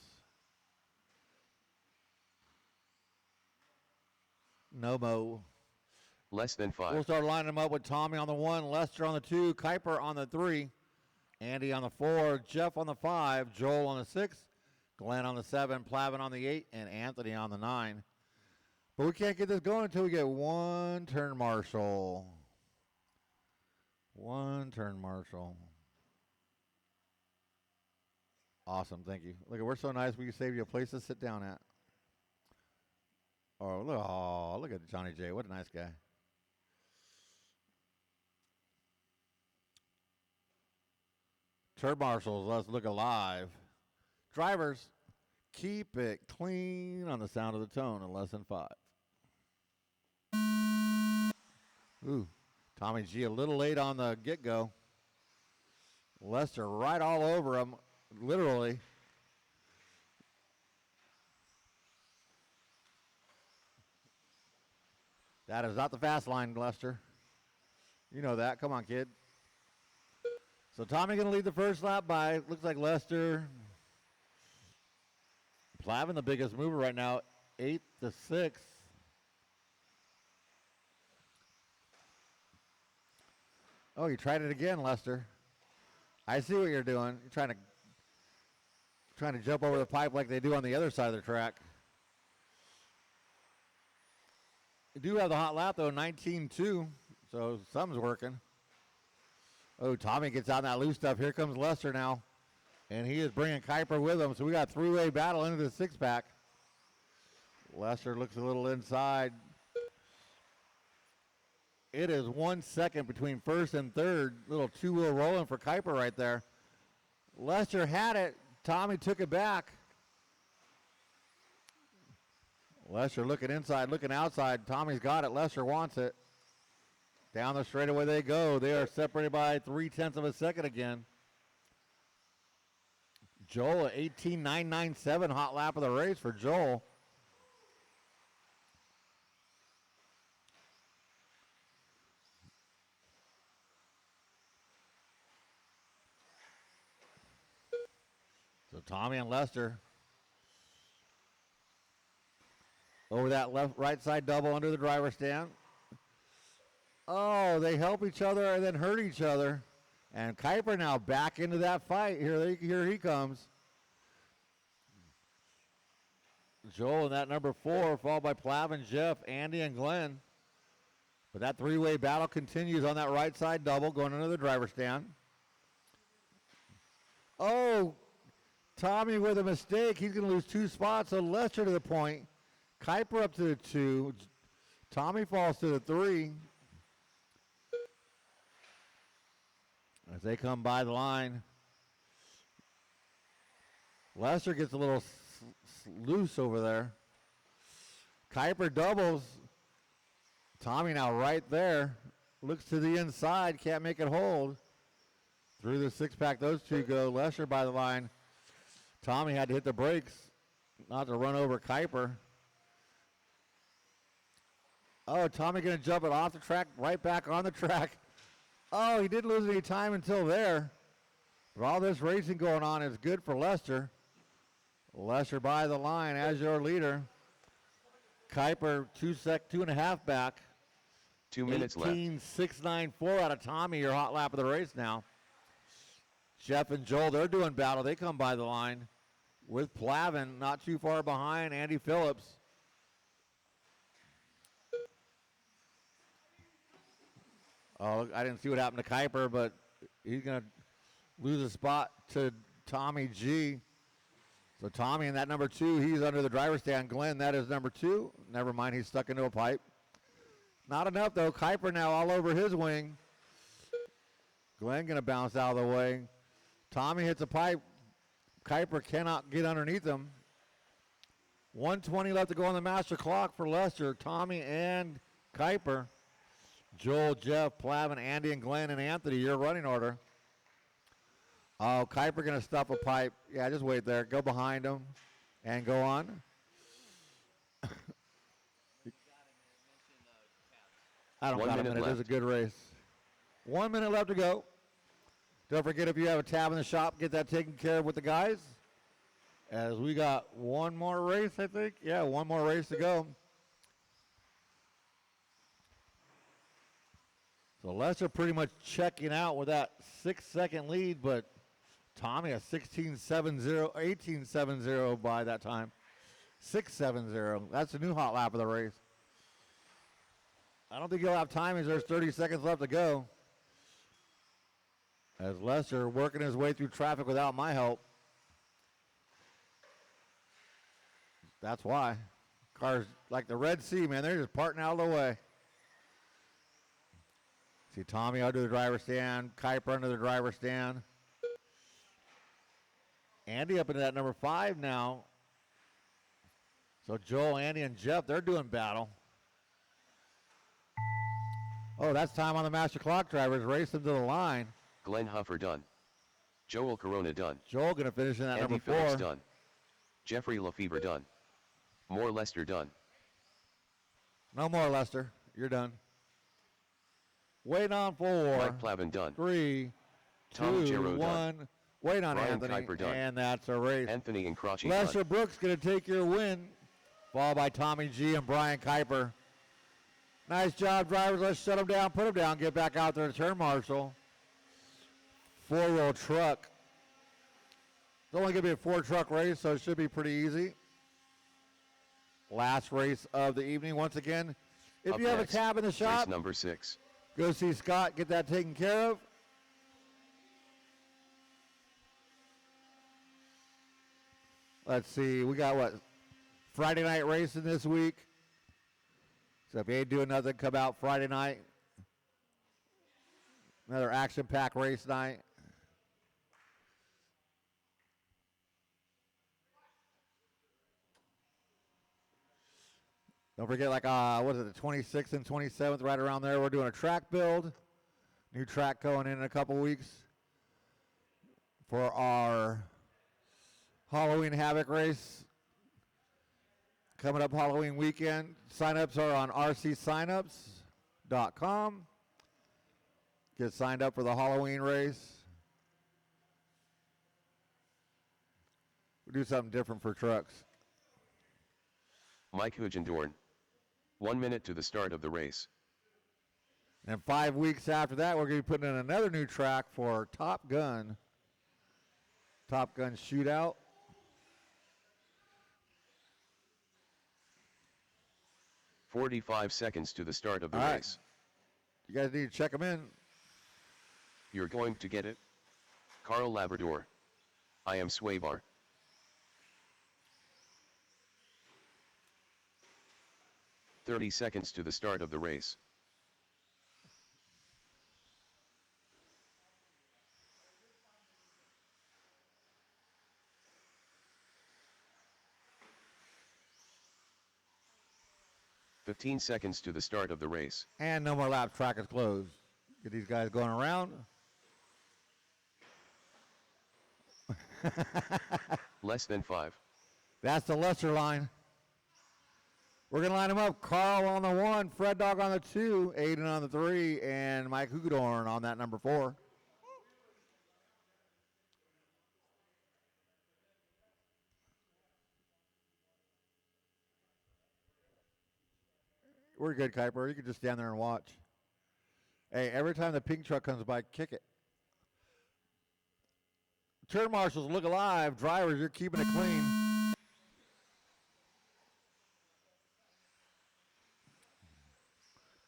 No mo. Less than 5. We'll start lining them up with Tommy on the 1, Lester on the 2, Kuiper on the 3, Andy on the 4, Jeff on the 5, Joel on the 6, Glenn on the 7, Plavin on the 8, and Anthony on the 9. But we can't get this going until we get one turn marshal. One turn marshal. Awesome, thank you. Look, we're so nice. We save you a place to sit down at. Look at Johnny J. What a nice guy. Turd marshals, let's look alive. Drivers, keep it clean on the sound of the tone in less than 5. Ooh, Tommy G a little late on the get-go. Lester right all over him, literally. That is not the fast line, Lester. You know that. Come on, kid. So Tommy going to lead the first lap by, looks like Lester. Plavin, the biggest mover right now, 8-6. Oh, you tried it again, Lester. I see what you're doing. You're trying to jump over the pipe like they do on the other side of the track. You do have the hot lap, though, 19-2, so something's working. Oh, Tommy gets on that loose stuff. Here comes Lester now, and he is bringing Kuiper with him, so we got three-way battle into the six-pack. Lester looks a little inside. It is 1 second between first and third. Little two-wheel rolling for Kuiper right there. Lester had it. Tommy took it back. Lester looking inside, looking outside. Tommy's got it. Lester wants it. Down the straightaway they go. They are separated by 0.3 of a second again. Joel at 18.997, hot lap of the race for Joel. So Tommy and Lester over that right side double under the driver's stand. Oh, they help each other and then hurt each other. And Kuiper now back into that fight. Here he comes. Joel in that number 4, followed by Plavin, Jeff, Andy, and Glenn. But that three-way battle continues on that right side double going under the driver's stand. Oh, Tommy with a mistake. He's going to lose 2 spots. So Lester to the point. Kuiper up to the 2. Tommy falls to the 3. As they come by the line, Lester gets a little loose over there. Kuiper doubles. Tommy now right there. Looks to the inside. Can't make it hold. Through the six-pack, those two go. Lester by the line. Tommy had to hit the brakes not to run over Kuiper. Oh, Tommy going to jump it off the track, right back on the track. Oh, he didn't lose any time until there. But all this racing going on is good for Lester. Lester by the line as your leader. Kuiper 2.5 back. 2 minutes left. 18.694 out of Tommy, your hot lap of the race now. Jeff and Joel, they're doing battle. They come by the line with Plavin not too far behind Andy Phillips. Oh, I didn't see what happened to Kuiper, but he's going to lose a spot to Tommy G. So Tommy in that number 2, he's under the driver's stand. Glenn, that is number 2. Never mind, he's stuck into a pipe. Not enough, though. Kuiper now all over his wing. Glenn going to bounce out of the way. Tommy hits a pipe. Kuiper cannot get underneath him. 1:20 left to go on the master clock for Lester. Tommy and Kuiper. Joel, Jeff, Plavin, Andy, and Glenn, and Anthony, your running order. Oh, Kuiper going to stuff a pipe. Yeah, just wait there. Go behind him and go on. I don't got a minute. It was a good race. 1 minute left to go. Don't forget, if you have a tab in the shop, get that taken care of with the guys. As we got one more race, I think. Yeah, one more race to go. So Lester pretty much checking out with that 6-second lead, but Tommy a 16.70, 18.70 by that time. 6.70. That's a new hot lap of the race. I don't think he'll have time as there's 30 seconds left to go. As Lester working his way through traffic without my help. That's why. Cars like the Red Sea, man, they're just parting out of the way. See Tommy under the driver's stand, Kuiper under the driver's stand. Andy up into that number 5 now. So Joel, Andy, and Jeff, they're doing battle. Oh, that's time on the master clock drivers. Race them to the line. Glenn Huffer done. Joel Corona done. Joel going to finish in that Andy number Phillips 4. done. Jeffrey Lefevre done. Moore Lester done. No more, Lester. You're done. Waiting on 4. Mike Plavin done. 3, Tom 2, Giro 1. done. Wait on Brian Anthony. Kuiper done. And that's a race. Anthony Incroci Lester done. Brooks going to take your win. Followed by Tommy G and Brian Kuiper. Nice job, drivers. Let's shut them down, put them down, get back out there to turn marshal. 4-row truck. It's only going to be a 4-truck race, so it should be pretty easy. Last race of the evening. Once again, if Up you have next, a tab in the shop, Race number 6. go see Scott, get that taken care of. Let's see, we got what? Friday night racing this week. So if you ain't doing nothing, come out Friday night. Another action-packed race night. Don't forget, like, what is it, the 26th and 27th, right around there, we're doing a track build. New track going in a couple weeks for our Halloween Havoc race. Coming up Halloween weekend. Sign-ups are on rcsignups.com. Get signed up for the Halloween race. We'll do something different for trucks. Mike Hugendorn. 1 minute to the start of the race. And 5 weeks after that, we're going to be putting in another new track for Top Gun. Top Gun Shootout. "45 seconds to the start of the All right. race. You guys need to check them in. You're going to get it? Carl Labrador. I am Swavar. 30 seconds to the start of the race. "15 seconds to the start of the race. And no more laps. Track is closed. Get these guys going around. Less than 5. That's the Lester line. We're going to line them up. Carl on the 1, Fred Dog on the 2, Aiden on the 3, and Mike Hugedorn on that number 4. We're good, Kuiper. You can just stand there and watch. Hey, every time the pink truck comes by, kick it. Turn marshals, look alive. Drivers, you're keeping it clean.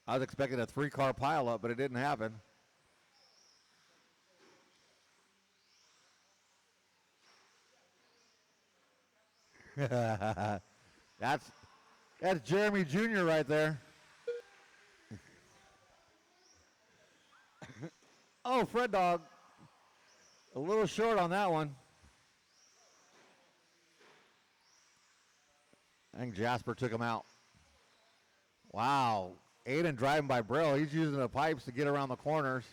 I was expecting a 3-car pileup, but it didn't happen. That's Jeremy Jr. right there. Oh, Fred Dog. A little short on that one. I think Jasper took him out. Wow. Aiden driving by Brill. He's using the pipes to get around the corners.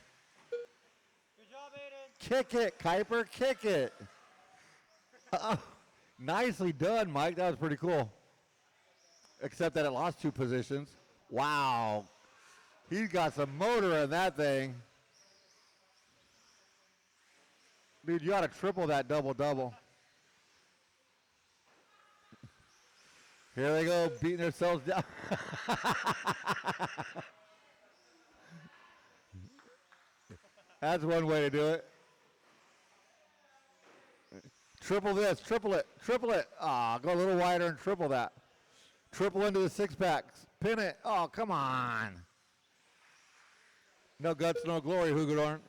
Good job, Aiden. Kick it, Kuiper. Kick it. Oh, nicely done, Mike. That was pretty cool. Except that it lost 2 positions. Wow. He's got some motor in that thing. Dude, you ought to triple that double-double. Here they go, beating themselves down. That's one way to do it. Triple this, triple it, triple it. Ah, go a little wider and triple that. Triple into the 6-packs. Pin it. Oh, come on. No guts, no glory, Hugedorn.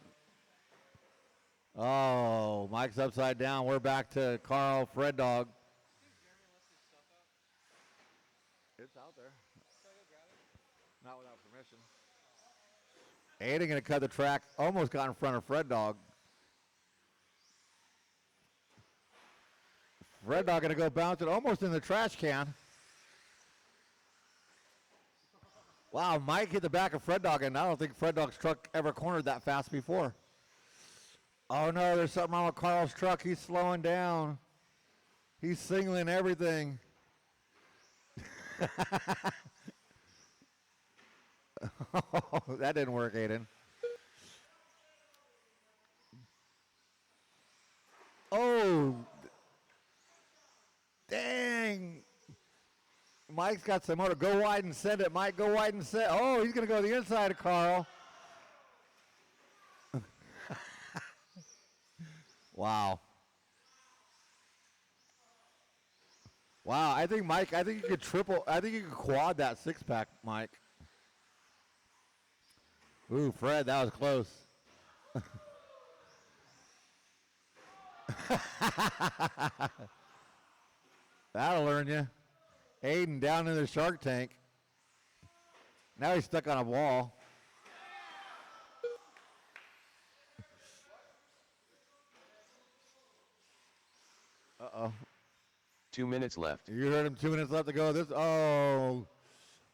Oh, Mike's upside down. We're back to Carl Fred Dog. It's out there. Should I go grab it? Not without permission. Aiden going to cut the track. Almost got in front of Fred Dog. Fred Dog going to go bounce it almost in the trash can. Wow, Mike hit the back of Fred Dog, and I don't think Fred Dog's truck ever cornered that fast before. Oh no, there's something wrong with Carl's truck. He's slowing down. He's singling everything. Oh, that didn't work, Aiden. Oh, dang. Mike's got some motor. Go wide and send it, Mike. Go wide and send. Oh, he's going to go to the inside of Carl. Wow. Wow, I think, Mike, I think you could quad that six-pack, Mike. Ooh, Fred, that was close. That'll learn you. Aiden down in the shark tank. Now he's stuck on a wall. Uh-oh. 2 minutes left. You heard him, 2 minutes left to go.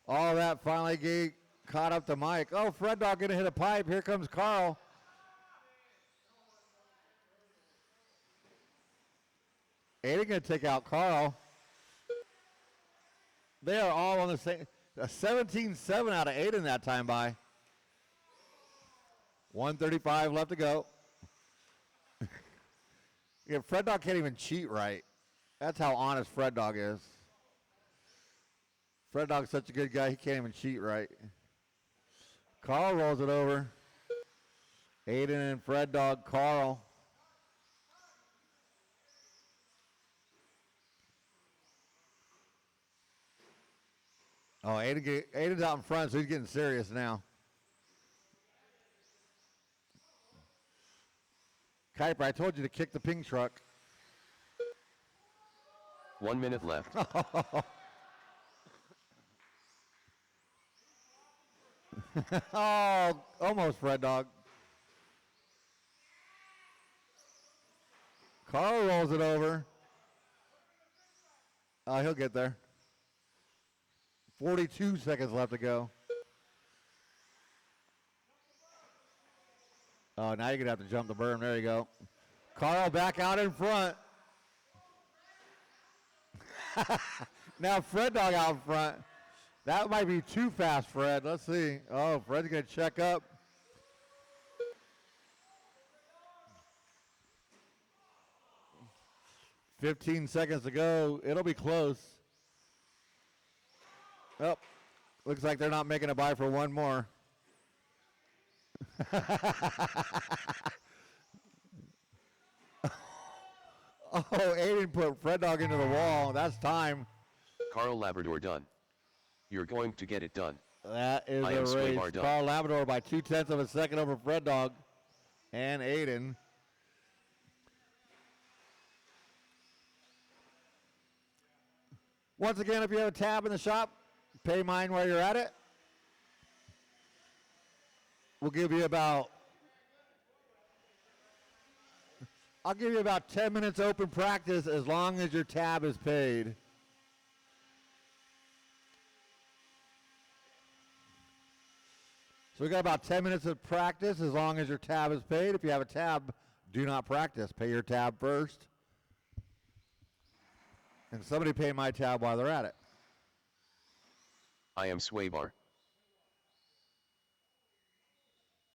All that finally caught up to Mike. Oh, Fred Dog gonna hit a pipe. Here comes Carl. Aiden gonna take out Carl. They are all on the same. A 17-7 out of Aiden that time by. 1:35 left to go. Yeah, Fred Dog can't even cheat right. That's how honest Fred Dog is. Fred Dog's such a good guy, he can't even cheat right. Carl rolls it over. Aiden and Fred Dog, Carl. Oh, Aiden's out in front, so he's getting serious now. Kuiper, I told you to kick the ping truck. 1 minute left. Oh, almost Fred Dog. Carl rolls it over. He'll get there. 42 seconds left to go. Oh, now you're going to have to jump the berm. There you go. Carl back out in front. Now Fred Dog out in front. That might be too fast, Fred. Let's see. Oh, Fred's going to check up. $15 seconds to go. It'll be close. Oh, looks like they're not making a buy for one more. Oh, Aiden put Fred Dog into the wall. That's time. Carl Labrador done. You're going to get it done. That is I am a Swaybar race. done. Carl Labrador by 0.2 of a second over Fred Dog and Aiden. Once again, if you have a tab in the shop, pay mine while you're at it. We'll give you I'll give you about 10 minutes open practice as long as your tab is paid. So we got about 10 minutes of practice as long as your tab is paid. If you have a tab, do not practice. Pay your tab first. And somebody pay my tab while they're at it. I am Swaybar.